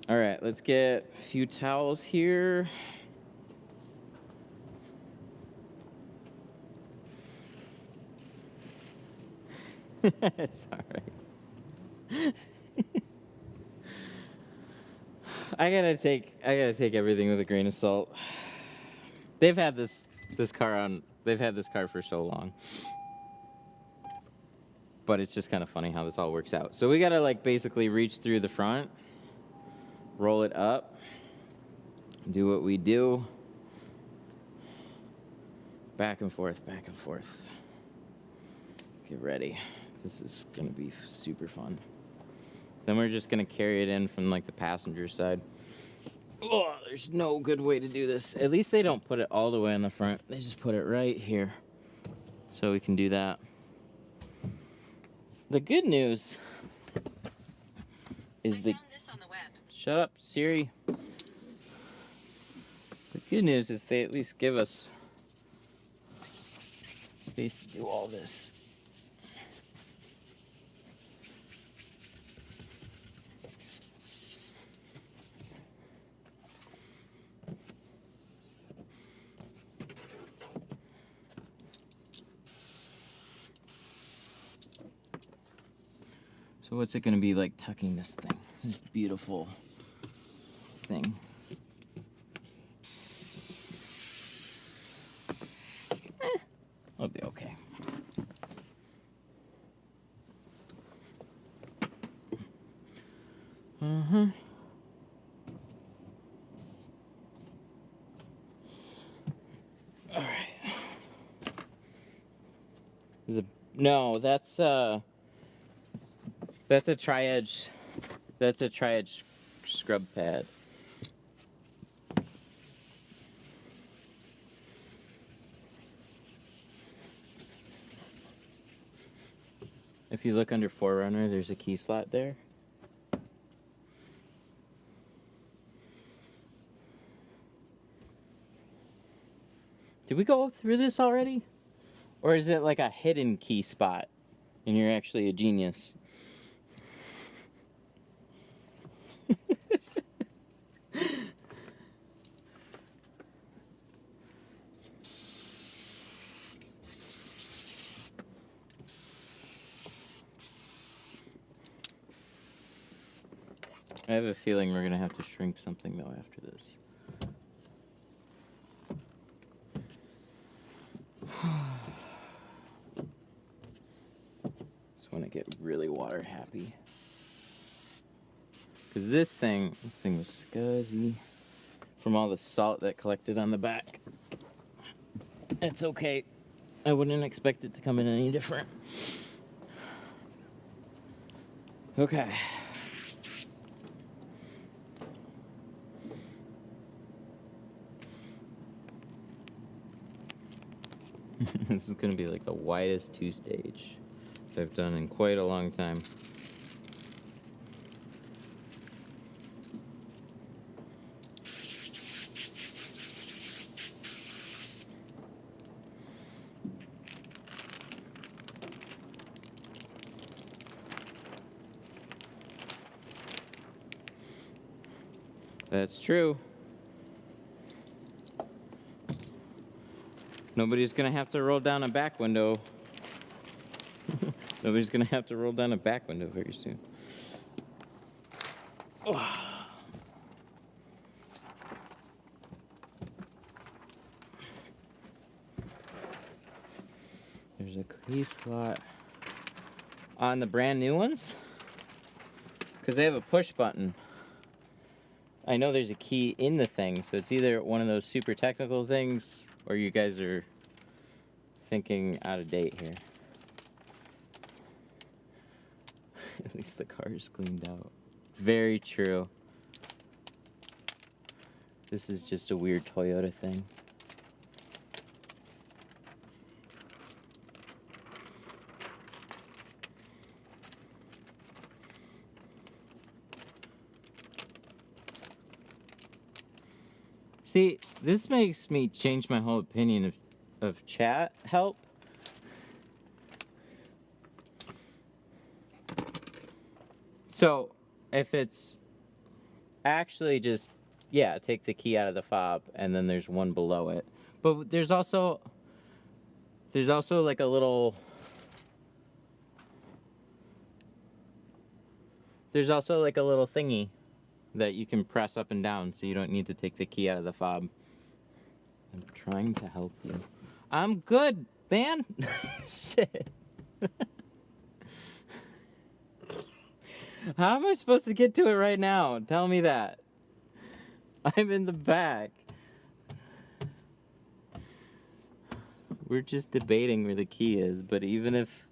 Speaker 1: All right, let's get a few towels here. It's all right. I gotta take everything with a grain of salt. They've had this car for so long. But it's just kind of funny how this all works out. So we gotta like basically reach through the front, roll it up, do what we do. Back and forth, back and forth. Get ready. This is gonna be super fun. Then we're just gonna carry it in from like the passenger side. Oh, there's no good way to do this. At least they don't put it all the way in the front. They just put it right here. So we can do that. The good news is
Speaker 3: I found this on the web.
Speaker 1: Shut up, Siri. The good news is they at least give us space to do all this. So what's it gonna be like tucking this thing? This beautiful thing. It'll be okay. All right. No, that's a tri-edge. That's a tri-edge scrub pad. If you look under 4Runner, there's a key slot there. Did we go through this already? Or is it like a hidden key spot and you're actually a genius? I have a feeling we're gonna have to shrink something though after this. Just want to get really water happy. Because this thing was scuzzy from all the salt that collected on the back. It's okay. I wouldn't expect it to come in any different. Okay. This is going to be like the widest two-stage I've done in quite a long time. That's true. Nobody's gonna have to roll down a back window. Nobody's gonna have to roll down a back window very soon. Oh. There's a key slot on the brand new ones because they have a push button. I know there's a key in the thing, so it's either one of those super technical things or you guys are thinking out of date here. At least the car is cleaned out. Very true. This is just a weird Toyota thing. See, this makes me change my whole opinion of chat help. So, if it's actually just, yeah, take the key out of the fob and then there's one below it. But there's also like a little, thingy that you can press up and down so you don't need to take the key out of the fob. I'm trying to help you. I'm good, man. Shit. How am I supposed to get to it right now? Tell me that. I'm in the back. We're just debating where the key is, but even if...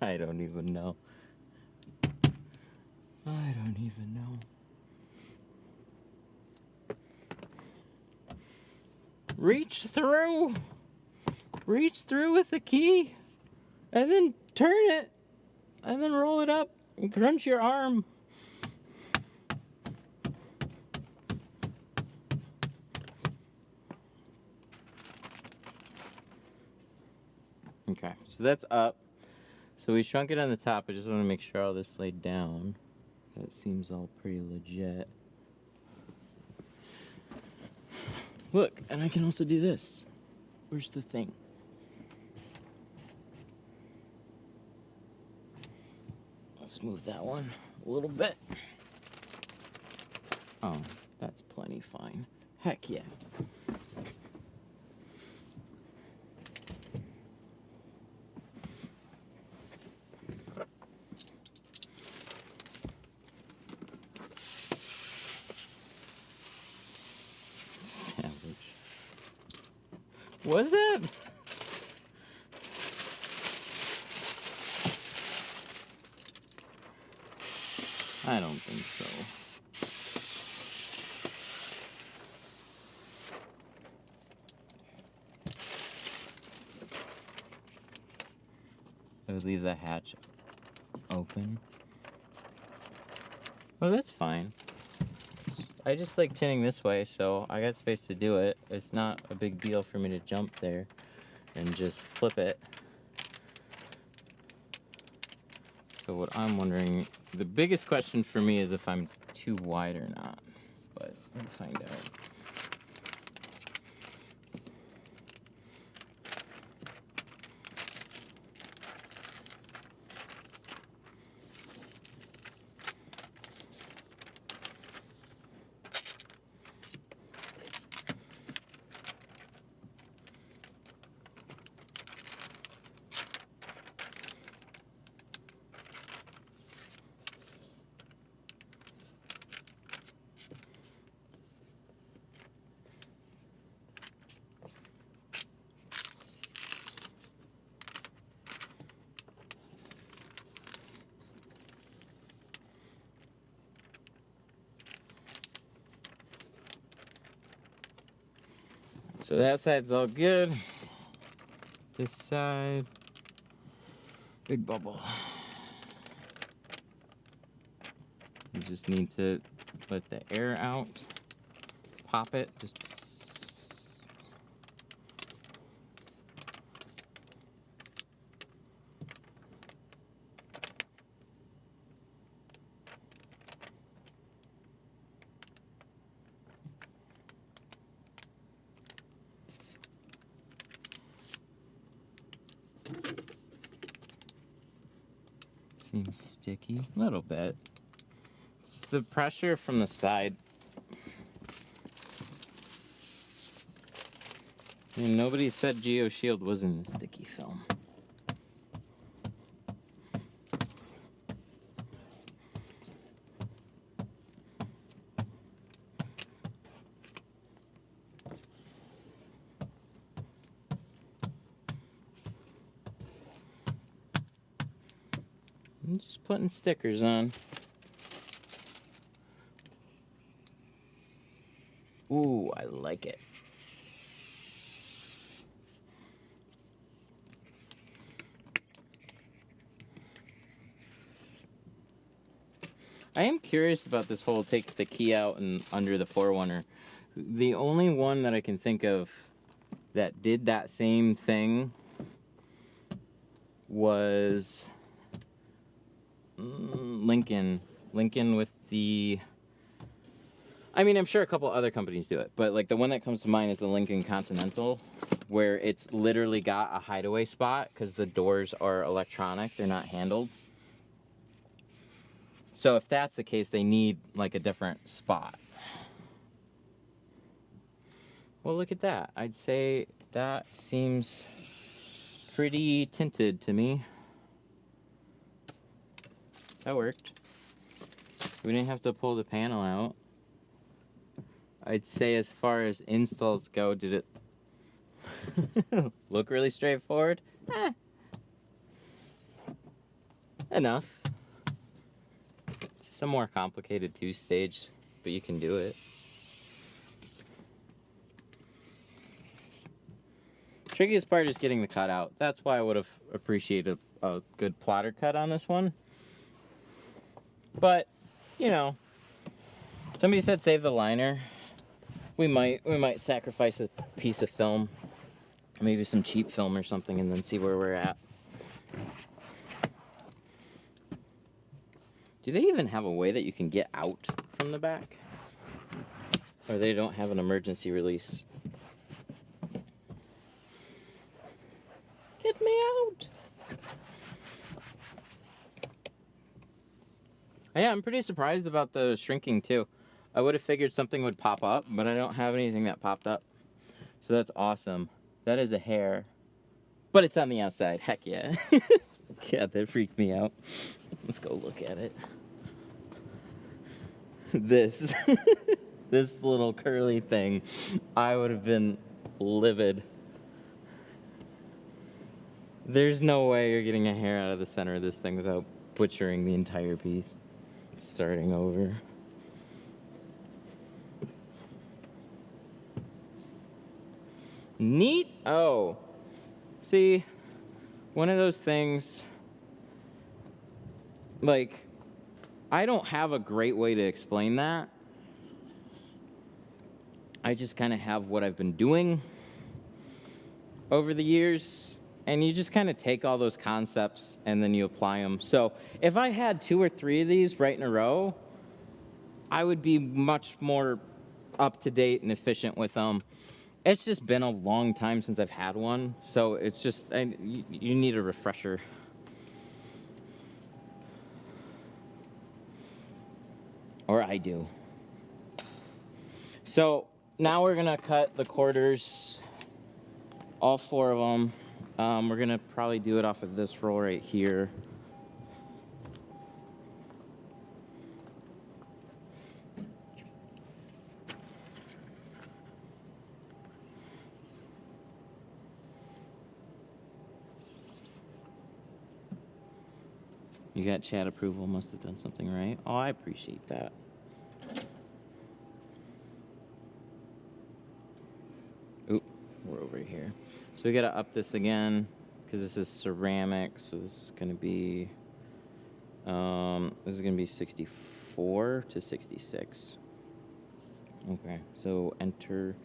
Speaker 1: I don't even know. I don't even know. Reach through with the key, and then turn it, and then roll it up, and crunch your arm. Okay, so that's up. So we shrunk it on the top. I just want to make sure all this laid down. That seems all pretty legit. Look, and I can also do this. Where's the thing? Let's move that one a little bit. Oh, that's plenty fine. Heck yeah. Was that? I don't think so. I would leave the hatch open. Oh, that's fine. I just like tinting this way, so I got space to do it. It's not a big deal for me to jump there and just flip it. So what I'm wondering, the biggest question for me is if I'm too wide or not, but we'll find out. So that side's all good. This side, big bubble. You just need to let the air out. Pop it, just psst. Seems sticky, a little bit. It's the pressure from the side. And nobody said GeoShield wasn't a sticky film. I'm just putting stickers on. Ooh, I like it. I am curious about this whole take the key out and under the 4Runner. The only one that I can think of that did that same thing was Lincoln. Lincoln with the... I mean, I'm sure a couple other companies do it, but like the one that comes to mind is the Lincoln Continental, where it's literally got a hideaway spot because the doors are electronic, they're not handled. So if that's the case, they need like a different spot. Well, look at that. I'd say that seems pretty tinted to me. That worked. We didn't have to pull the panel out. I'd say as far as installs go, did it look really straightforward? Enough. Just a more complicated two-stage, but you can do it. Trickiest part is getting the cut out. That's why I would have appreciated a good plotter cut on this one. But, you know, somebody said save the liner. We might sacrifice a piece of film, maybe some cheap film or something, and then see where we're at. Do they even have a way that you can get out from the back? Or they don't have an emergency release? Get me out! Yeah, I'm pretty surprised about the shrinking too. I would have figured something would pop up, but I don't have anything that popped up. So that's awesome. That is a hair. But it's on the outside. Heck yeah. Yeah, that freaked me out. Let's go look at it. This. This little curly thing. I would have been livid. There's no way you're getting a hair out of the center of this thing without butchering the entire piece. Starting over. Neat. Oh, see, one of those things, like, I don't have a great way to explain that. I just kind of have what I've been doing over the years, and you just kind of take all those concepts and then you apply them. So if I had 2 or 3 of these right in a row, I would be much more up to date and efficient with them. It's just been a long time since I've had one, so it's just, you need a refresher. Or I do. So now we're gonna cut the quarters, all 4 of them. We're gonna probably do it off of this roll right here. You got chat approval, must have done something right. Oh, I appreciate that. Oop, we're over here. So we gotta up this again, because this is ceramic, so this is gonna be, 64 to 66. Okay, so enter.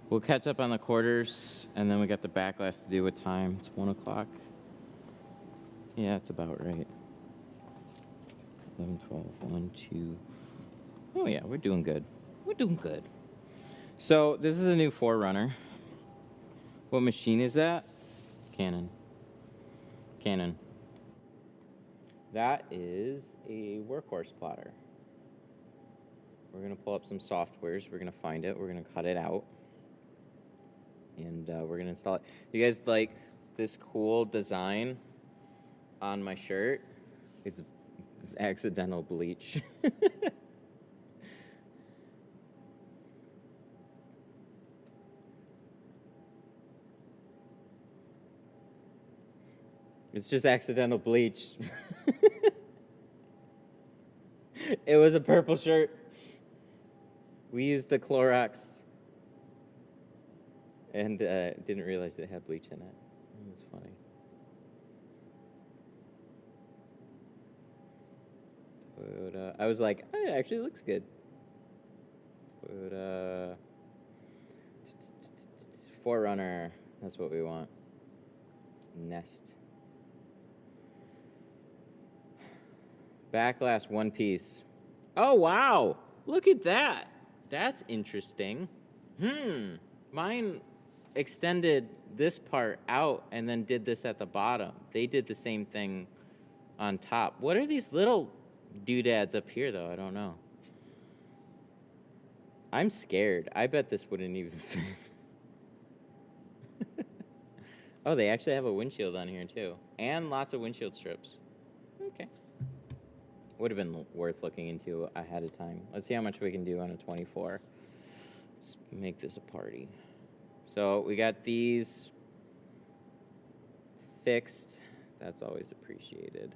Speaker 1: We'll catch up on the quarters, and then we got the backlash to do with time. It's 1 o'clock. Yeah, it's about right. 11, 12, 1, 2. Oh yeah, we're doing good. We're doing good. So this is a new 4Runner. What machine is that? Canon. Canon. That is a workhorse plotter. We're gonna pull up some softwares. We're gonna find it. We're gonna cut it out. And we're gonna install it. You guys like this cool design on my shirt? It's accidental bleach. It's just accidental bleach. It was a purple shirt. We used the Clorox. And didn't realize it had bleach in it. It was funny. Toyota. I was like, oh, it actually looks good. Toyota. 4Runner. That's what we want. Nest. Backlash one piece. Oh, wow. Look at that. That's interesting. Mine extended this part out and then did this at the bottom. They did the same thing on top. What are these little doodads up here, though? I don't know. I'm scared. I bet this wouldn't even fit. Oh, they actually have a windshield on here, too. And lots of windshield strips. Okay. Would have been worth looking into ahead of time. Let's see how much we can do on a 24. Let's make this a party. So we got these fixed. That's always appreciated.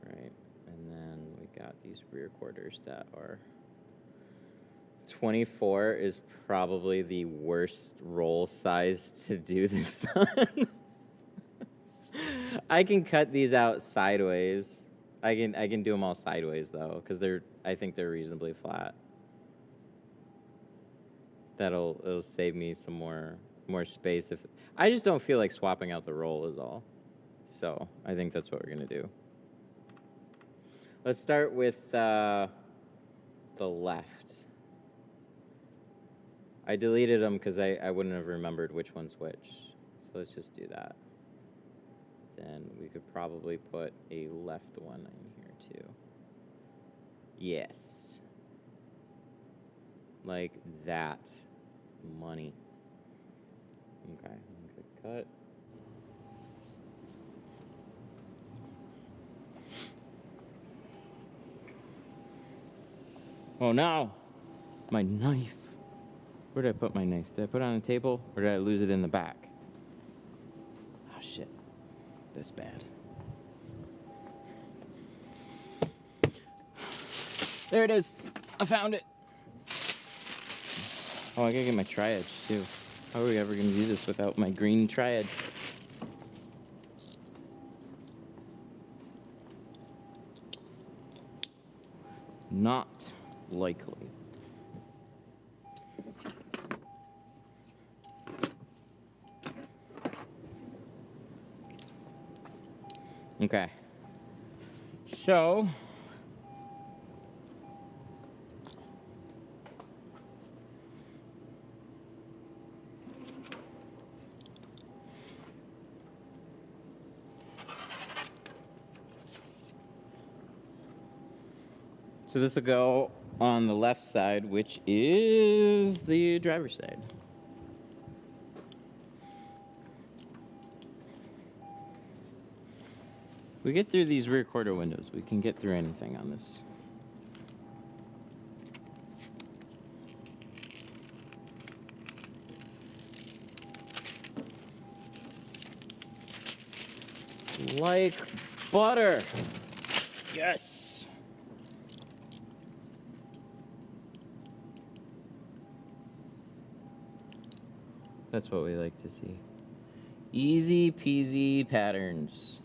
Speaker 1: Right. And then we got these rear quarters that are 24 is probably the worst roll size to do this on. I can cut these out sideways. I can do them all sideways though, because I think they're reasonably flat. It'll save me some more space. If I just don't feel like swapping out the roll is all. So I think that's what we're gonna do. Let's start with the left. I deleted them because I wouldn't have remembered which one's which. So let's just do that. Then we could probably put a left one in here too. Yes. Like that. Money. Okay, good cut. Oh no! My knife. Where did I put my knife? Did I put it on the table or did I lose it in the back? Oh shit. That's bad. There it is. I found it. Oh, I gotta get my triage too. How are we ever gonna do this without my green triad? Not likely. Okay. So this will go on the left side, which is the driver's side. We get through these rear quarter windows. We can get through anything on this. Like butter. Yes. That's what we like to see. Easy peasy patterns.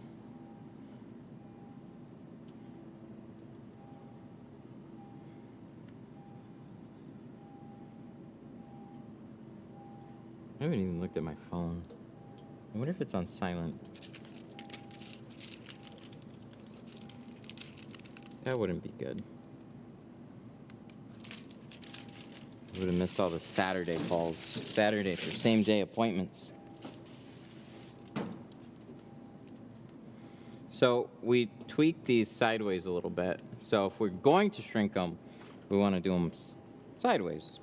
Speaker 1: I haven't even looked at my phone. I wonder if it's on silent. That wouldn't be good. I would have missed all the Saturday calls. Saturday for same day appointments. So we tweaked these sideways a little bit. So if we're going to shrink them, we want to do them sideways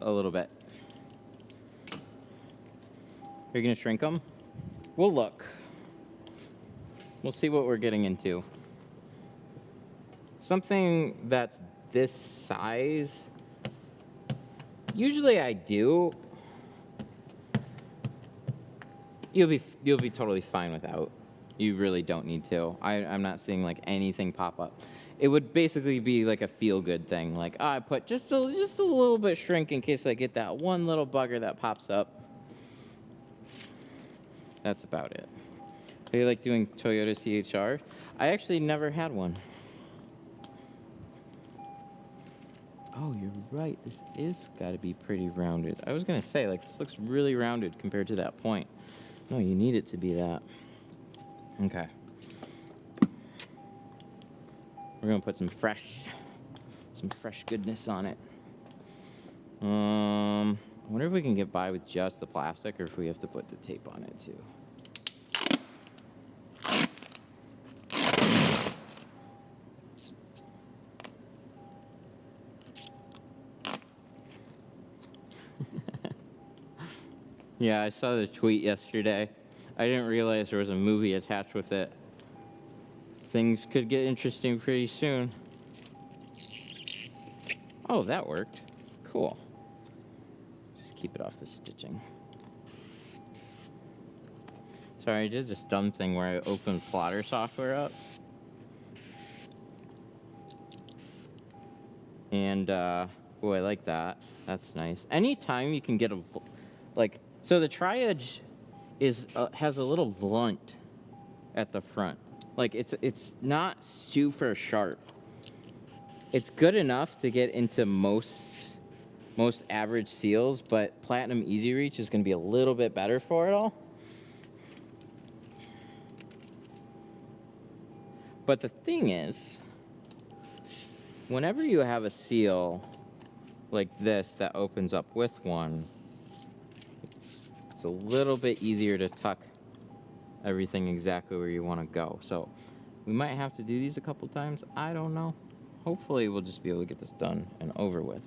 Speaker 1: a little bit. Are you going to shrink them? We'll look. We'll see what we're getting into. Something that's this size, usually I do. You'll be totally fine without. You really don't need to. I'm not seeing like anything pop up. It would basically be like a feel-good thing. Like, oh, I put just a little bit shrink in case I get that one little bugger that pops up. That's about it. Are you like doing Toyota CHR? I actually never had one. Oh, you're right. This is got to be pretty rounded. I was going to say, like, this looks really rounded compared to that point. No, you need it to be that. Okay. We're going to put some fresh goodness on it. I wonder if we can get by with just the plastic or if we have to put the tape on it too. Yeah, I saw the tweet yesterday. I didn't realize there was a movie attached with it. Things could get interesting pretty soon. Oh, that worked. Cool. Just keep it off the stitching. Sorry, I did this dumb thing where I opened plotter software up. And, oh, I like that. That's nice. Anytime you can get a, like, so the tri-edge is, has a little blunt at the front. Like, it's not super sharp. It's good enough to get into most average seals, but Platinum Easy Reach is going to be a little bit better for it all. But the thing is, whenever you have a seal like this that opens up with one, it's a little bit easier to tuck everything exactly where you want to go. So we might have to do these a couple times. I don't know. Hopefully we'll just be able to get this done and over with.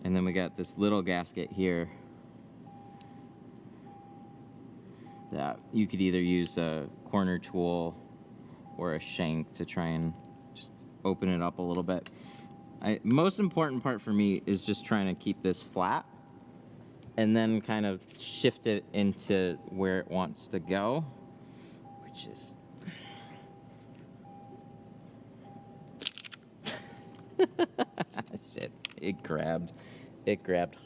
Speaker 1: And then we got this little gasket here that you could either use a corner tool or a shank to try and just open it up a little bit. Most important part for me is just trying to keep this flat and then kind of shift it into where it wants to go, which is... Shit, it grabbed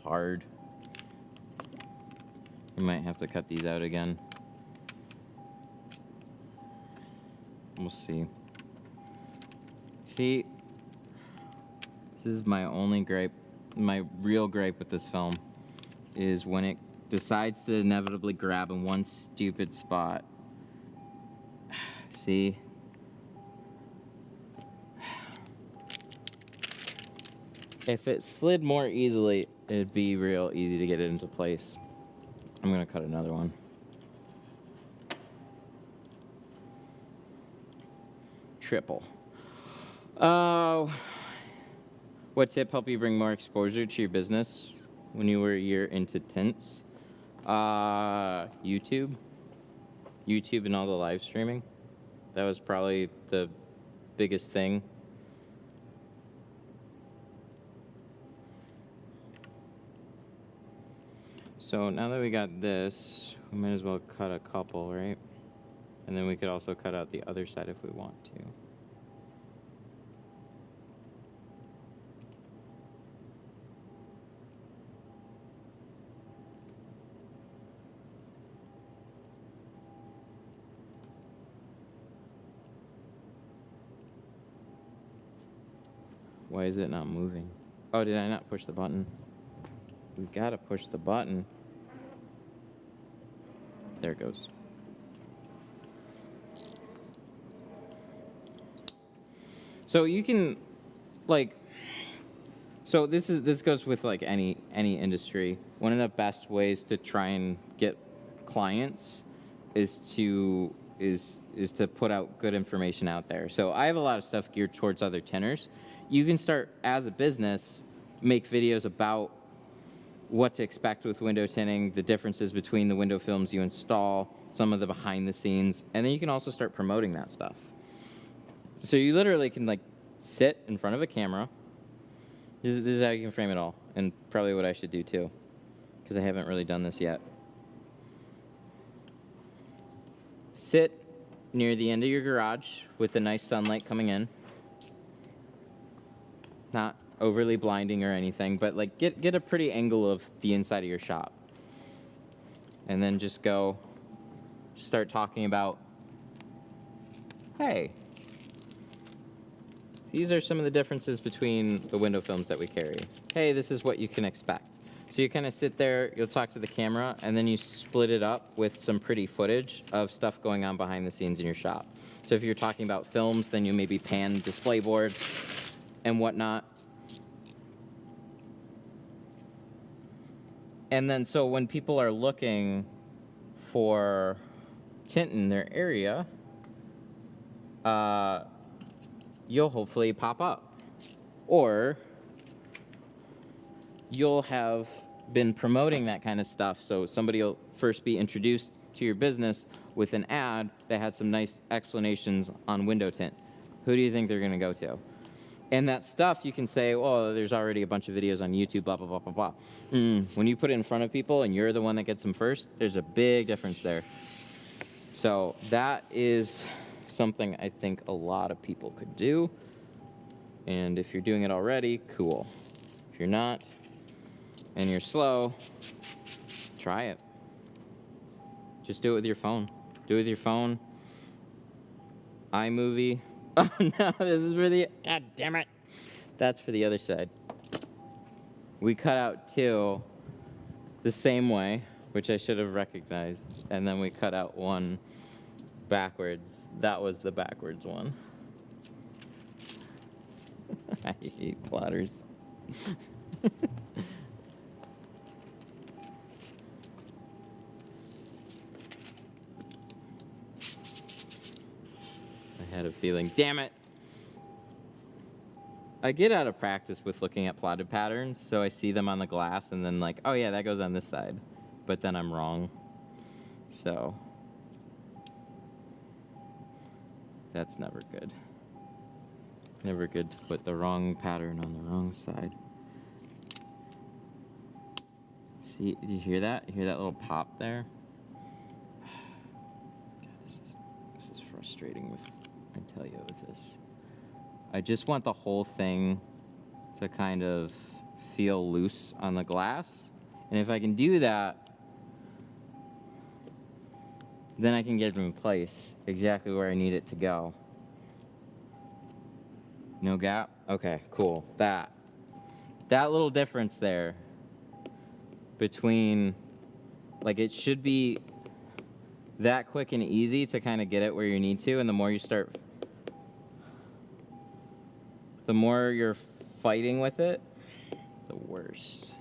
Speaker 1: hard. We might have to cut these out again. We'll see. See, this is my only gripe, my real gripe with this film, is when it decides to inevitably grab in one stupid spot. See? If it slid more easily, it'd be real easy to get it into place. I'm gonna cut another one. Triple. What tip helped you bring more exposure to your business when you were a year into tints? YouTube. YouTube and all the live streaming. That was probably the biggest thing. So now that we got this, we might as well cut a couple, right? And then we could also cut out the other side if we want to. Why is it not moving? Oh, did I not push the button? We gotta push the button. There it goes. So you can, like, so this goes with like any industry. One of the best ways to try and get clients is to put out good information out there. So I have a lot of stuff geared towards other tinters. You can start as a business, make videos about what to expect with window tinting, the differences between the window films you install, some of the behind the scenes, and then you can also start promoting that stuff. So you literally can like sit in front of a camera. This is how you can frame it all, and probably what I should do too, because I haven't really done this yet. Sit near the end of your garage with the nice sunlight coming in. Not overly blinding or anything, but like get a pretty angle of the inside of your shop. And then just go start talking about, hey, these are some of the differences between the window films that we carry. Hey, this is what you can expect. So you kind of sit there, you'll talk to the camera, and then you split it up with some pretty footage of stuff going on behind the scenes in your shop. So if you're talking about films, then you maybe pan display boards and whatnot. And then so when people are looking for tint in their area, you'll hopefully pop up. Or you'll have been promoting that kind of stuff, so somebody will first be introduced to your business with an ad that had some nice explanations on window tint. Who do you think they're going to go to? And that stuff you can say, oh, there's already a bunch of videos on YouTube, blah, blah, blah, blah, blah. When you put it in front of people and you're the one that gets them first, there's a big difference there. So that is something I think a lot of people could do. And if you're doing it already, cool. If you're not, and you're slow, try it. Just do it with your phone. Do it with your phone. iMovie. Oh no, this is for the, god damn it. That's for the other side. We cut out two the same way, which I should have recognized, and then we cut out one backwards. That was the backwards one. I hate plotters. I had a feeling. Damn it! I get out of practice with looking at plotted patterns, so I see them on the glass and then like, oh yeah, that goes on this side. But then I'm wrong. So that's never good. Never good to put the wrong pattern on the wrong side. See, do you hear that? You hear that little pop there? God, this is frustrating with, I tell you, with this. I just want the whole thing to kind of feel loose on the glass. And if I can do that, then I can get it in place exactly where I need it to go. No gap? Okay, cool. That little difference there between, like, it should be that quick and easy to kind of get it where you need to, and the more you start, the more you're fighting with it, the worse.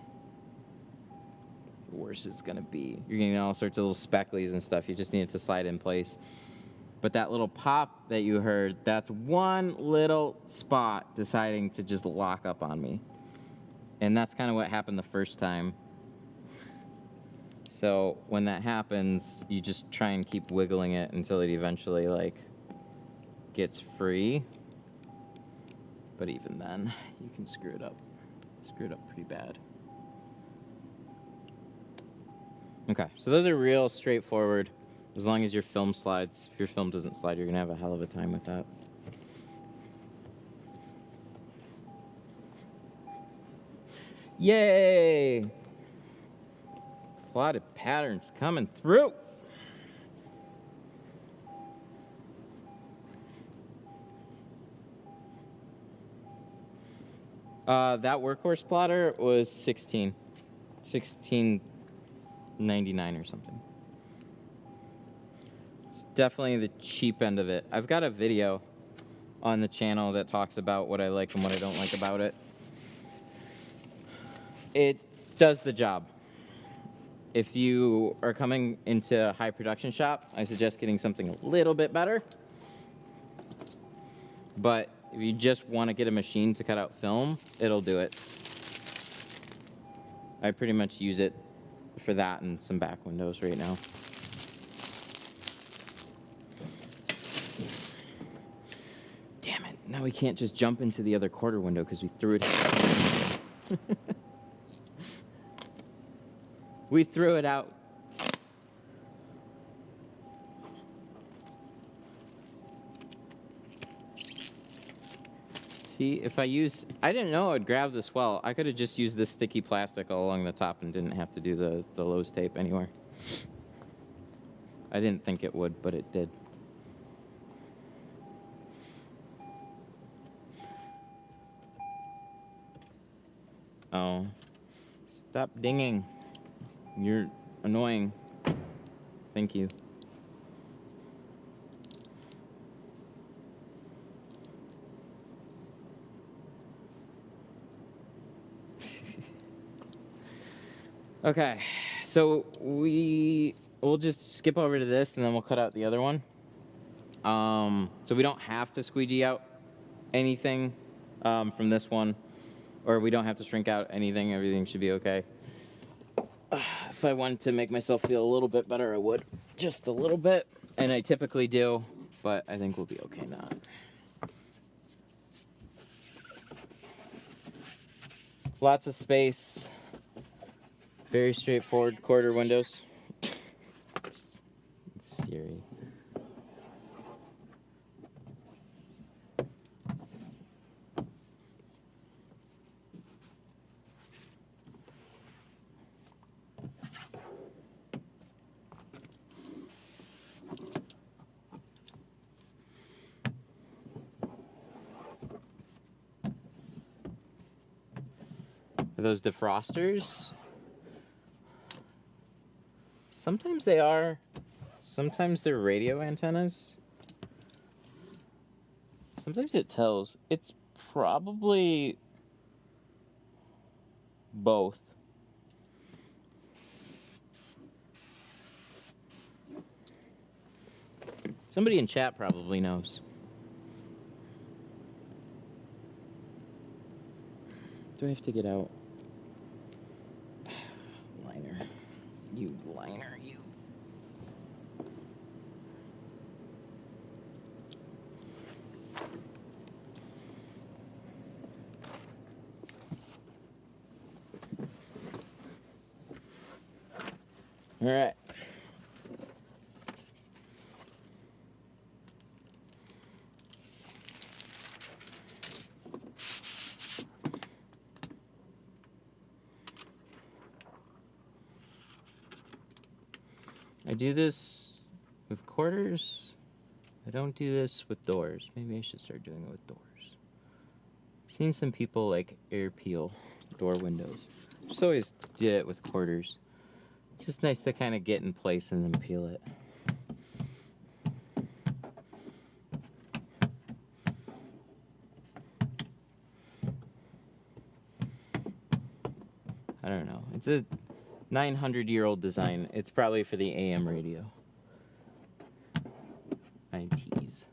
Speaker 1: The worse it's gonna be. You're getting all sorts of little specklies and stuff. You just need it to slide in place. But that little pop that you heard, that's one little spot deciding to just lock up on me. And that's kind of what happened the first time. So when that happens, you just try and keep wiggling it until it eventually, like, gets free. But even then, you can screw it up. Screw it up pretty bad. Okay, so those are real straightforward. As long as your film slides. If your film doesn't slide, you're gonna have a hell of a time with that. Yay! Plotted patterns coming through. That workhorse plotter was $16.99 or something. It's definitely the cheap end of it. I've got a video on the channel that talks about what I like and what I don't like about it. It does the job. If you are coming into a high production shop, I suggest getting something a little bit better. But if you just want to get a machine to cut out film, it'll do it. I pretty much use it for that and some back windows right now. Damn it, now we can't just jump into the other quarter window because we threw it out. We threw it out. See, if I didn't know it would grab this well. I could have just used this sticky plastic all along the top and didn't have to do the Lowe's tape anywhere. I didn't think it would, but it did. Oh. Stop dinging. You're annoying. Thank you. Okay, so we'll just skip over to this and then we'll cut out the other one. So we don't have to squeegee out anything from this one, or we don't have to shrink out anything. Everything should be okay. If I wanted to make myself feel a little bit better, I would. Just a little bit, and I typically do, but I think we'll be okay now. Lots of space. Very straightforward quarter windows. It's Siri. Are those defrosters? Sometimes they are. Sometimes they're radio antennas. Sometimes it tells. It's probably both. Somebody in chat probably knows. Do I have to get out? Liner. You liner, you. All right. I do this with quarters. I don't do this with doors. Maybe I should start doing it with doors. I've seen some people like air peel door windows. Just always did it with quarters. Just nice to kind of get in place and then peel it. I don't know. It's a 900-year-old design. It's probably for the AM radio. I tease.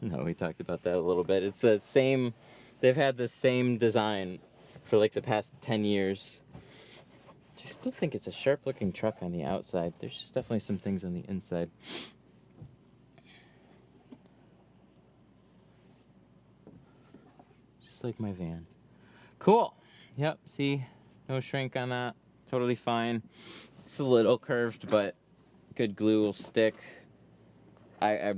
Speaker 1: No, we talked about that a little bit. It's the same, they've had the same design for like the past 10 years. I still think it's a sharp looking truck on the outside. There's just definitely some things on the inside. Just like my van. Cool. Yep, see, no shrink on that. Totally fine. It's a little curved, but good glue will stick. I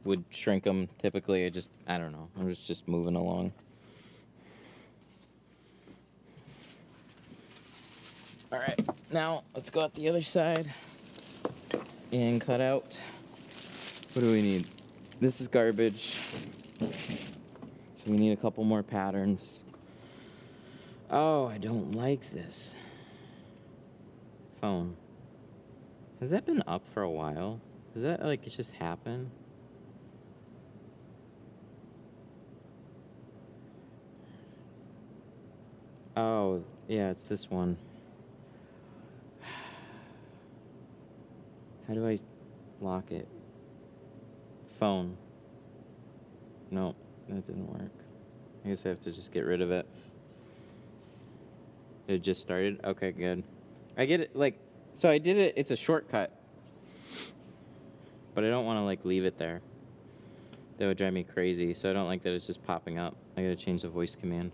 Speaker 1: would shrink them typically. I don't know. I was just moving along. All right, now let's go out the other side and cut out. What do we need? This is garbage. So we need a couple more patterns. Oh, I don't like this. Phone. Has that been up for a while? Does that like it just happen? Oh, yeah, it's this one. How do I lock it? Phone. No, that didn't work. I guess I have to just get rid of it. It just started? Okay, good. I get it, like, so I did it, it's a shortcut. But I don't want to, like, leave it there. That would drive me crazy, so I don't like that it's just popping up. I gotta change the voice command.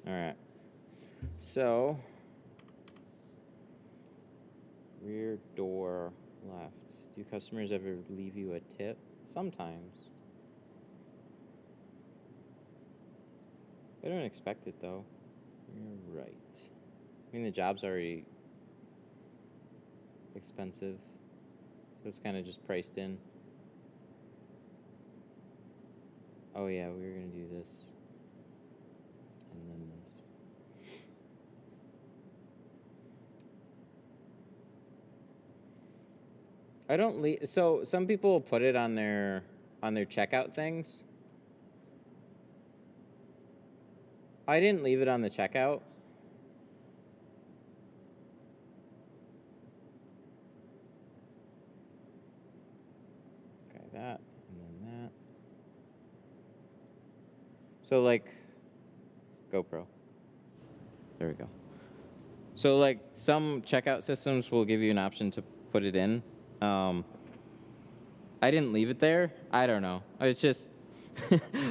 Speaker 1: Alright. So, rear door left. Do customers ever leave you a tip? Sometimes. I don't expect it, though. You're right. I mean, the job's already expensive, so it's kind of just priced in. Oh, yeah, we were going to do this. And then this. I don't leave. So some people will put it on their checkout things. I didn't leave it on the checkout. Okay, that and then that. So like GoPro. There we go. So like some checkout systems will give you an option to put it in. I didn't leave it there. I don't know. It's just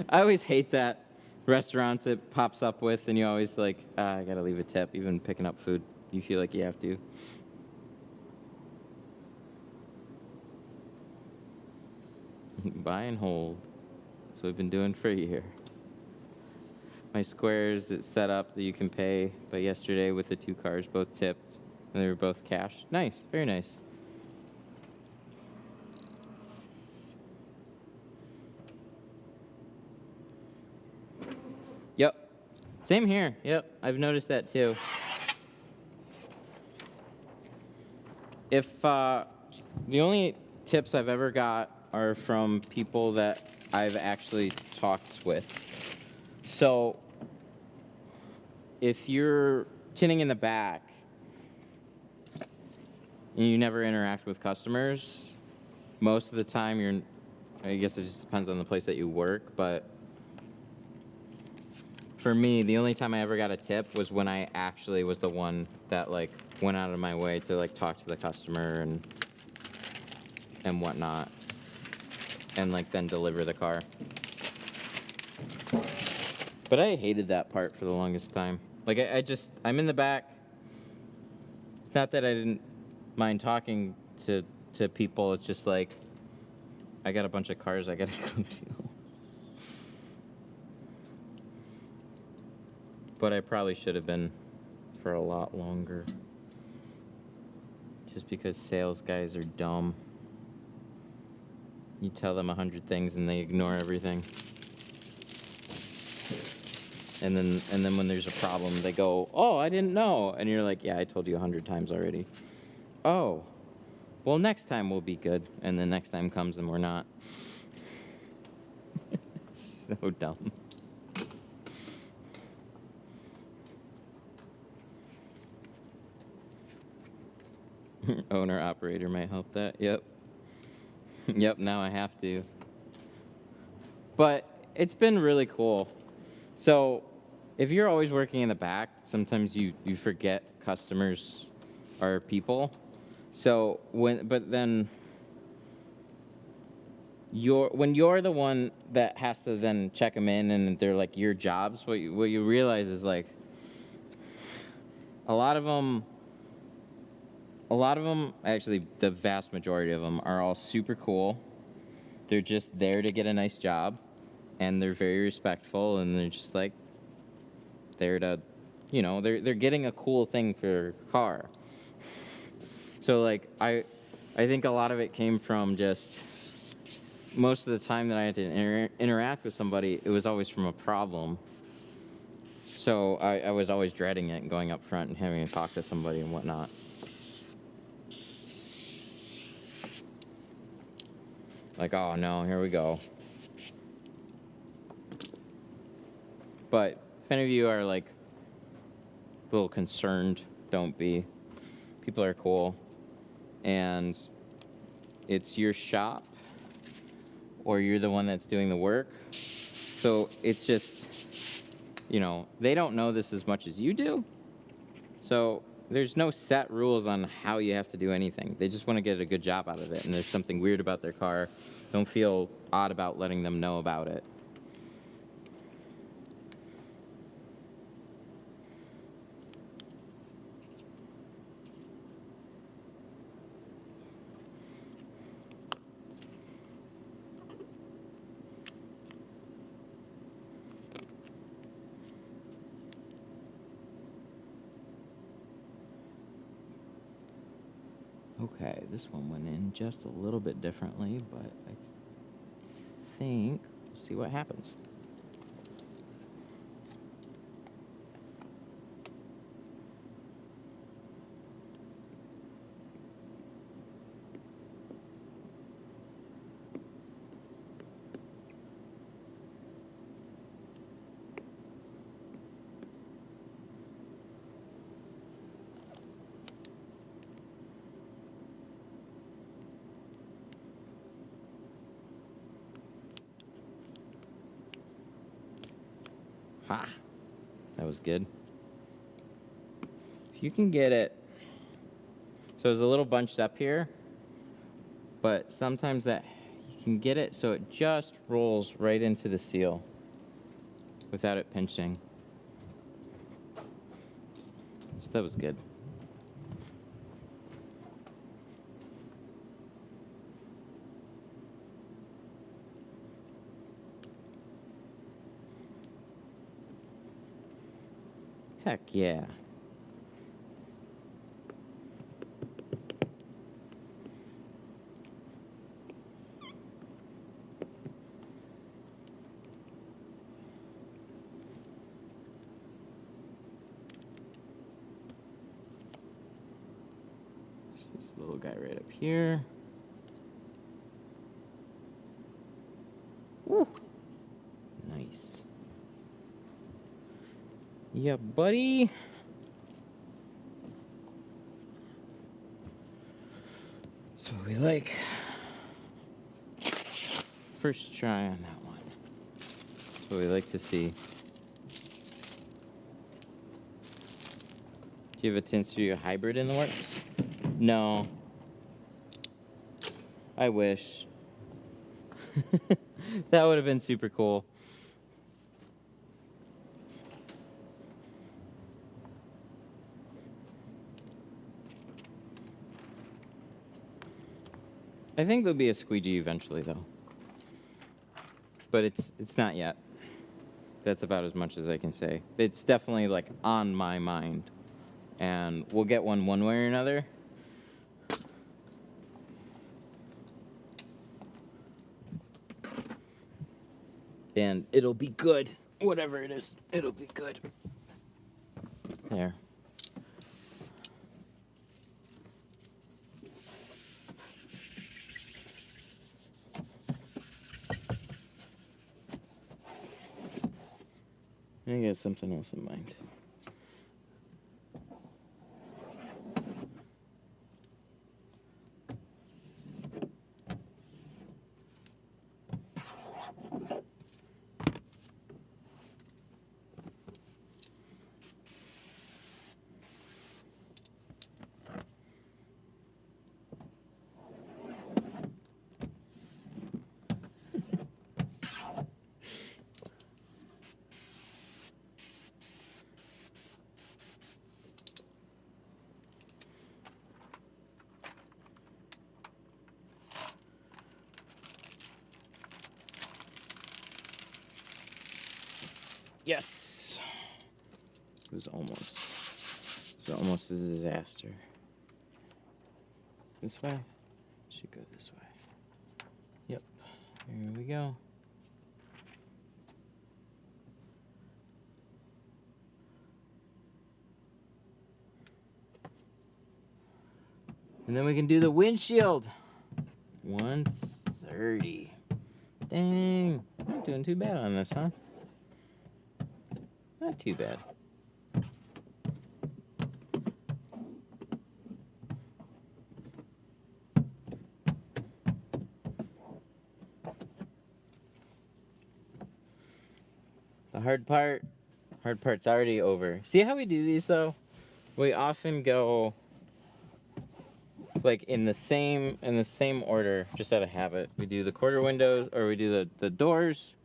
Speaker 1: I always hate that restaurants it pops up with, and you always like, I gotta leave a tip. Even picking up food, you feel like you have to. Buy and hold. That's what we've been doing for a year. My squares, it's set up that you can pay, but yesterday with the 2 cars, both tipped, and they were both cash. Nice, very nice. Yep. Same here. Yep. I've noticed that too. If the only tips I've ever got are from people that I've actually talked with. So if you're tinting in the back and you never interact with customers, most of the time I guess it just depends on the place that you work, but for me, the only time I ever got a tip was when I actually was the one that like went out of my way to like talk to the customer and whatnot, and like then deliver the car. But I hated that part for the longest time. Like I'm in the back. It's not that I didn't mind talking to people. It's just like I got a bunch of cars I gotta go to. But I probably should have been for a lot longer. Just because sales guys are dumb. You tell them 100 things and they ignore everything. And then when there's a problem, they go, "Oh, I didn't know." And you're like, "Yeah, I told you 100 times already." "Oh, well, next time we'll be good." And the next time comes and we're not. It's so dumb. Owner operator might help that. Yep. Yep, now I have to. But it's been really cool. So if you're always working in the back, sometimes you forget customers are people. So when you're the one that has to then check them in and they're like your jobs, what you realize is like a lot of them, actually the vast majority of them are all super cool. They're just there to get a nice job, and they're very respectful, and they're just like there to, they're getting a cool thing for their car. So like I think a lot of it came from just most of the time that I had to interact with somebody, it was always from a problem. So I was always dreading it and going up front and having to talk to somebody and whatnot. Like, oh no, here we go. But if any of you are like a little concerned, don't be. People are cool. And it's your shop, or you're the one that's doing the work. So it's just, they don't know this as much as you do. So there's no set rules on how you have to do anything. They just want to get a good job out of it. And there's something weird about their car. Don't feel odd about letting them know about it. Okay, this one went in just a little bit differently, but I think we'll see what happens. Ha! That was good. If you can get it, so it's a little bunched up here, but sometimes that you can get it so it just rolls right into the seal without it pinching. So that was good. Heck yeah. There's this little guy right up here. Woo! Nice. Yeah, buddy. That's what we like. First try on that one. That's what we like to see. Do you have a Tint Studio hybrid in the works? No. I wish. That would have been super cool. I think there'll be a squeegee eventually, though. But it's not yet. That's about as much as I can say. It's definitely, like, on my mind. And we'll get one way or another. And it'll be good. Whatever it is, it'll be good. There. I got something else in mind. Yes! It was almost a disaster. This way? Should go this way. Yep. Here we go. And then we can do the windshield. 130. Dang. Not doing too bad on this, huh? Not too bad. The hard part's already over. See how we do these though? We often go like in the same order, just out of habit. We do the quarter windows, or we do the doors,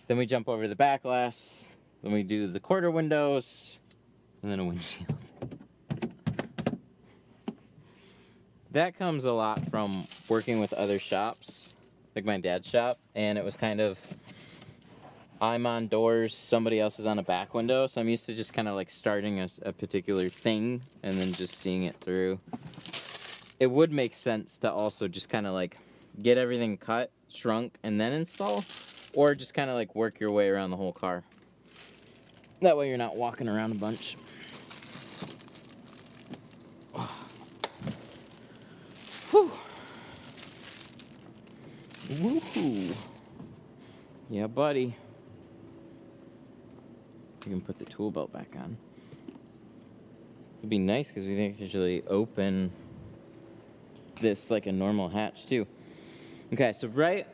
Speaker 1: then we jump over the back glass, then we do the quarter windows, and then a windshield. That comes a lot from working with other shops, like my dad's shop, and it was kind of, I'm on doors, somebody else is on a back window, so I'm used to just kind of like starting a particular thing and then just seeing it through. it would make sense to also just kind of like get everything cut, shrunk, and then install, or just kind of like work your way around the whole car. That way you're not walking around a bunch. Whew. Woohoo. Yeah, buddy. You can put the tool belt back on. It'd be nice because we can actually open this like a normal hatch too. Okay, so right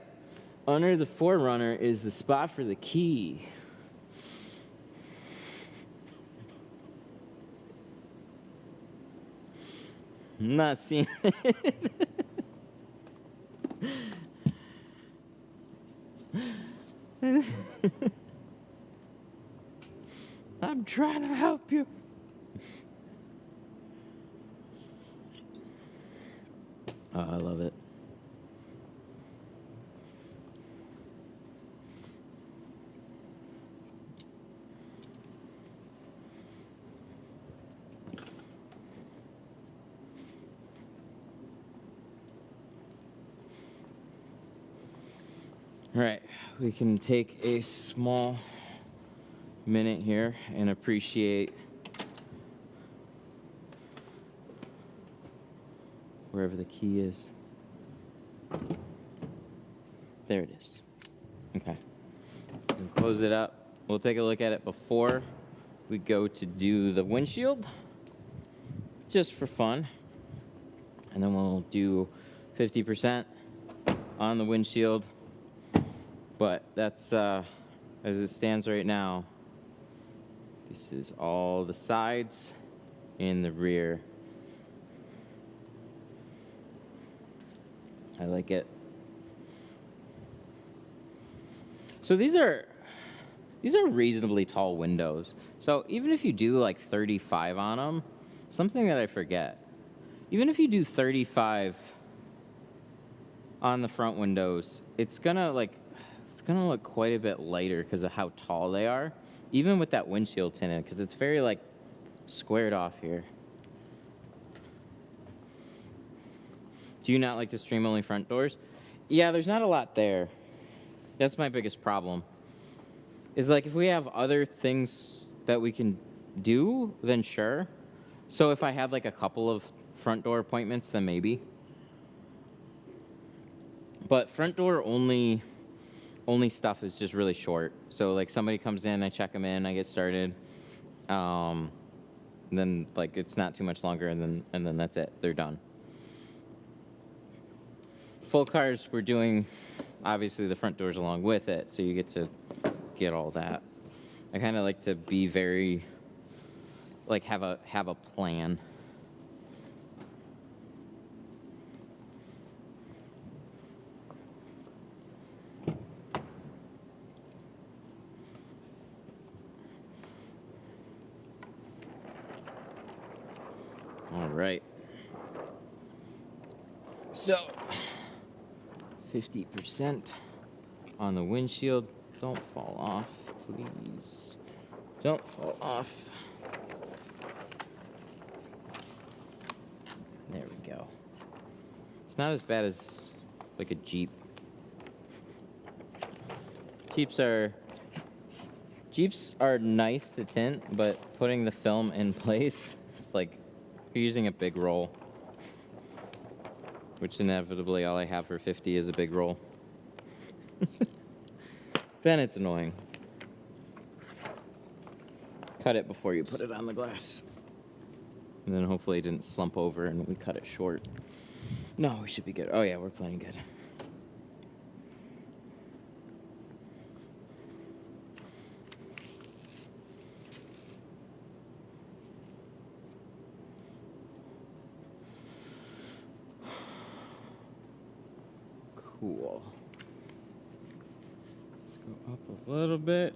Speaker 1: under the 4Runner is the spot for the key. I'm not seeing it. I'm trying to help you. Oh, I love it. All right, we can take a small minute here and appreciate wherever the key is. There it is. Okay. We can close it up. We'll take a look at it before we go to do the windshield, just for fun. And then we'll do 50% on the windshield. But that's, as it stands right now, this is all the sides and the rear. I like it. So these are reasonably tall windows. So even if you do like 35 on them, something that I forget, even if you do 35 on the front windows, it's gonna look quite a bit lighter because of how tall they are, even with that windshield tinted, because it's very like squared off here. Do you not like to stream only front doors? Yeah, there's not a lot there. That's my biggest problem. Is like if we have other things that we can do, then sure. So if I have like a couple of front door appointments, then maybe. But front door only stuff is just really short. So like somebody comes in, I check them in, I get started. Then like it's not too much longer, and then that's it. They're done. Full cars, we're doing obviously the front doors along with it, so you get to get all that. I kind of like to be very like have a plan. All right. So 50% on the windshield. Don't fall off, please. Don't fall off. There we go. It's not as bad as like a Jeep. Jeeps are nice to tint, but putting the film in place, it's like you're using a big roll. Which inevitably all I have for 50 is a big roll. Then it's annoying. Cut it before you put it on the glass. And then hopefully it didn't slump over and we cut it short. No, we should be good. Oh yeah, we're playing good. Cool. Let's go up a little bit.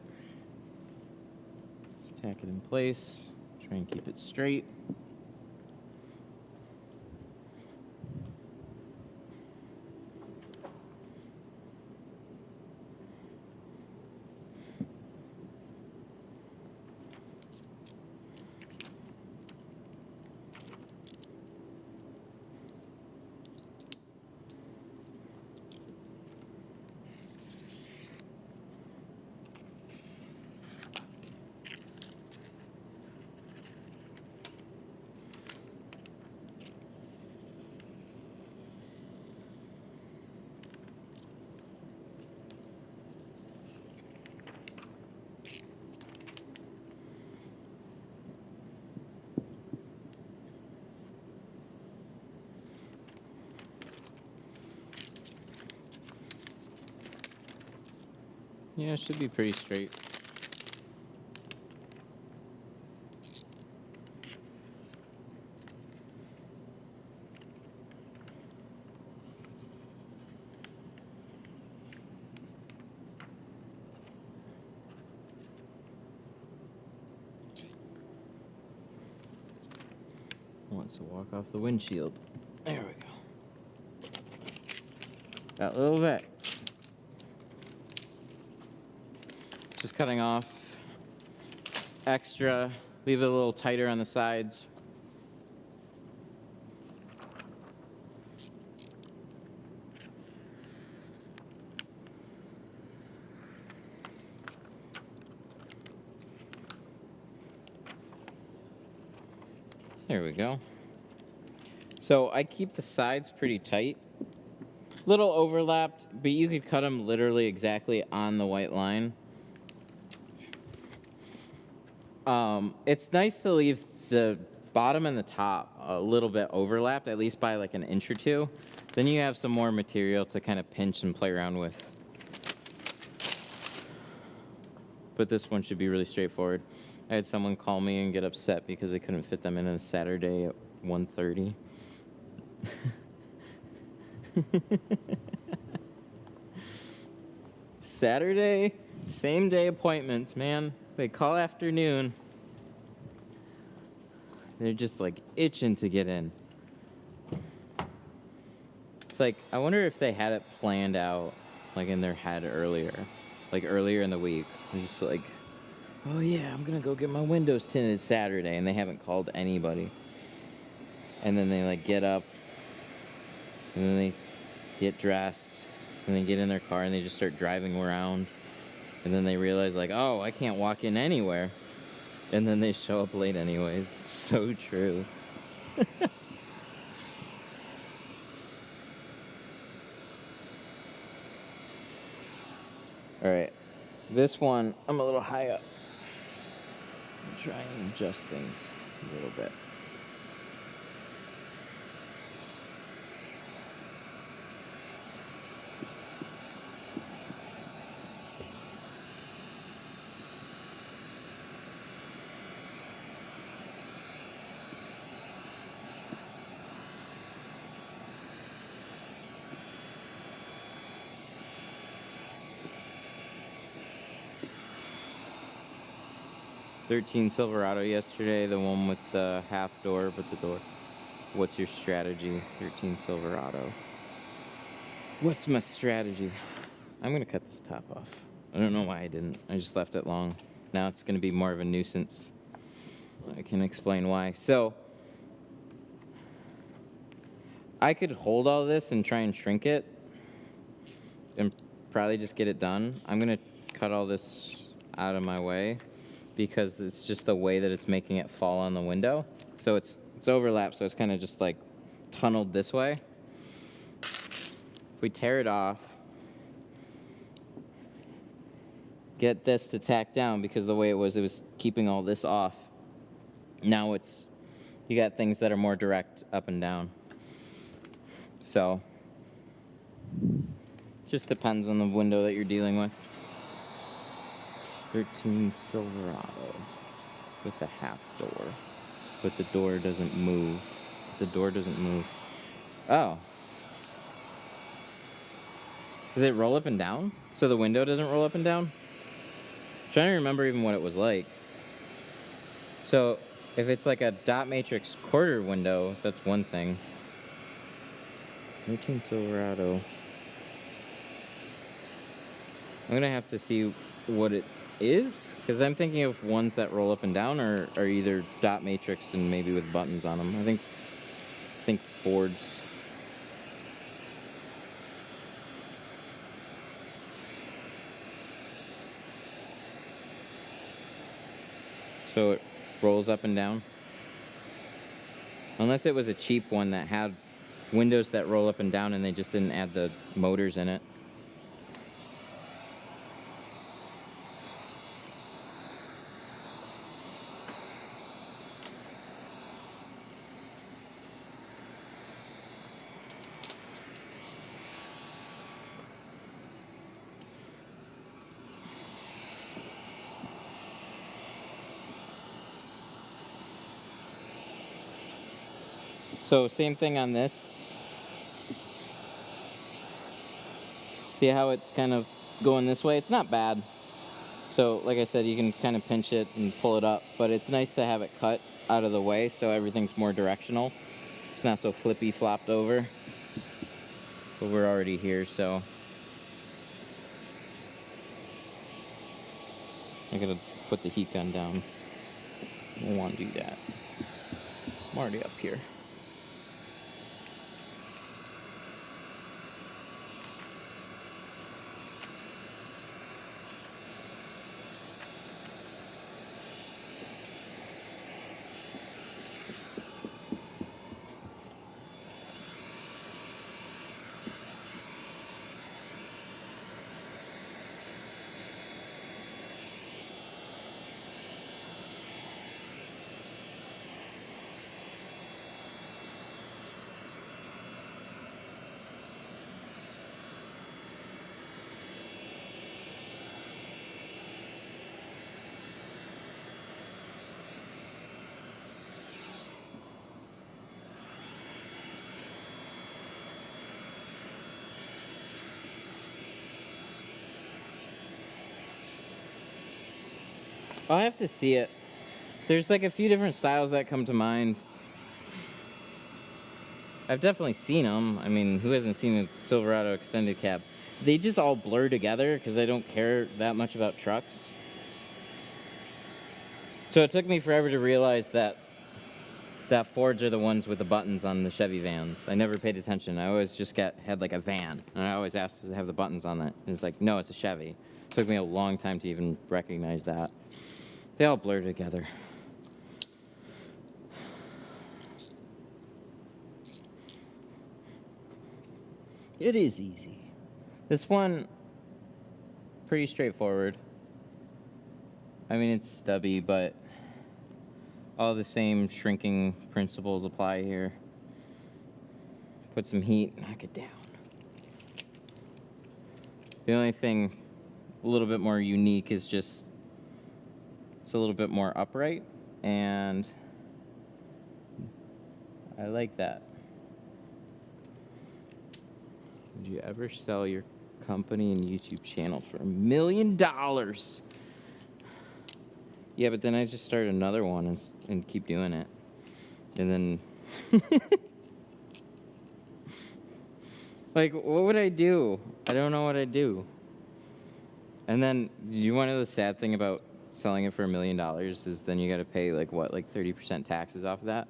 Speaker 1: Let's tack it in place. Try and keep it straight. Yeah, it should be pretty straight. Wants to walk off the windshield. There we go. That little bit. Just cutting off extra. Leave it a little tighter on the sides. There we go. So I keep the sides pretty tight. Little overlapped, but you could cut them literally exactly on the white line. It's nice to leave the bottom and the top a little bit overlapped, at least by like an inch or two. Then you have some more material to kind of pinch and play around with. But this one should be really straightforward. I had someone call me and get upset because they couldn't fit them in on a Saturday at 1:30. Saturday, same day appointments, man. They call afternoon. They're just like itching to get in. It's like, I wonder if they had it planned out, like in their head earlier. Like earlier in the week. They're just like, oh yeah, I'm gonna go get my windows tinted Saturday, and they haven't called anybody. And then they like get up, and then they get dressed, and they get in their car and they just start driving around. And then they realize like, oh, I can't walk in anywhere. And then they show up late anyways. It's so true. All right, this one, I'm a little high up. I'm trying to adjust things a little bit. '13 Silverado yesterday, the one with the half door, but the door. What's your strategy? 13 Silverado. What's my strategy? I'm gonna cut this top off. I don't know why I didn't. I just left it long. Now it's gonna be more of a nuisance. I can explain why. So, I could hold all this and try and shrink it and probably just get it done. I'm gonna cut all this out of my way because it's just the way that it's making it fall on the window. So it's overlapped, so it's kind of just like tunneled this way. If we tear it off, get this to tack down, because the way it was keeping all this off. Now you got things that are more direct up and down. So, just depends on the window that you're dealing with. 13 Silverado with a half door, but the door doesn't move. The door doesn't move. Oh. Does it roll up and down? So the window doesn't roll up and down? I'm trying to remember even what it was like. So if it's like a dot matrix quarter window, that's one thing. 13 Silverado. I'm gonna have to see what it is, because I'm thinking of ones that roll up and down are either dot matrix and maybe with buttons on them. I think Ford's. So it rolls up and down. Unless it was a cheap one that had windows that roll up and down and they just didn't add the motors in it. So same thing on this. See how it's kind of going this way? It's not bad. So like I said, you can kind of pinch it and pull it up, but it's nice to have it cut out of the way so everything's more directional. It's not so flippy flopped over. But we're already here, so I gotta put the heat gun down. I don't want to do that. I'm already up here. I'll have to see it. There's like a few different styles that come to mind. I've definitely seen them. I mean, who hasn't seen a Silverado extended cab? They just all blur together because I don't care that much about trucks. So it took me forever to realize that Fords are the ones with the buttons on the Chevy vans. I never paid attention. I always just had like a van, and I always asked, does it have the buttons on it? And it's like, no, it's a Chevy. It took me a long time to even recognize that. They all blur together. It is easy. This one, pretty straightforward. I mean, it's stubby, but all the same shrinking principles apply here. Put some heat, knock it down. The only thing a little bit more unique is just it's a little bit more upright, and I like that. Would you ever sell your company and YouTube channel for $1 million? Yeah, but then I just start another one and keep doing it. And then... like, what would I do? I don't know what I'd do. And then, you want to know the sad thing about selling it for $1 million is then you got to pay, like, what, like 30% taxes off of that?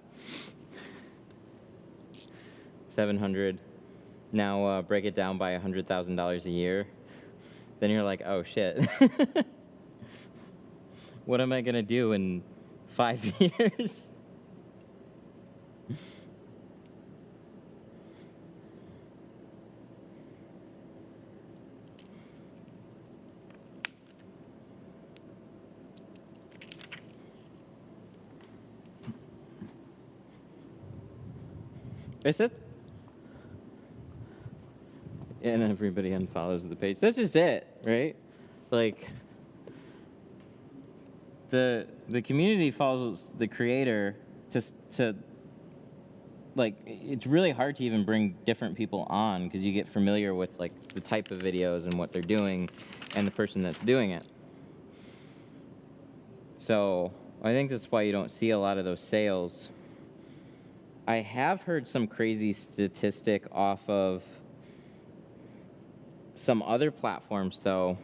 Speaker 1: $700. Now break it down by $100,000 a year. Then you're like, oh, shit. What am I going to do in 5 years? I said, and everybody unfollows the page. That's just it, right? Like, the community follows the creator to like, it's really hard to even bring different people on because you get familiar with like the type of videos and what they're doing and the person that's doing it. So I think that's why you don't see a lot of those sales. I have heard some crazy statistic off of some other platforms, though,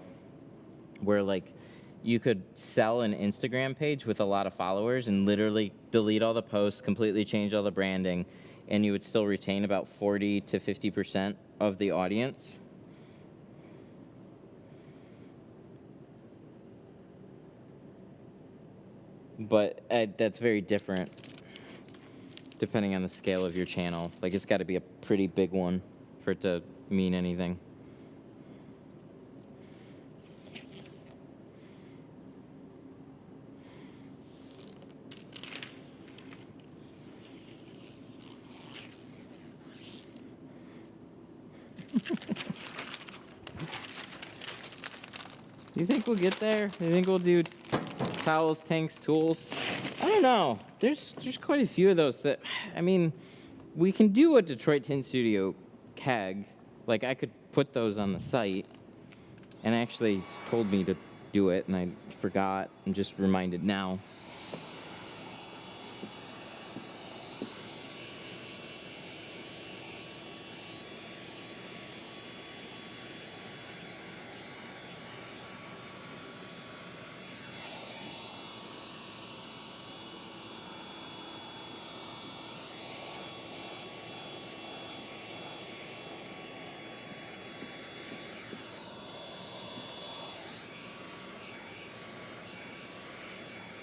Speaker 1: where, like, you could sell an Instagram page with a lot of followers and literally delete all the posts, completely change all the branding, and you would still retain about 40 to 50% of the audience. But that's very different depending on the scale of your channel. Like, it's got to be a pretty big one for it to mean anything. You think we'll get there? You think we'll do towels, tanks, tools? I don't know. There's quite a few of those that, I mean, we can do a Detroit Tint Studio keg. Like, I could put those on the site. And actually, it's told me to do it, and I forgot. I'm just reminded now.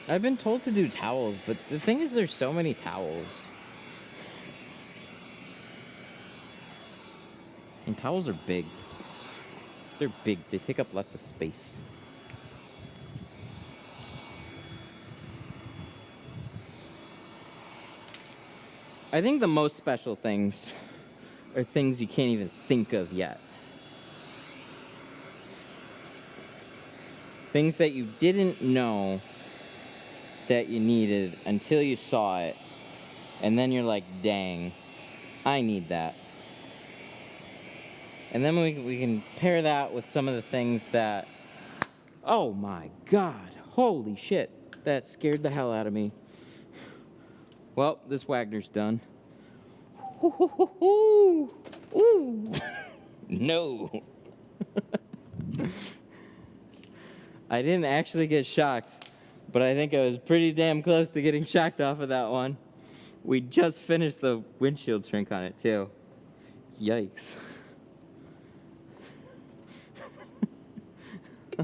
Speaker 1: I've been told to do towels, but the thing is there's so many towels. And towels are big. They're big. They take up lots of space. I think the most special things are things you can't even think of yet. Things that you didn't know that you needed until you saw it, and then you're like, dang, I need that. And then we can pair that with some of the things that, oh my god, holy shit, that scared the hell out of me. Well, this Wagner's done. Ooh. No. I didn't actually get shocked, but I think I was pretty damn close to getting shocked off of that one. We just finished the windshield shrink on it, too. Yikes.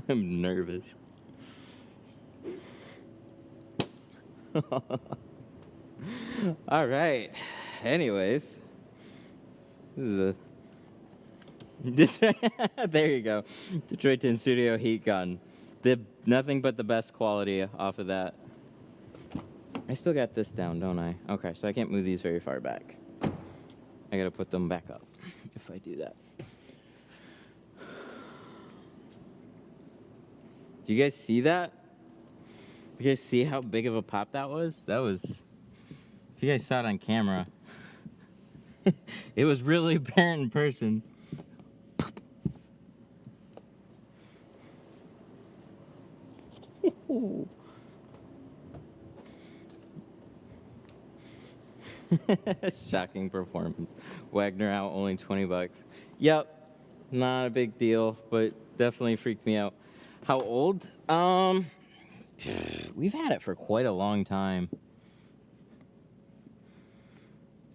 Speaker 1: I'm nervous. All right. Anyways, this is a... there you go. Detroit Tint Studio heat gun. Nothing but the best quality off of that. I still got this down, don't I? Okay, so I can't move these very far back. I gotta put them back up if I do that. Do you guys see that? You guys see how big of a pop that was? That was... If you guys saw it on camera, it was really apparent in person. Shocking performance. Wagner out, only 20 bucks. Yep, not a big deal, but definitely freaked me out. How old? We've had it for quite a long time.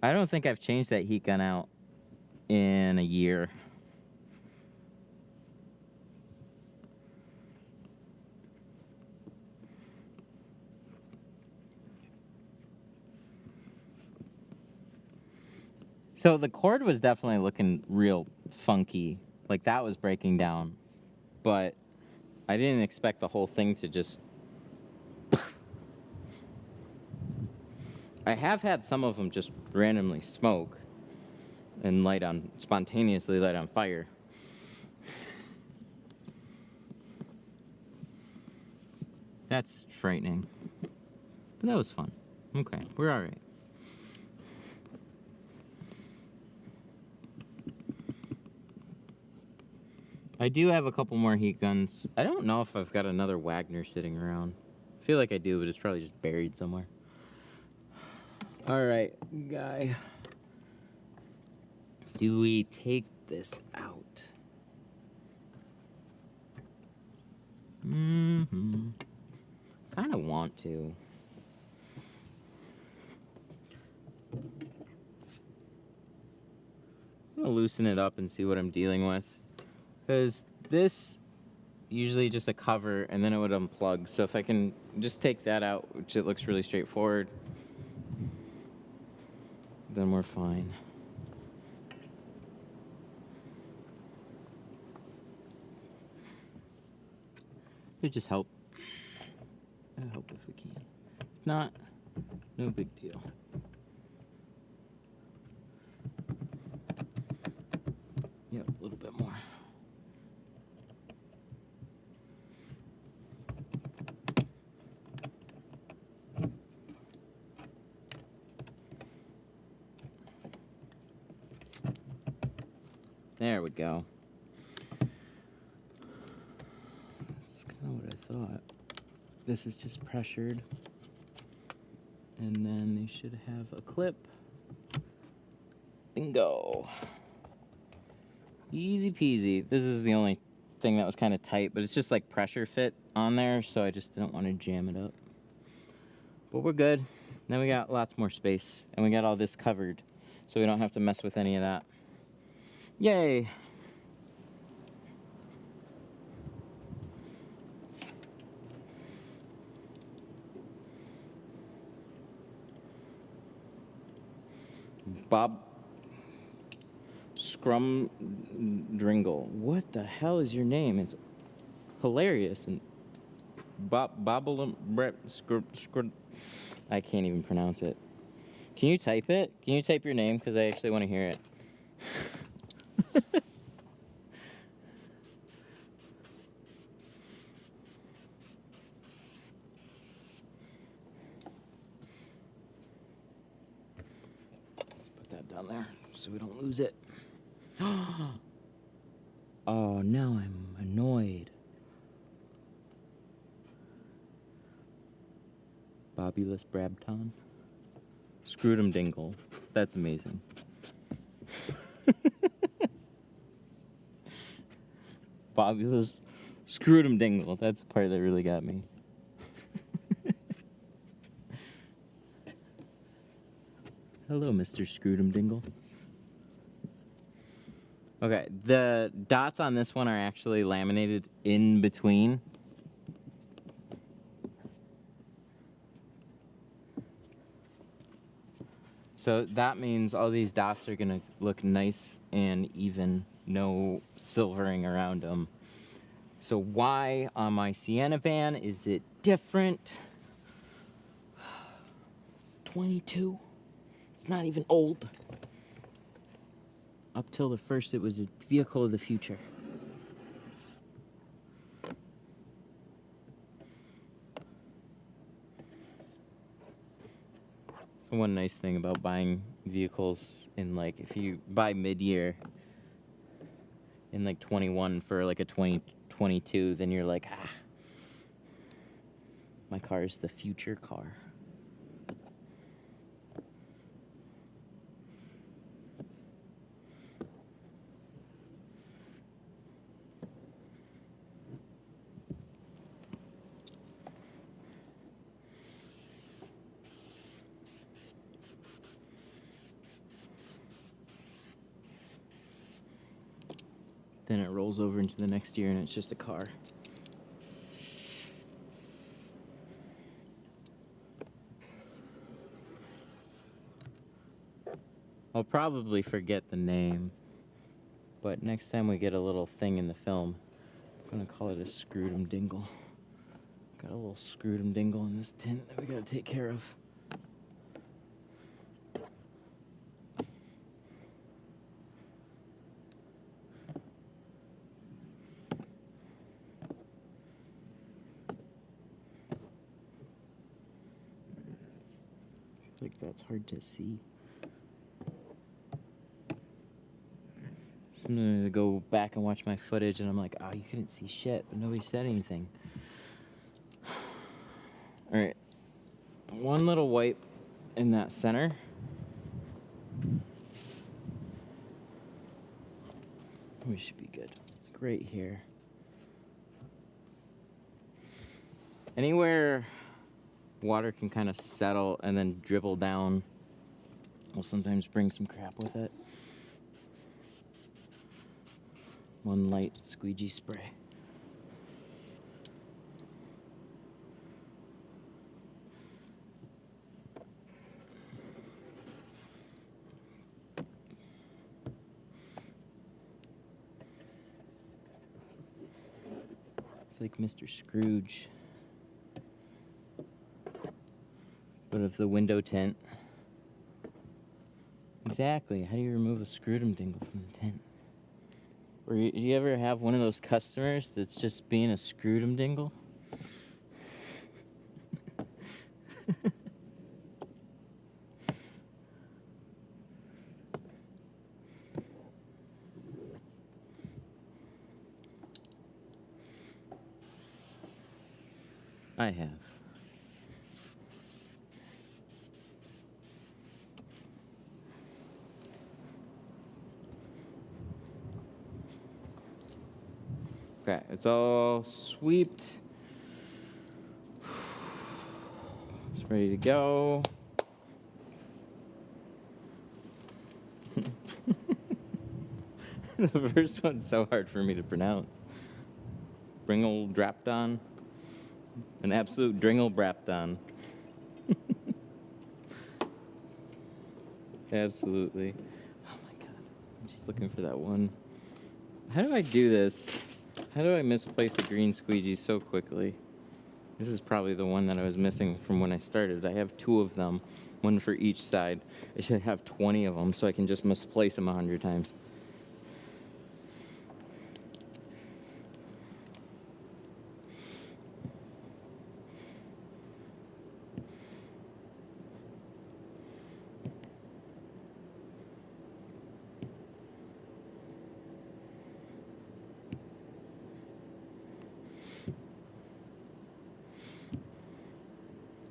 Speaker 1: I don't think I've changed that heat gun out in a year. So the cord was definitely looking real funky. Like, that was breaking down. But I didn't expect the whole thing to just... I have had some of them just randomly smoke and spontaneously light on fire. That's frightening. But that was fun. Okay, we're all right. I do have a couple more heat guns. I don't know if I've got another Wagner sitting around. I feel like I do, but it's probably just buried somewhere. All right, guy. Do we take this out? Kind of want to. I'm gonna loosen it up and see what I'm dealing with. Because this usually just a cover and then it would unplug. So if I can just take that out, which it looks really straightforward, then we're fine. It just help. It'll help if we can. If not, no big deal. Yep, a little bit more. There we go. That's kind of what I thought. This is just pressured. And then they should have a clip. Bingo. Easy peasy. This is the only thing that was kind of tight, but it's just like pressure fit on there, so I just didn't want to jam it up. But we're good. Then we got lots more space, and we got all this covered, so we don't have to mess with any of that. Yay! Bob Scrumdringle. What the hell is your name? It's hilarious. And Bobble I can't even pronounce it. Can you type it? Can you type your name? Because I actually want to hear it. Let's put that down there so we don't lose it. Oh, now I'm annoyed. Bobulus Brabton. Screwed dingle. That's amazing. Bobulus screwed dingle. That's the part that really got me. Hello, Mr. Screwed dingle. Okay, the dots on this one are actually laminated in between. So that means all these dots are gonna look nice and even, no silvering around them. So why on my Sienna van is it different? 22, it's not even old. Up till the first, it was a vehicle of the future. So one nice thing about buying vehicles in, like, if you buy mid-year in like 21 for like a 2022, then you're like, ah, my car is the future car. Then it rolls over into the next year and it's just a car. I'll probably forget the name, but next time we get a little thing in the film, I'm gonna call it a screwed dingle. Got a little screwed dingle in this tint that we gotta take care of. Like that's hard to see. Sometimes I go back and watch my footage and I'm like, oh, you couldn't see shit, but nobody said anything. All right, one little wipe in that center. We should be good. Like right here. Anywhere water can kind of settle and then dribble down will sometimes bring some crap with it. One light squeegee spray. It's like Mr. Scrooge, but of the window tint. Exactly. How do you remove a screwed dingle from the tint? Or do you ever have one of those customers that's just being a screwed dingle? I have. Okay, it's all sweeped. It's ready to go. The first one's so hard for me to pronounce. Bringle Drapdon. An absolute Dringle Brapdon. Absolutely. Oh my god. I'm just looking for that one. How do I do this? How do I misplace a green squeegee so quickly? This is probably the one that I was missing from when I started. I have 2 of them, one for each side. I should have 20 of them so I can just misplace them 100 times.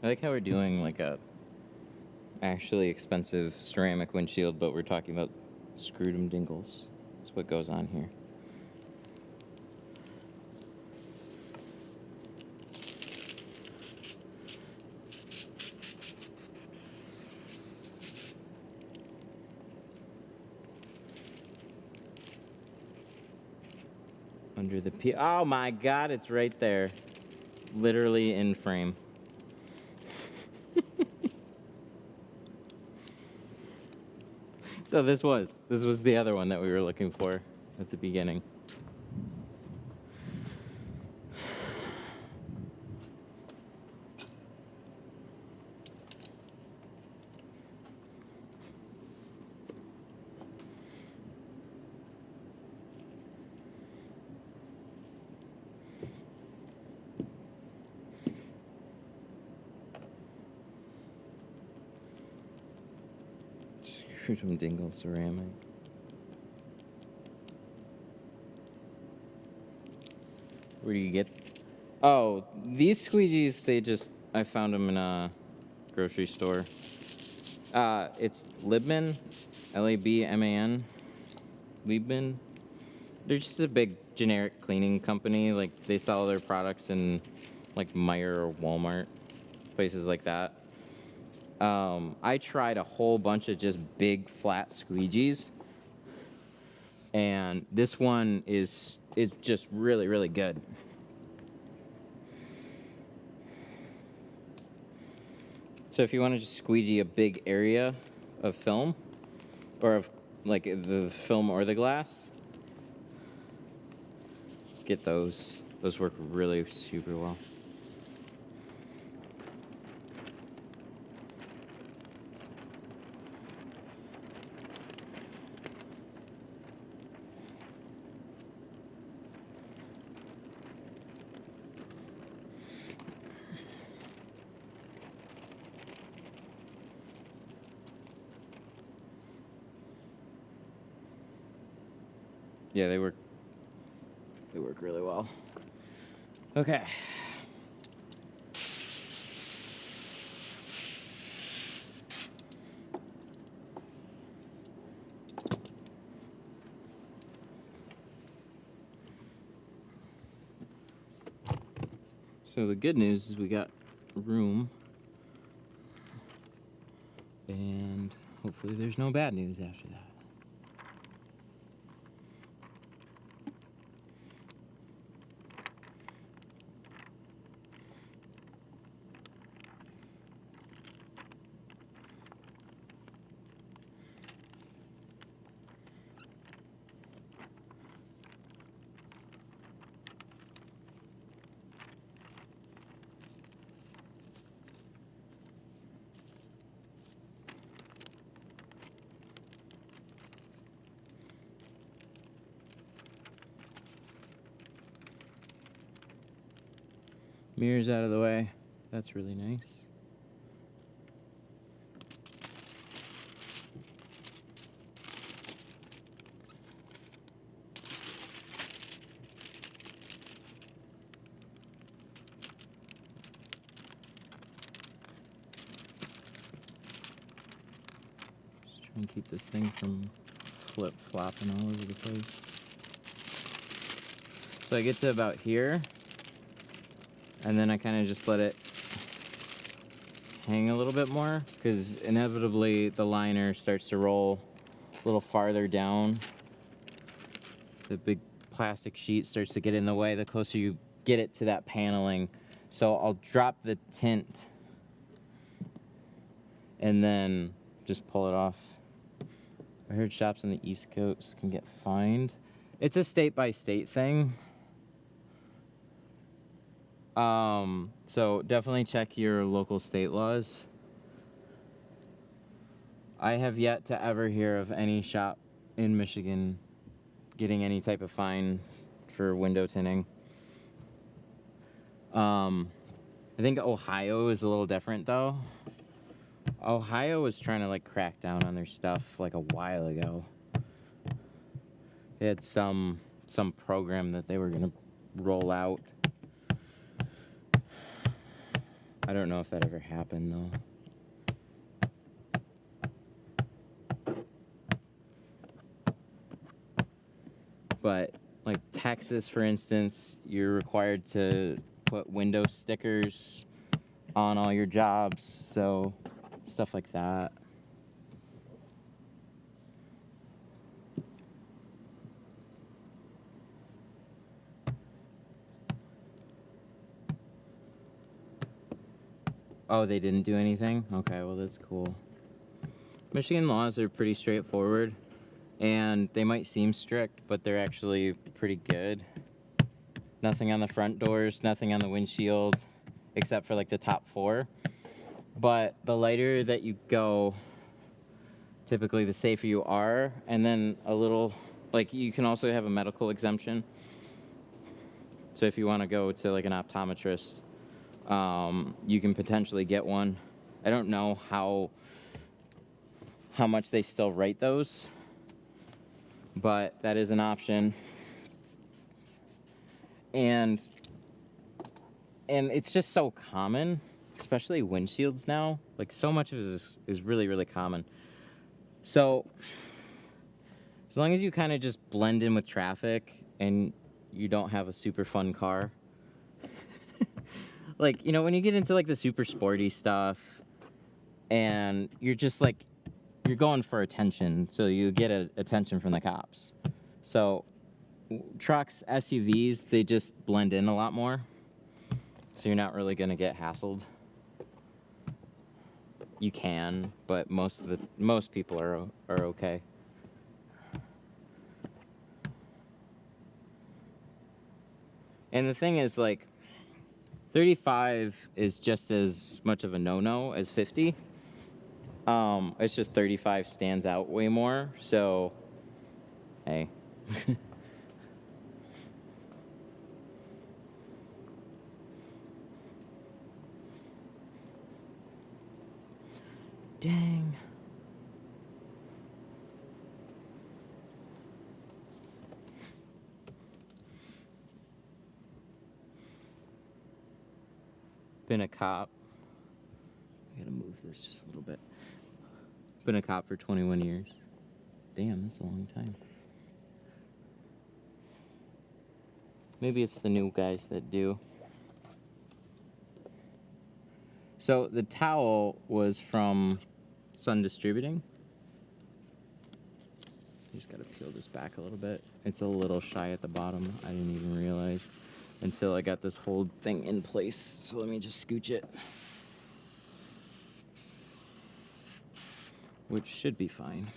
Speaker 1: I like how we're doing like a actually expensive ceramic windshield, but we're talking about screwed 'em dingles. That's what goes on here. Under the oh my god, it's right there. It's literally in frame. So this was the other one that we were looking for at the beginning. Screwed 'em dingle ceramic. Where do you get? Oh, these squeegees, I found them in a grocery store. It's Libman, Labman, Liebman. They're just a big generic cleaning company. Like, they sell their products in, like, Meijer or Walmart, places like that. I tried a whole bunch of just big, flat squeegees. And this one is just really, really good. So if you want to just squeegee a big area of film, or of like the film or the glass, get those. Those work really super well. Yeah, they work really well. Okay. So the good news is we got room, and hopefully there's no bad news after that. Mirrors out of the way. That's really nice. keep this thing from flip-flopping all over the place. So I get to about here, and then I kind of just let it hang a little bit more, because inevitably the liner starts to roll a little farther down. The big plastic sheet starts to get in the way the closer you get it to that paneling. So I'll drop the tint and then just pull it off. I heard shops on the East Coast can get fined. It's a state-by-state thing. So definitely check your local state laws. I have yet to ever hear of any shop in Michigan getting any type of fine for window tinting. I think Ohio is a little different though. Ohio was trying to like crack down on their stuff like a while ago. They had some program that they were gonna roll out. I don't know if that ever happened though. But like Texas, for instance, you're required to put window stickers on all your jobs, so stuff like that. Oh, they didn't do anything? Okay, well that's cool. Michigan laws are pretty straightforward, and they might seem strict, but they're actually pretty good. Nothing on the front doors, nothing on the windshield, except for like the top 4. But the lighter that you go, typically the safer you are, and then a little, like you can also have a medical exemption. So if you want to go to like an optometrist, you can potentially get one. I don't know how much they still write those, but that is an option. And it's just so common, especially windshields now. Like so much of it is really, really common. So as long as you kind of just blend in with traffic and you don't have a super fun car. Like, you know, when you get into like the super sporty stuff and you're just like, you're going for attention, so you get attention from the cops. So trucks, SUVs, they just blend in a lot more. So you're not really going to get hassled. You can, but most people are okay. And the thing is, like, 35 is just as much of a no-no as 50. It's just 35 stands out way more, so, hey. Dang. Been a cop. I gotta move this just a little bit. Been a cop for 21 years. Damn, that's a long time. Maybe it's the new guys that do. So the towel was from Sun Distributing. Just gotta peel this back a little bit. It's a little shy at the bottom. I didn't even realize until I got this whole thing in place. So let me just scooch it. Which should be fine.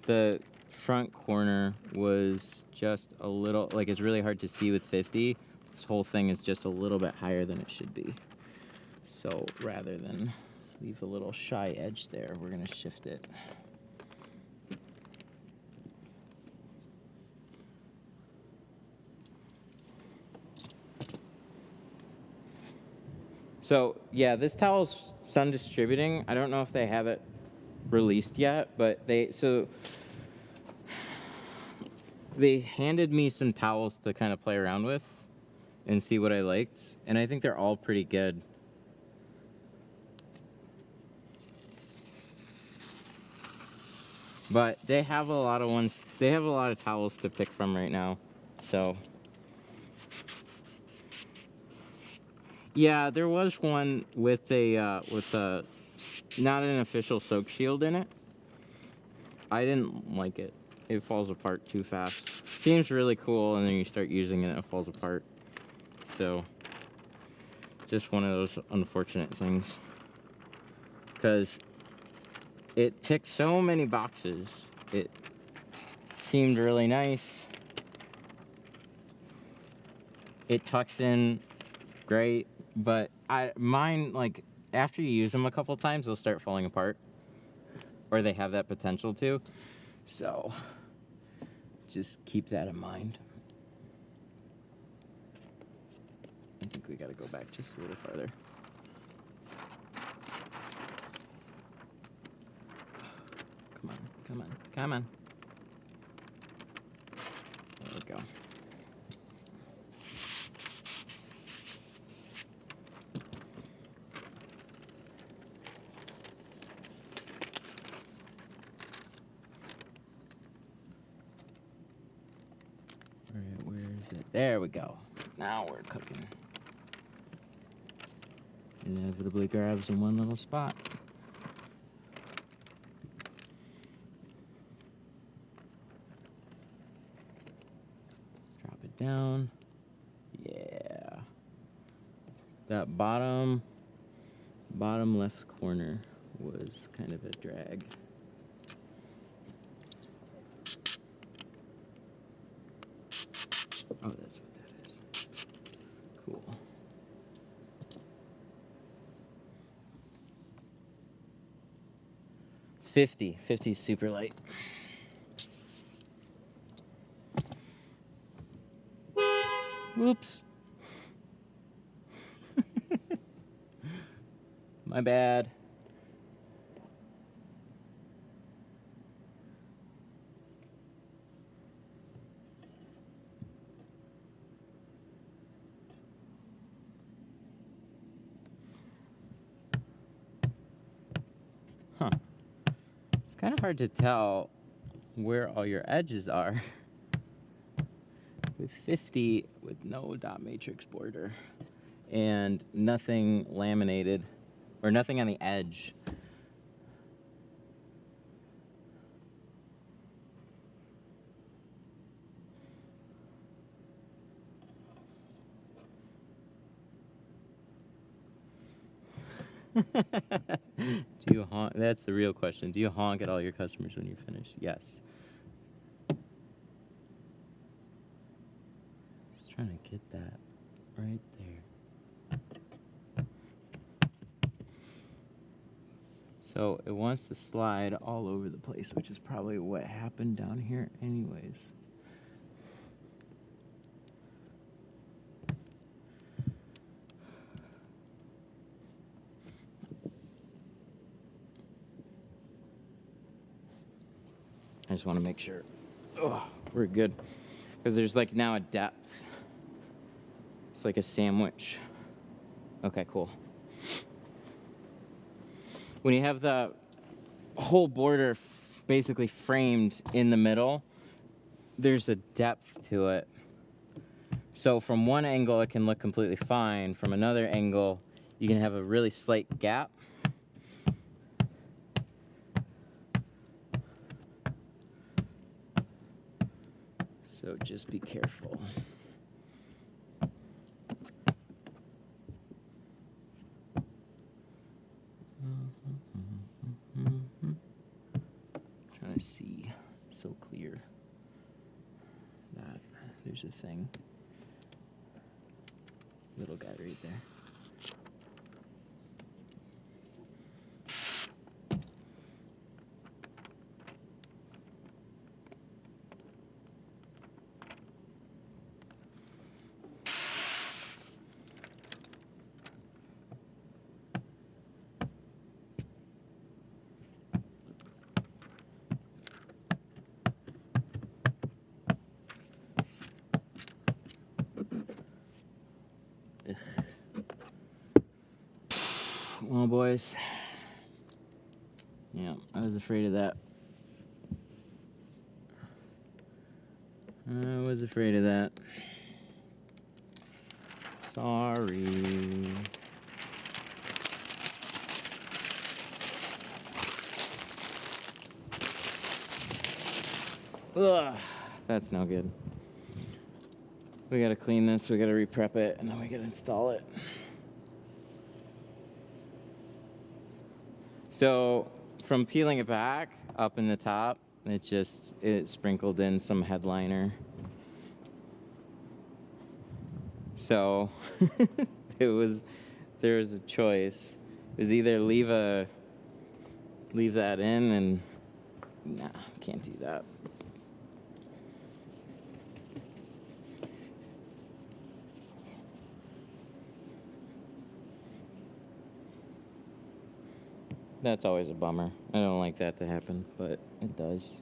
Speaker 1: The front corner was just a little, like it's really hard to see with 50. This whole thing is just a little bit higher than it should be. So rather than leave a little shy edge there, we're gonna shift it. So yeah, this towel's Sun Distributing. I don't know if they have it released yet, but they handed me some towels to kind of play around with and see what I liked, and I think they're all pretty good. But they have a lot of ones. They have a lot of towels to pick from right now. So yeah, there was one with a not an official soak shield in it. I didn't like it. It falls apart too fast. Seems really cool, and then you start using it and it falls apart. So just one of those unfortunate things. Because it ticked so many boxes. It seemed really nice. It tucks in great, but mine, like, after you use them a couple times, they'll start falling apart. Or they have that potential to. So just keep that in mind. I think we gotta go back just a little farther. Come on, come on, come on. There we go. Alright, where is it? There we go. Now we're cooking. Inevitably grabs in one little spot. Drop it down. Yeah. That bottom left corner was kind of a drag. Oh, that's what that is. Cool. It's 50. 50 is super light. Whoops. My bad. Huh. It's kind of hard to tell where all your edges are with 50 with no dot matrix border and nothing laminated or nothing on the edge. Do you honk? That's the real question. Do you honk at all your customers when you're finished? Yes. Just trying to get that right there. So it wants to slide all over the place, which is probably what happened down here anyways. I just want to make sure we're good. Because there's like now a depth. It's like a sandwich. Okay, cool. When you have the whole border basically framed in the middle, there's a depth to it. So from one angle, it can look completely fine. From another angle, you can have a really slight gap. So just be careful. Trying to see so clear that there's a thing. Little guy right there. Well, boys. Yeah, I was afraid of that. I was afraid of that. Sorry. Ugh, that's no good. We gotta clean this, we gotta re-prep it, and then we gotta install it. So, from peeling it back, up in the top, it sprinkled in some headliner. So, there was a choice. It was either leave that in and, nah, can't do that. That's always a bummer. I don't like that to happen, but it does.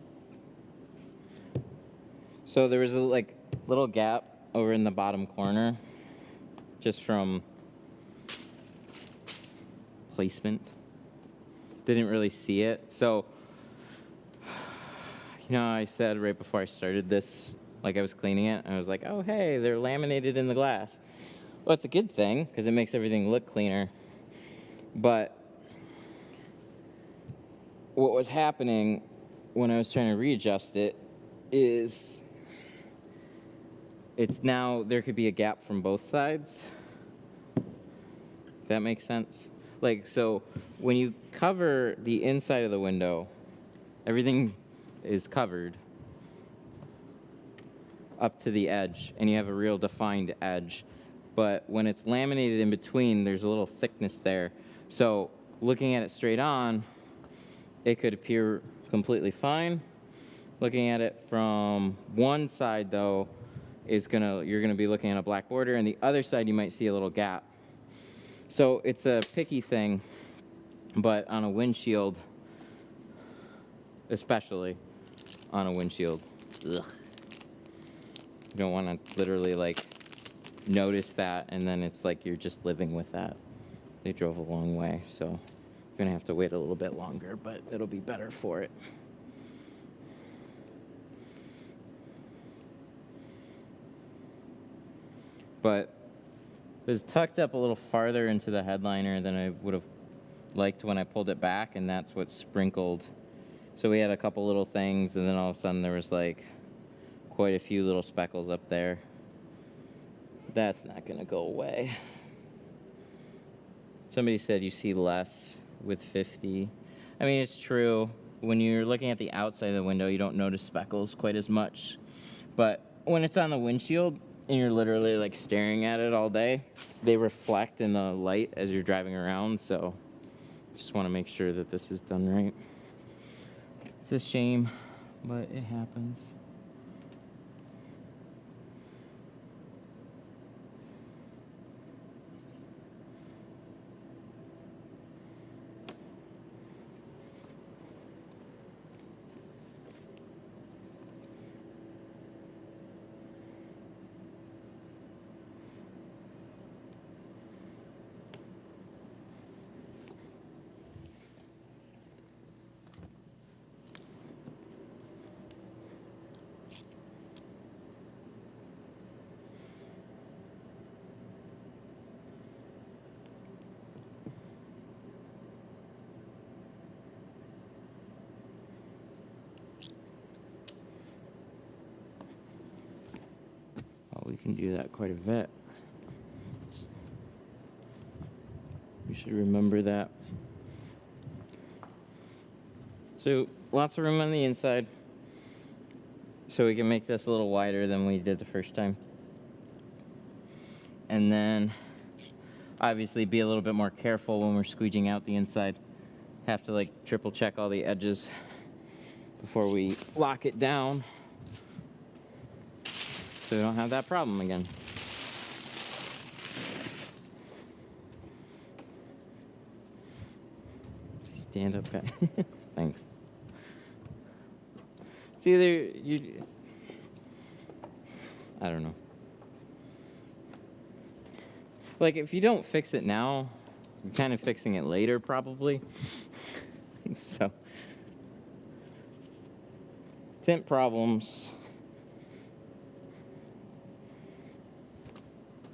Speaker 1: So there was a little gap over in the bottom corner, just from placement. Didn't really see it. So, I said right before I started this, I was cleaning it, I was like, oh, hey, they're laminated in the glass. Well, it's a good thing, because it makes everything look cleaner. But what was happening when I was trying to readjust it is there could be a gap from both sides. If that makes sense. So when you cover the inside of the window, everything is covered up to the edge, and you have a real defined edge. But when it's laminated in between, there's a little thickness there. So looking at it straight on, it could appear completely fine. Looking at it from one side, though, you're gonna be looking at a black border, and the other side you might see a little gap. So it's a picky thing, but on a windshield, especially on a windshield, ugh. You don't want to literally notice that, and then it's you're just living with that. They drove a long way, so you're gonna have to wait a little bit longer, but it'll be better for it. But it was tucked up a little farther into the headliner than I would have liked when I pulled it back, and that's what sprinkled. So we had a couple little things, and then all of a sudden there was quite a few little speckles up there. That's not gonna go away. Somebody said you see less with 50. I mean, it's true. When you're looking at the outside of the window, you don't notice speckles quite as much. But when it's on the windshield, and you're literally staring at it all day, they reflect in the light as you're driving around, so just want to make sure that this is done right. It's a shame, but it happens. We can do that quite a bit. We should remember that. So lots of room on the inside, so we can make this a little wider than we did the first time. And then obviously be a little bit more careful when we're squeegeeing out the inside. Have to triple check all the edges before we lock it down, so we don't have that problem again. Stand up guy. Thanks. It's either I don't know. If you don't fix it now, you're kind of fixing it later probably. So, tint problems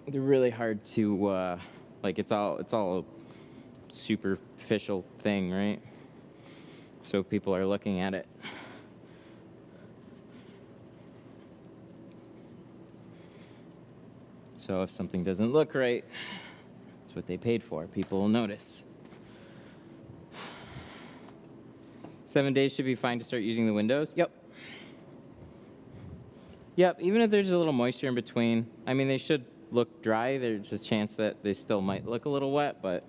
Speaker 1: they're really hard to like it's all a superficial thing, right? So people are looking at it. So if something doesn't look right, it's what they paid for. People will notice. 7 days should be fine to start using the windows. Yep. Yep, even if there's a little moisture in between. I mean, they should look dry. There's a chance that they still might look a little wet, but...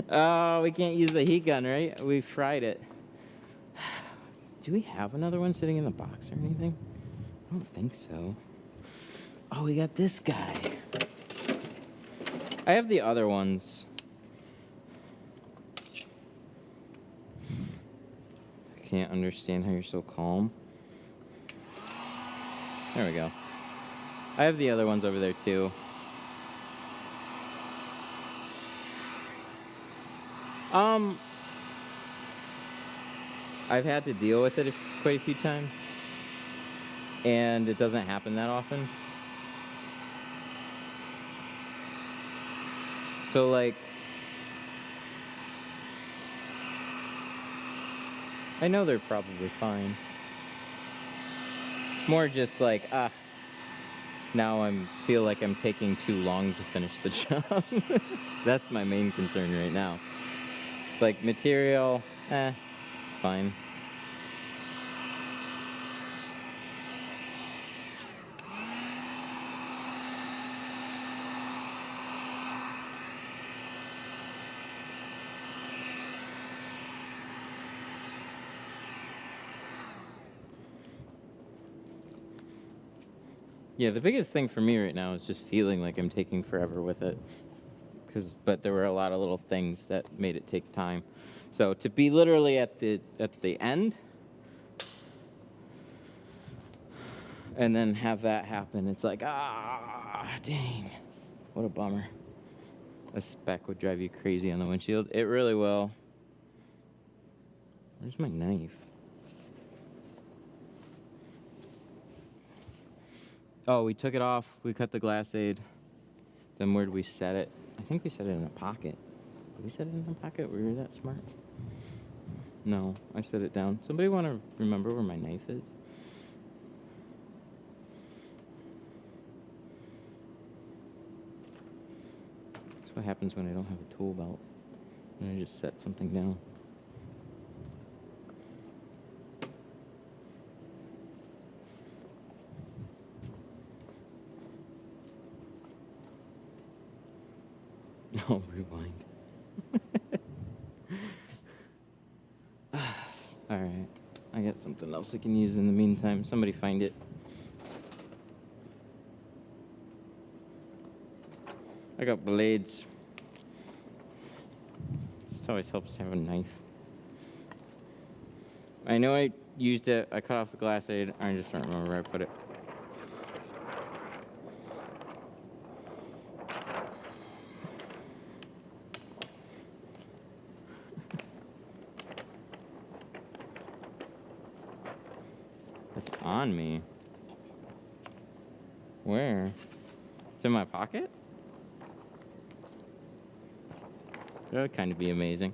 Speaker 1: Oh, we can't use the heat gun, right? We fried it. Do we have another one sitting in the box or anything? I don't think so. Oh, we got this guy. I have the other ones. I can't understand how you're so calm. There we go. I have the other ones over there too. I've had to deal with it quite a few times, and it doesn't happen that often. So, like, I know they're probably fine. It's more just like, now I feel like I'm taking too long to finish the job. That's my main concern right now. It's like material, it's fine. Yeah, the biggest thing for me right now is just feeling like I'm taking forever with it. But there were a lot of little things that made it take time. So to be literally at the end and then have that happen, it's like, dang, what a bummer. A speck would drive you crazy on the windshield. It really will. Where's my knife? Oh, we took it off. We cut the glass aid. Then where did we set it? I think we set it in a pocket. Did we set it in a pocket? Were we that smart? No, I set it down. Somebody want to remember where my knife is? That's what happens when I don't have a tool belt. And I just set something down. Oh, rewind. Alright. I got something else I can use in the meantime. Somebody find it. I got blades. It always helps to have a knife. I know I used it. I cut off the glass aid. I just don't remember where I put it. It's on me. Where? It's in my pocket? That would kind of be amazing.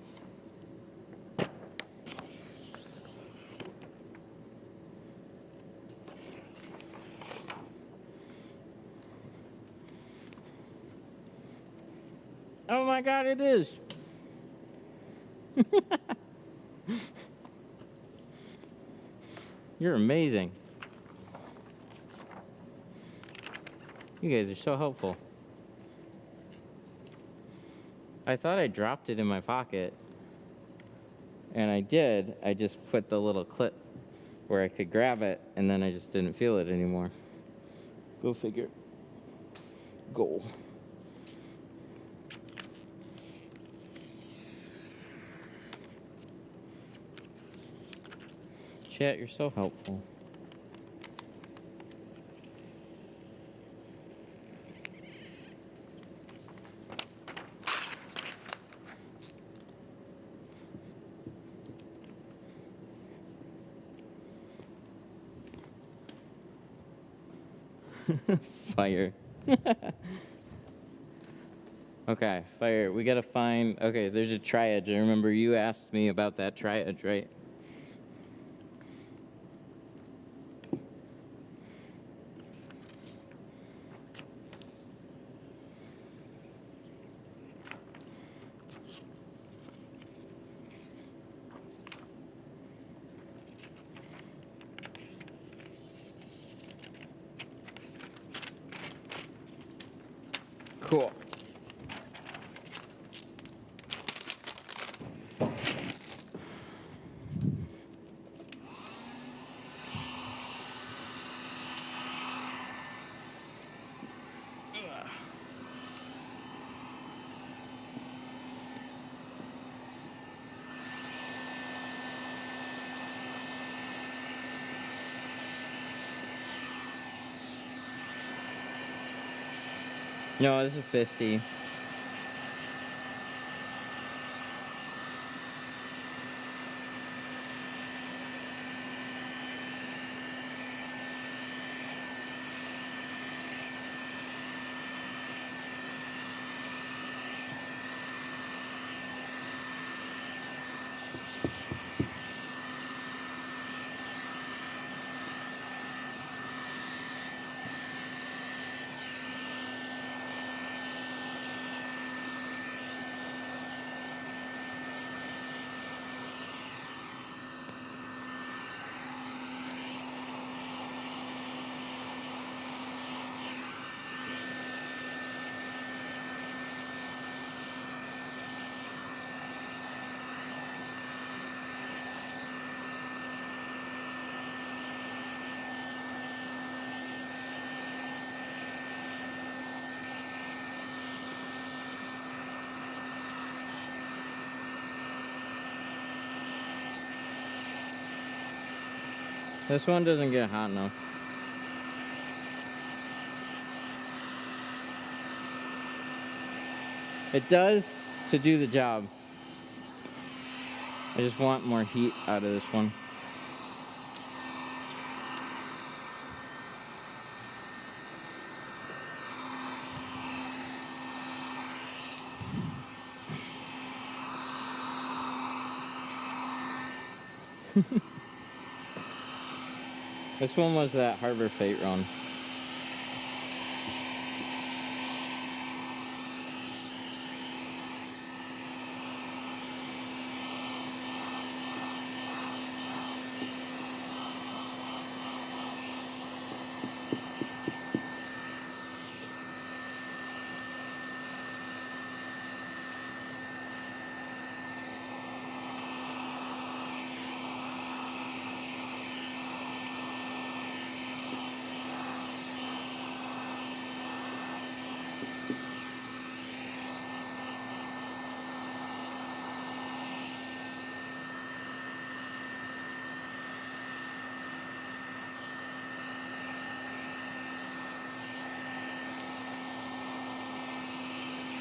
Speaker 1: Oh my God, it is. You're amazing. You guys are so helpful. I thought I dropped it in my pocket. And I did. I just put the little clip where I could grab it, and then I just didn't feel it anymore. Go figure. Goal. Chat, you're so helpful. Fire. Okay, fire. We gotta find. Okay, there's a triad. I remember you asked me about that triad, right? Cool. No, this is 50. This one doesn't get hot enough. It does to do the job. I just want more heat out of this one. This one was that Harbor Freight run.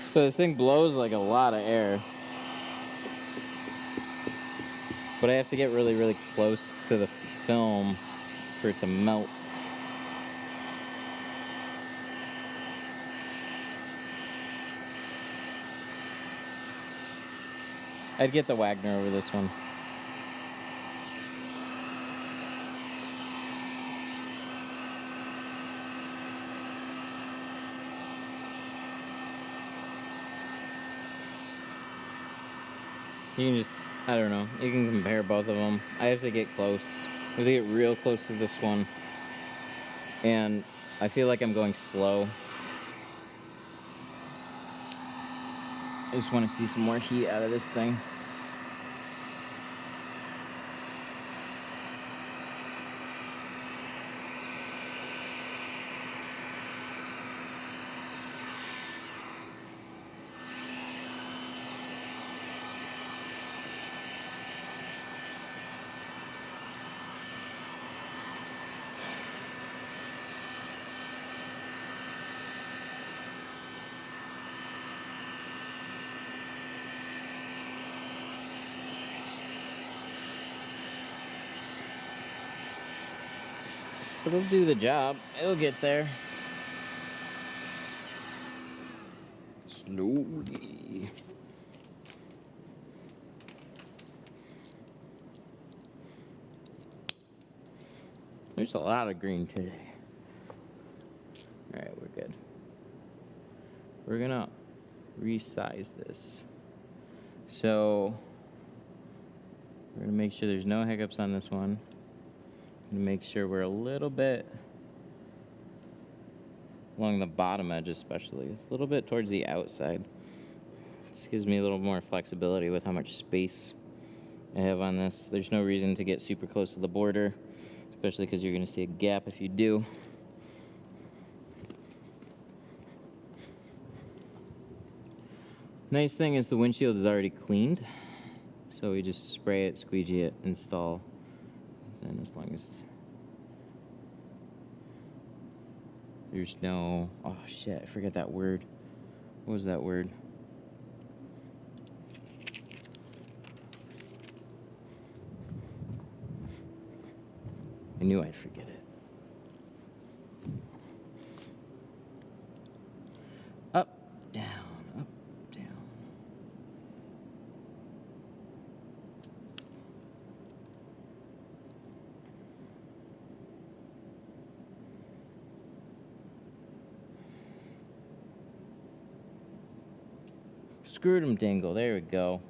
Speaker 1: So this thing blows like a lot of air. But I have to get really, really close to the film for it to melt. I'd get the Wagner over this one. You can just, I don't know, you can compare both of them. I have to get close. I have to get real close to this one. And I feel like I'm going slow. I just want to see some more heat out of this thing. It'll do the job. It'll get there. slowly. There's a lot of green today. Alright, we're good. We're gonna resize this. So, we're gonna make sure there's no hiccups on this one. Gonna make sure we're a little bit along the bottom edge, especially a little bit towards the outside. This gives me a little more flexibility with how much space I have on this. There's no reason to get super close to the border, especially because you're gonna see a gap if you do. Nice thing is the windshield is already cleaned, so we just spray it, squeegee it, install. And as long as there's no, oh shit, I forget that word. What was that word? I knew I'd forget it. Up, down, up, down. Screwed 'em dingle, there we go.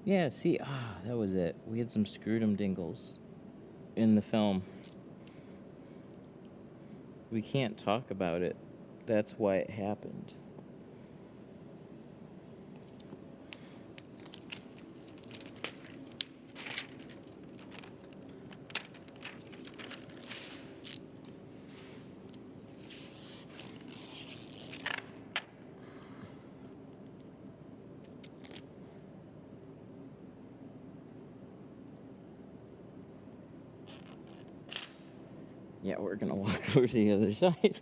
Speaker 1: Yeah, see, that was it. We had some screwed 'em dingles in the film. We can't talk about it. That's why it happened. Yeah, we're gonna walk over to the other side.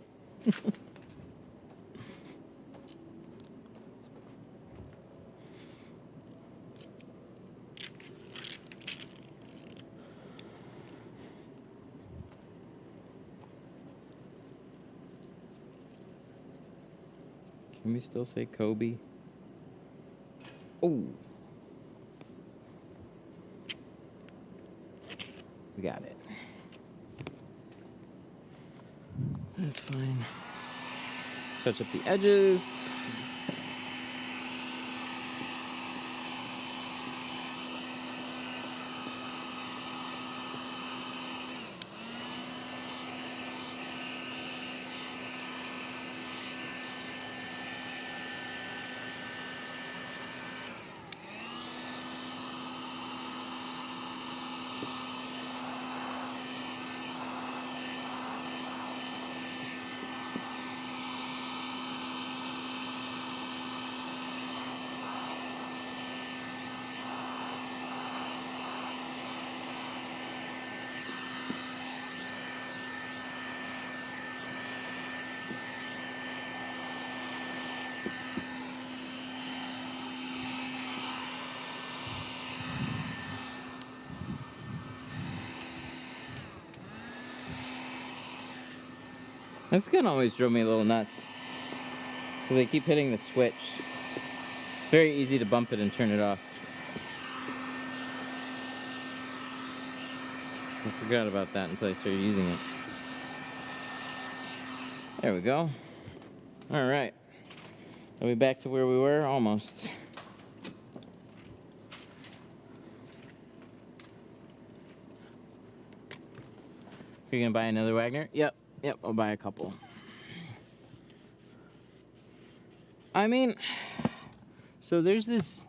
Speaker 1: Can we still say Kobe? Oh. We got it. That's fine. Touch up the edges. This gun always drove me a little nuts because I keep hitting the switch. Very easy to bump it and turn it off. I forgot about that until I started using it. There we go. All right. Are we back to where we were? Almost. You're gonna buy another Wagner? Yep, I'll buy a couple. I mean, so there's this,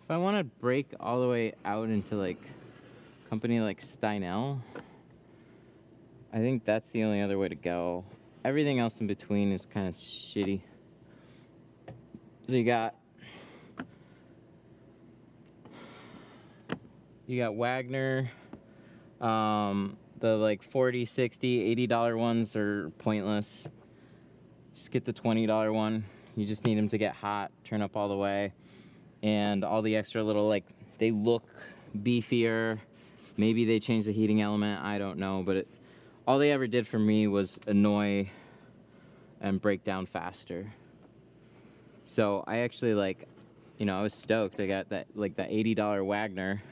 Speaker 1: if I want to break all the way out into like a company like Steinel, I think that's the only other way to go. Everything else in between is kind of shitty. So you got Wagner, the like $40, $60, $80 ones are pointless. Just get the $20 one. You just need them to get hot, turn up all the way. And all the extra little, like, they look beefier. Maybe they changed the heating element, I don't know. But all they ever did for me was annoy and break down faster. So I actually like, you know, I was stoked. I got that like that $80 Wagner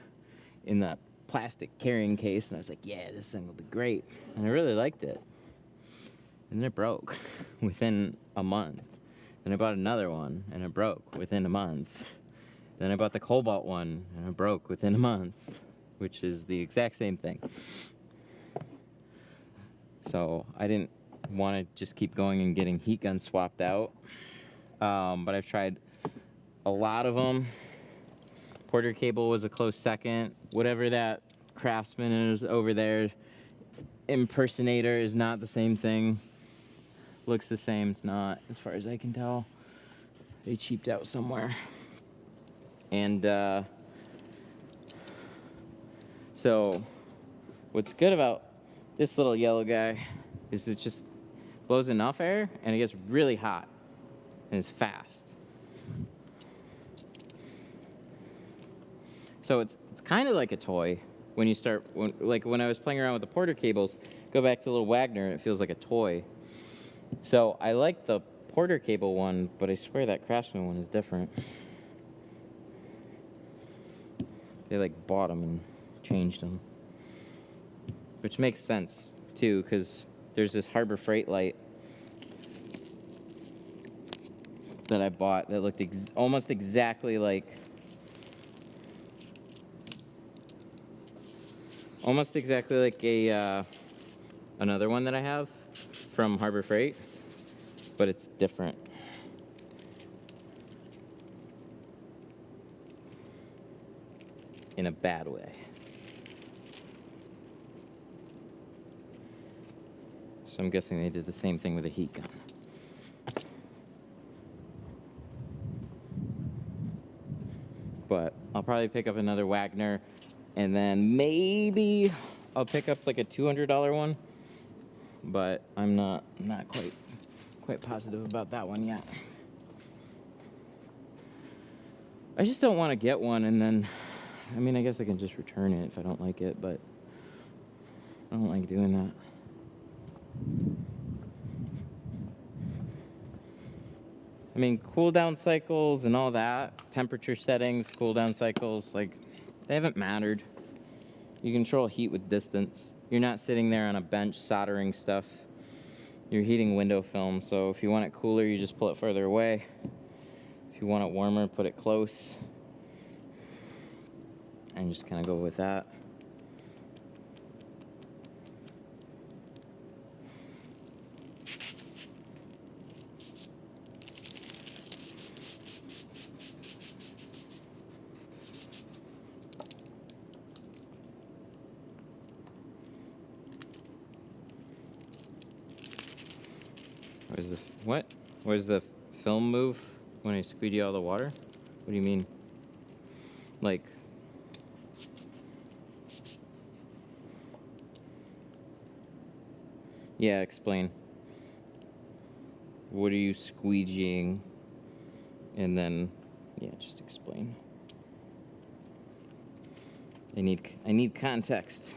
Speaker 1: in the plastic carrying case, and I was like, yeah, this thing will be great. And I really liked it. And then it broke within a month. Then I bought another one, and it broke within a month. Then I bought the Cobalt one, and it broke within a month, which is the exact same thing. So I didn't want to just keep going and getting heat guns swapped out. But I've tried a lot of them. Porter cable was a close second. Whatever that Craftsman is over there, impersonator is not the same thing. Looks the same, it's not, as far as I can tell. They cheaped out somewhere. And so what's good about this little yellow guy is it just blows enough air and it gets really hot and it's fast. So it's kind of like a toy when you start, like when I was playing around with the Porter cables, go back to the little Wagner and it feels like a toy. So I like the Porter cable one, but I swear that Craftsman one is different. They like bought them and changed them. Which makes sense too, because there's this Harbor Freight light that I bought that looked almost exactly like a another one that I have from Harbor Freight, but it's different. In a bad way. So I'm guessing they did the same thing with a heat gun. But I'll probably pick up another Wagner, and then maybe I'll pick up like a $200 one. But I'm not quite positive about that one yet. I just don't want to get one and then, I mean, I guess I can just return it if I don't like it, but I don't like doing that. I mean, cool down cycles and all that, temperature settings, cool down cycles, like, they haven't mattered. You control heat with distance. You're not sitting there on a bench soldering stuff. You're heating window film, so if you want it cooler, you just pull it further away. If you want it warmer, put it close. And just kind of go with that. Where's the film move when I squeegee all the water? What do you mean? Like, yeah, explain. What are you squeegeeing? And then, yeah, just explain. I need context.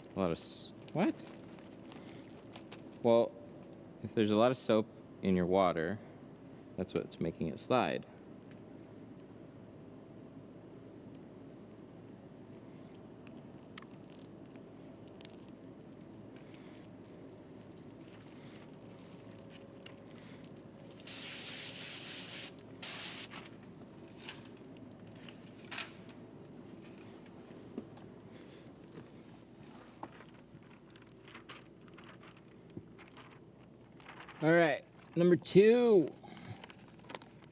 Speaker 1: A lot of what? Well, if there's a lot of soap in your water, that's what's making it slide. All right, number 2. What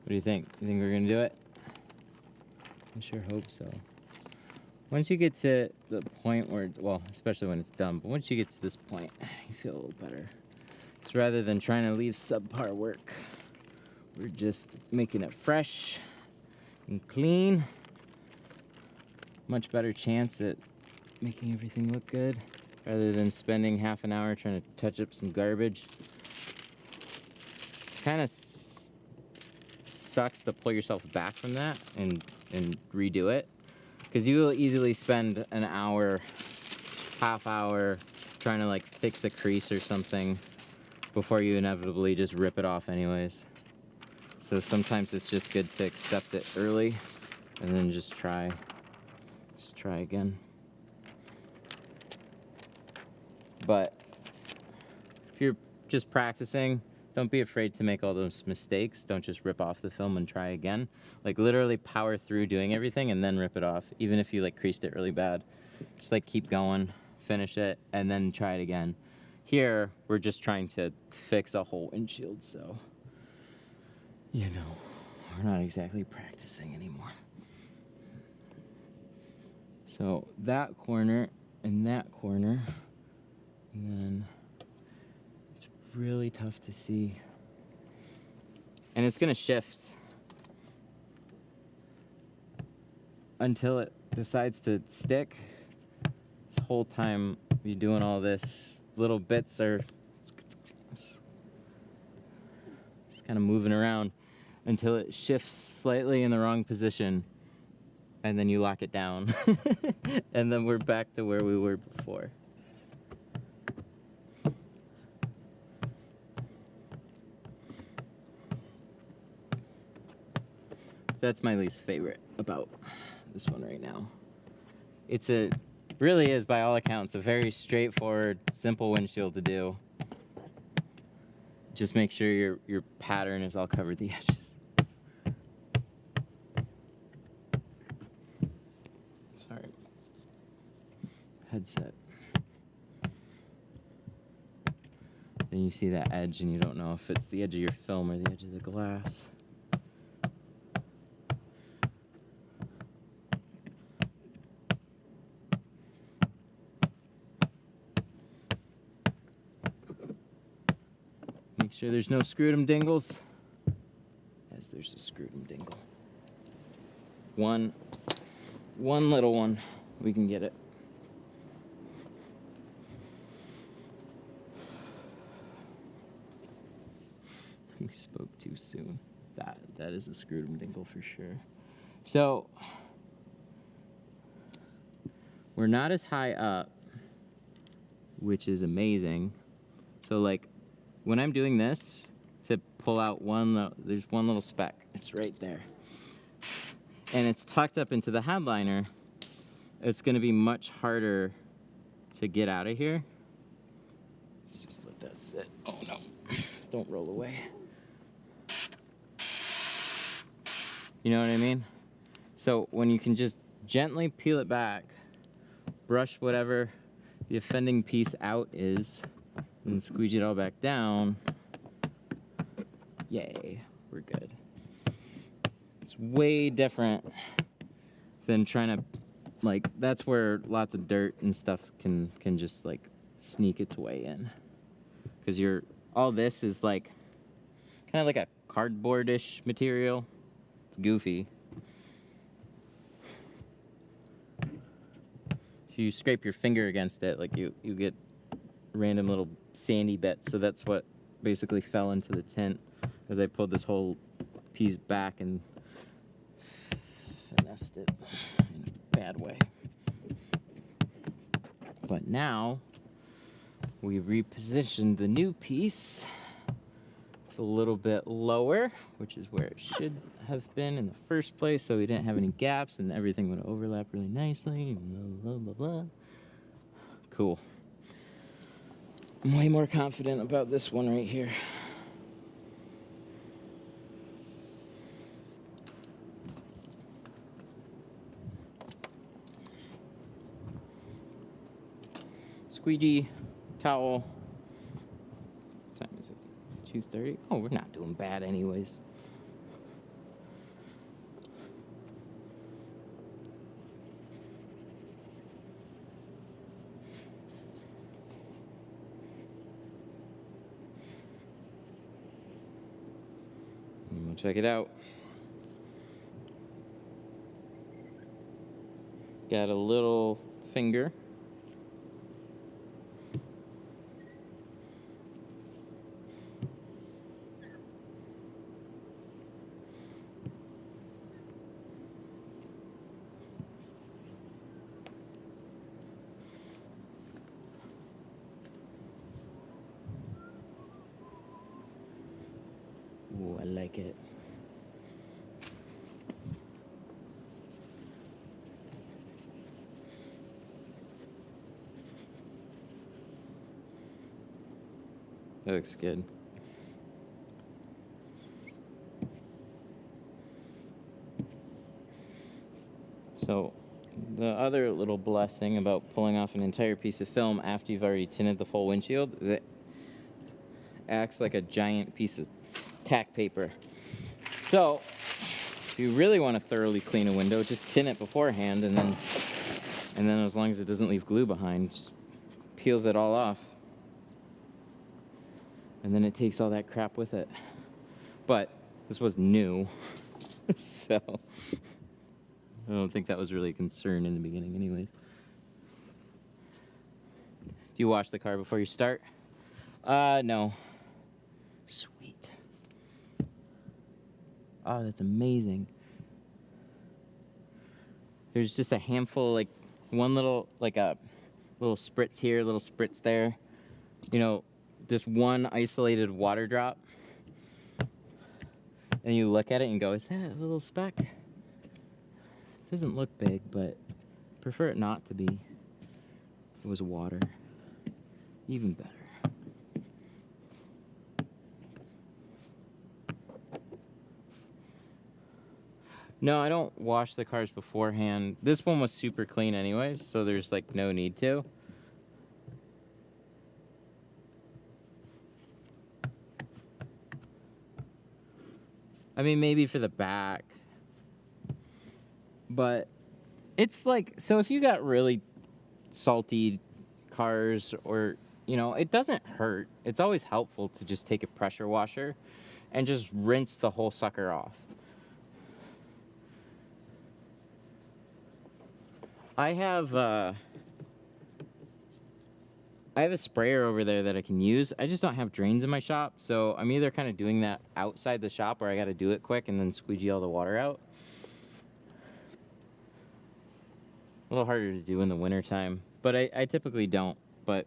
Speaker 1: do you think? You think we're gonna do it? I sure hope so. Once you get to the point where, well, especially when it's done, but once you get to this point, you feel a little better. So rather than trying to leave subpar work, we're just making it fresh and clean. much better chance at making everything look good rather than spending half an hour trying to touch up some garbage. Kind of sucks to pull yourself back from that and redo it, because you will easily spend an hour, half hour trying to like fix a crease or something before you inevitably just rip it off anyways. So sometimes it's just good to accept it early and then just try again. But if you're just practicing, don't be afraid to make all those mistakes. Don't just rip off the film and try again. Like literally power through doing everything and then rip it off, even if you like creased it really bad. Just like keep going, finish it, and then try it again. Here, we're just trying to fix a whole windshield, so, you know, we're not exactly practicing anymore. So that corner and that corner, and then it's really tough to see. And it's gonna shift until it decides to stick. This whole time you're doing all this, little bits are just kind of moving around until it shifts slightly in the wrong position, and then you lock it down. And then we're back to where we were before. That's my least favorite about this one right now. Really is, by all accounts, a very straightforward, simple windshield to do. Just make sure your pattern is all covered the edges. Sorry. Headset. Then you see that edge and you don't know if it's the edge of your film or the edge of the glass. Make sure there's no screw-dum dingles, as there's a screw-dum dingle. One little one, we can get it. We spoke too soon. That is a screw-dum dingle for sure. So, we're not as high up, which is amazing. So like, when I'm doing this, to pull out there's one little speck. It's right there. And it's tucked up into the headliner. It's gonna be much harder to get out of here. Let's just let that sit. Oh no, don't roll away. You know what I mean? So when you can just gently peel it back, brush whatever the offending piece out is, and squeeze it all back down, yay, we're good. It's way different than trying to, like, that's where lots of dirt and stuff can just like sneak its way in. Because all this is like, kind of like a cardboard-ish material. It's goofy. If you scrape your finger against it, like you get random little sandy bits. So that's what basically fell into the tint as I pulled this whole piece back and finessed it in a bad way. But now we repositioned the new piece. It's a little bit lower, which is where it should have been in the first place, so we didn't have any gaps and everything would overlap really nicely. Blah, blah, blah, blah. Cool. I'm way more confident about this one right here. Squeegee, towel. What time is it? 2:30? Oh, we're not doing bad anyways. And we'll check it out. Got a little finger. Ooh, I like it. That looks good. So, the other little blessing about pulling off an entire piece of film after you've already tinted the full windshield is it acts like a giant piece of tack paper. So, if you really want to thoroughly clean a window, just tint it beforehand, and then as long as it doesn't leave glue behind, just peels it all off. And then it takes all that crap with it. But this was new, so I don't think that was really a concern in the beginning anyways. Do you wash the car before you start? No. Sweet. Oh, that's amazing. There's just a handful, like one little, like a little spritz here, little spritz there. You know, just one isolated water drop. And you look at it and go, is that a little speck? It doesn't look big, but I prefer it not to be. If it was water. Even better. No, I don't wash the cars beforehand. This one was super clean anyways, so there's like no need to. I mean, maybe for the back. But it's like, so if you got really salty cars or, you know, it doesn't hurt. It's always helpful to just take a pressure washer and just rinse the whole sucker off. I have a sprayer over there that I can use. I just don't have drains in my shop, so I'm either kind of doing that outside the shop where I got to do it quick and then squeegee all the water out. A little harder to do in the wintertime, but I typically don't, but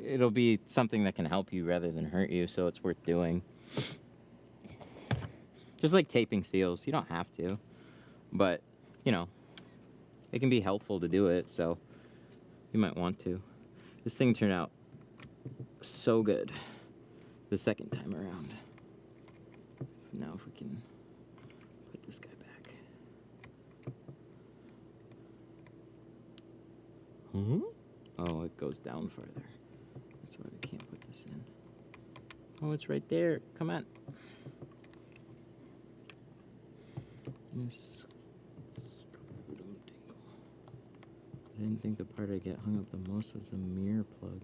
Speaker 1: it'll be something that can help you rather than hurt you, so it's worth doing. Just like taping seals, you don't have to, but, you know, it can be helpful to do it, so you might want to. This thing turned out so good the second time around. Now if we can put this guy back. Hmm? Oh, it goes down farther. That's why we can't put this in. Oh, it's right there. Come on. Yes. I didn't think the part I get hung up the most was the mirror plug.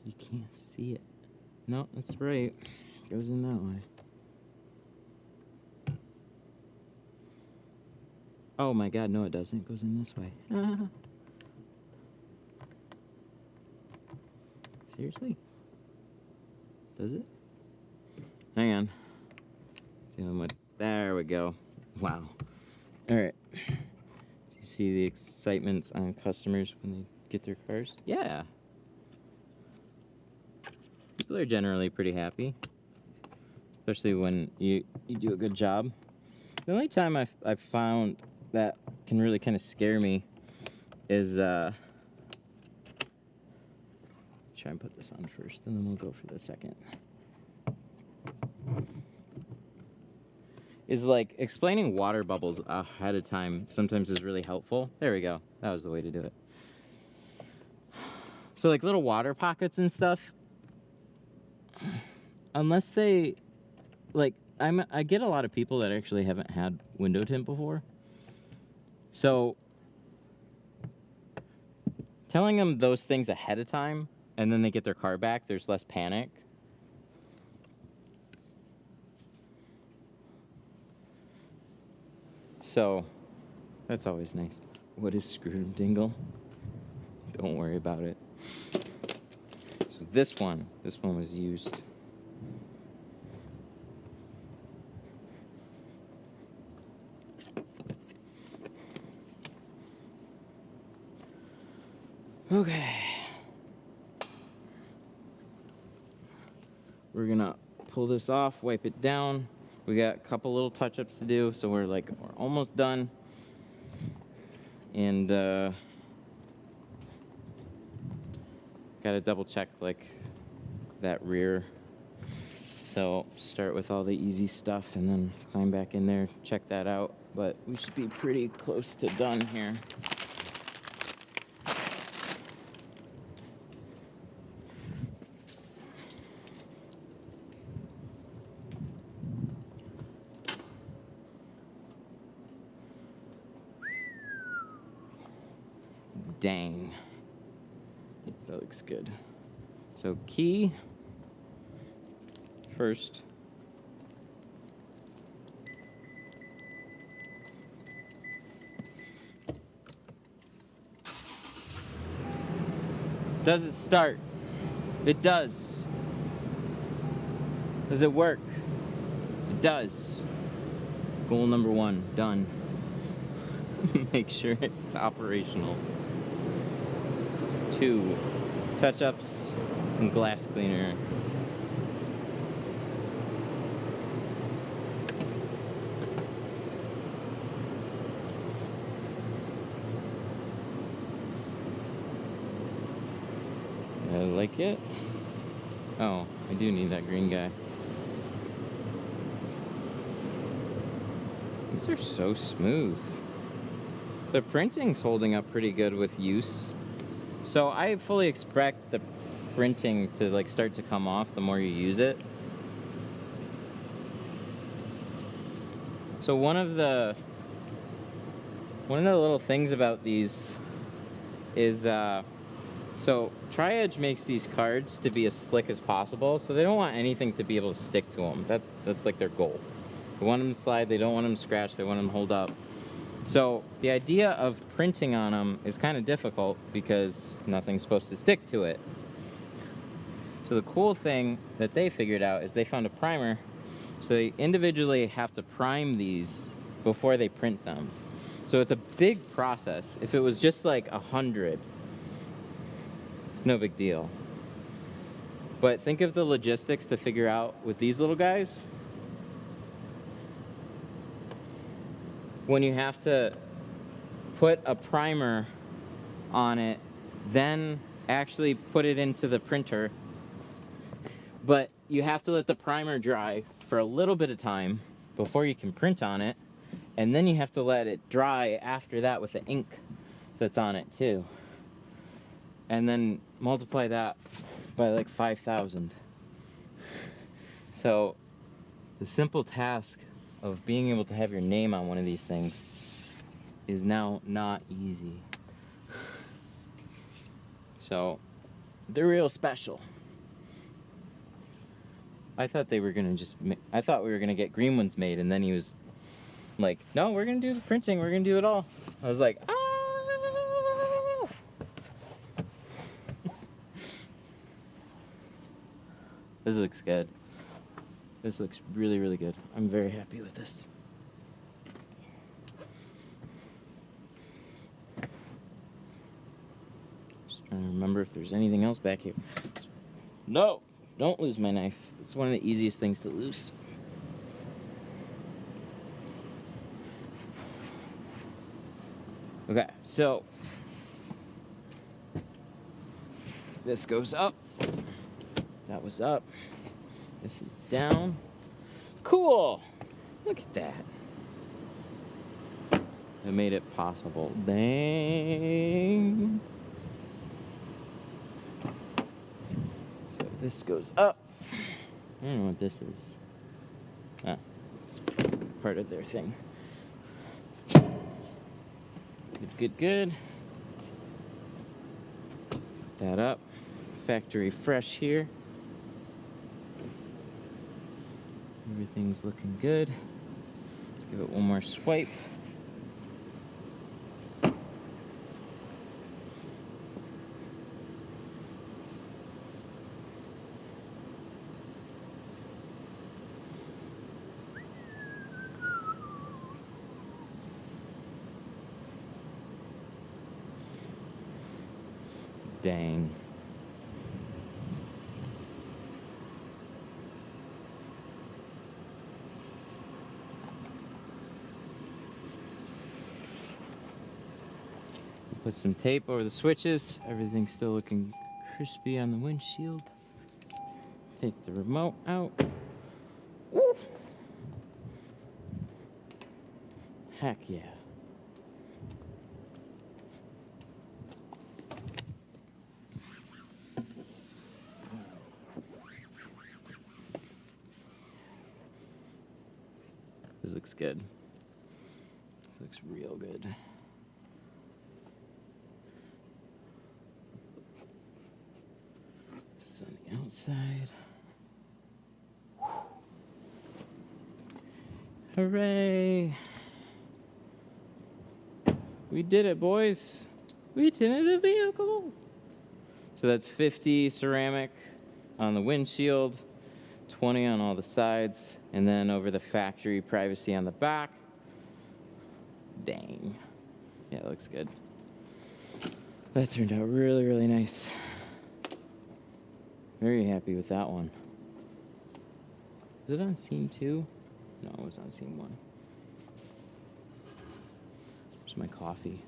Speaker 1: You can't see it. No, that's right. It goes in that way. Oh my god, no it doesn't. It goes in this way. Seriously? Does it? Hang on. Dealing with... There we go. Wow. Alright. You see the excitement on customers when they get their cars? Yeah. People are generally pretty happy. Especially when you do a good job. The only time I've found that can really kind of scare me is, try and put this on first, and then we'll go for the second. Is like explaining water bubbles ahead of time sometimes is really helpful. There we go. That was the way to do it. So like little water pockets and stuff, unless they, like, I get a lot of people that actually haven't had window tint before. So telling them those things ahead of time and then they get their car back, there's less panic. So That's always nice. What is screw dingle? Don't worry about it. So this one was used. Okay. We're gonna pull this off, wipe it down. We got a couple little touch-ups to do, so we're almost done. And gotta double check that rear. So start with all the easy stuff and then climb back in there, check that out. But we should be pretty close to done here. Dang. That looks good. So key first. Does it start? It does. Does it work? It does. Goal number 1, done. Make sure it's operational. 2, touch-ups and glass cleaner. I like it. Oh, I do need that green guy. These are so smooth. The printing's holding up pretty good with use. So I fully expect the printing to start to come off the more you use it. So one of the little things about these is so Tri-Edge makes these cards to be as slick as possible, so they don't want anything to be able to stick to them. That's their goal. They want them to slide, they don't want them to scratch, they want them to hold up. So the idea of printing on them is kind of difficult because nothing's supposed to stick to it. So the cool thing that they figured out is they found a primer. So they individually have to prime these before they print them. So it's a big process. If it was just 100, it's no big deal. But think of the logistics to figure out with these little guys. When you have to put a primer on it, then actually put it into the printer. But you have to let the primer dry for a little bit of time before you can print on it. And then you have to let it dry after that with the ink that's on it too. And then multiply that by 5,000. So the simple task of being able to have your name on one of these things is now not easy. So they're real special. I thought they were gonna I thought we were gonna get green ones made, and then he was like, no, we're gonna do the printing, we're gonna do it all. I was like, ah! This looks good. This looks really, really good. I'm very happy with this. Just trying to remember if there's anything else back here. No! Don't lose my knife. It's one of the easiest things to lose. Okay, so this goes up. That was up. This is down. Cool! Look at that. I made it possible. Dang. So this goes up. I don't know what this is. Ah, it's part of their thing. Good, good, good. Put that up. Factory fresh here. Everything's looking good. Let's give it one more swipe. Dang. Put some tape over the switches. Everything's still looking crispy on the windshield. Take the remote out. Woo! Heck yeah. This looks good. This looks real good. This is on the outside. Whew. Hooray! We did it, boys. We tinted a vehicle. So that's 50 ceramic on the windshield, 20 on all the sides, and then over the factory privacy on the back. Dang. Yeah, it looks good. That turned out really, really nice. Very happy with that one. Was it on scene 2? No, it was on scene 1. Where's my coffee?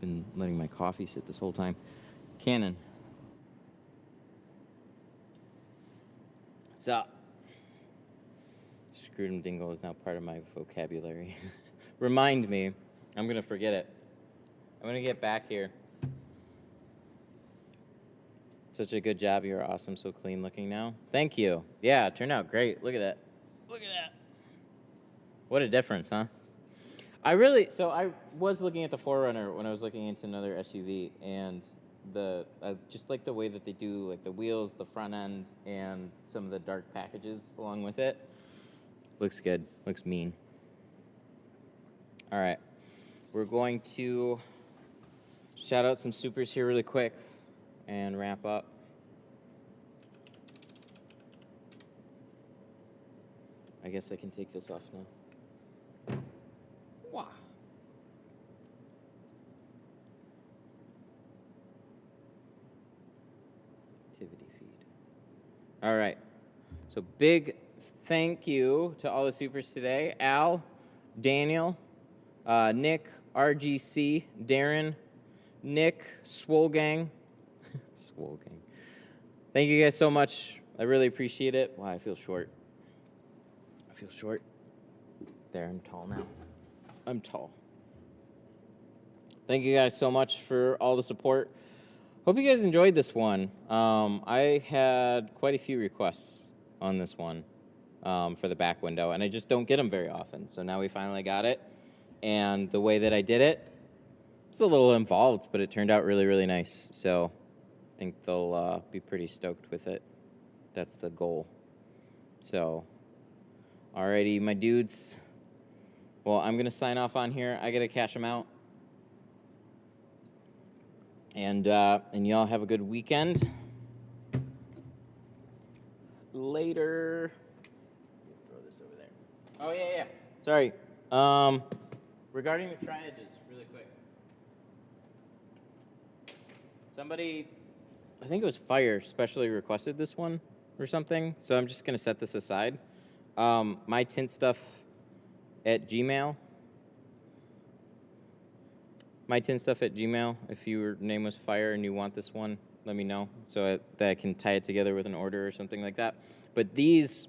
Speaker 1: Been letting my coffee sit this whole time. Canon. What's up? Screwdum dingle is now part of my vocabulary. Remind me. I'm going to forget it. I'm going to get back here. Such a good job. You're awesome. So clean looking now. Thank you. Yeah, it turned out great. Look at that. Look at that. What a difference, huh? I was looking at the 4Runner when I was looking into another SUV, and I just like the way that they do like the wheels, the front end, and some of the dark packages along with it. Looks good. Looks mean. All right. We're going to shout out some supers here really quick and wrap up. I guess I can take this off now. Wow. Activity feed. All right. So big thank you to all the supers today. Al, Daniel, Nick, RGC, Darren, Nick, Swole Gang. Swole Gang. Thank you guys so much. I really appreciate it. Wow, I feel short. I feel short. There, I'm tall now. I'm tall. Thank you guys so much for all the support. Hope you guys enjoyed this one. I had quite a few requests on this one for the back window, and I just don't get them very often. So now we finally got it. And the way that I did it, it's a little involved, but it turned out really, really nice. So I think they'll be pretty stoked with it. That's the goal. So, alrighty, my dudes. Well, I'm going to sign off on here. I got to cash them out. And y'all have a good weekend. Later. Throw this over there. Oh, yeah. Sorry. Regarding the tri-edges, really quick. Somebody, I think it was Fire, specially requested this one or something. So I'm just going to set this aside. My tint stuff at Gmail. My tint stuff at Gmail. If your name was Fire and you want this one, let me know so that I can tie it together with an order or something like that. But these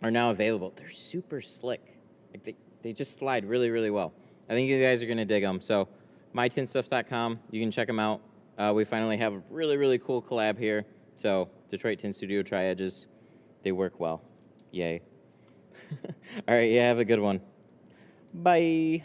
Speaker 1: are now available. They're super slick. Like they just slide really, really well. I think you guys are going to dig them. So mytintstuff.com, you can check them out. We finally have a really, really cool collab here. So Detroit Tint Studio Tri-Edges, they work well. Yay. All right, yeah, have a good one. Bye.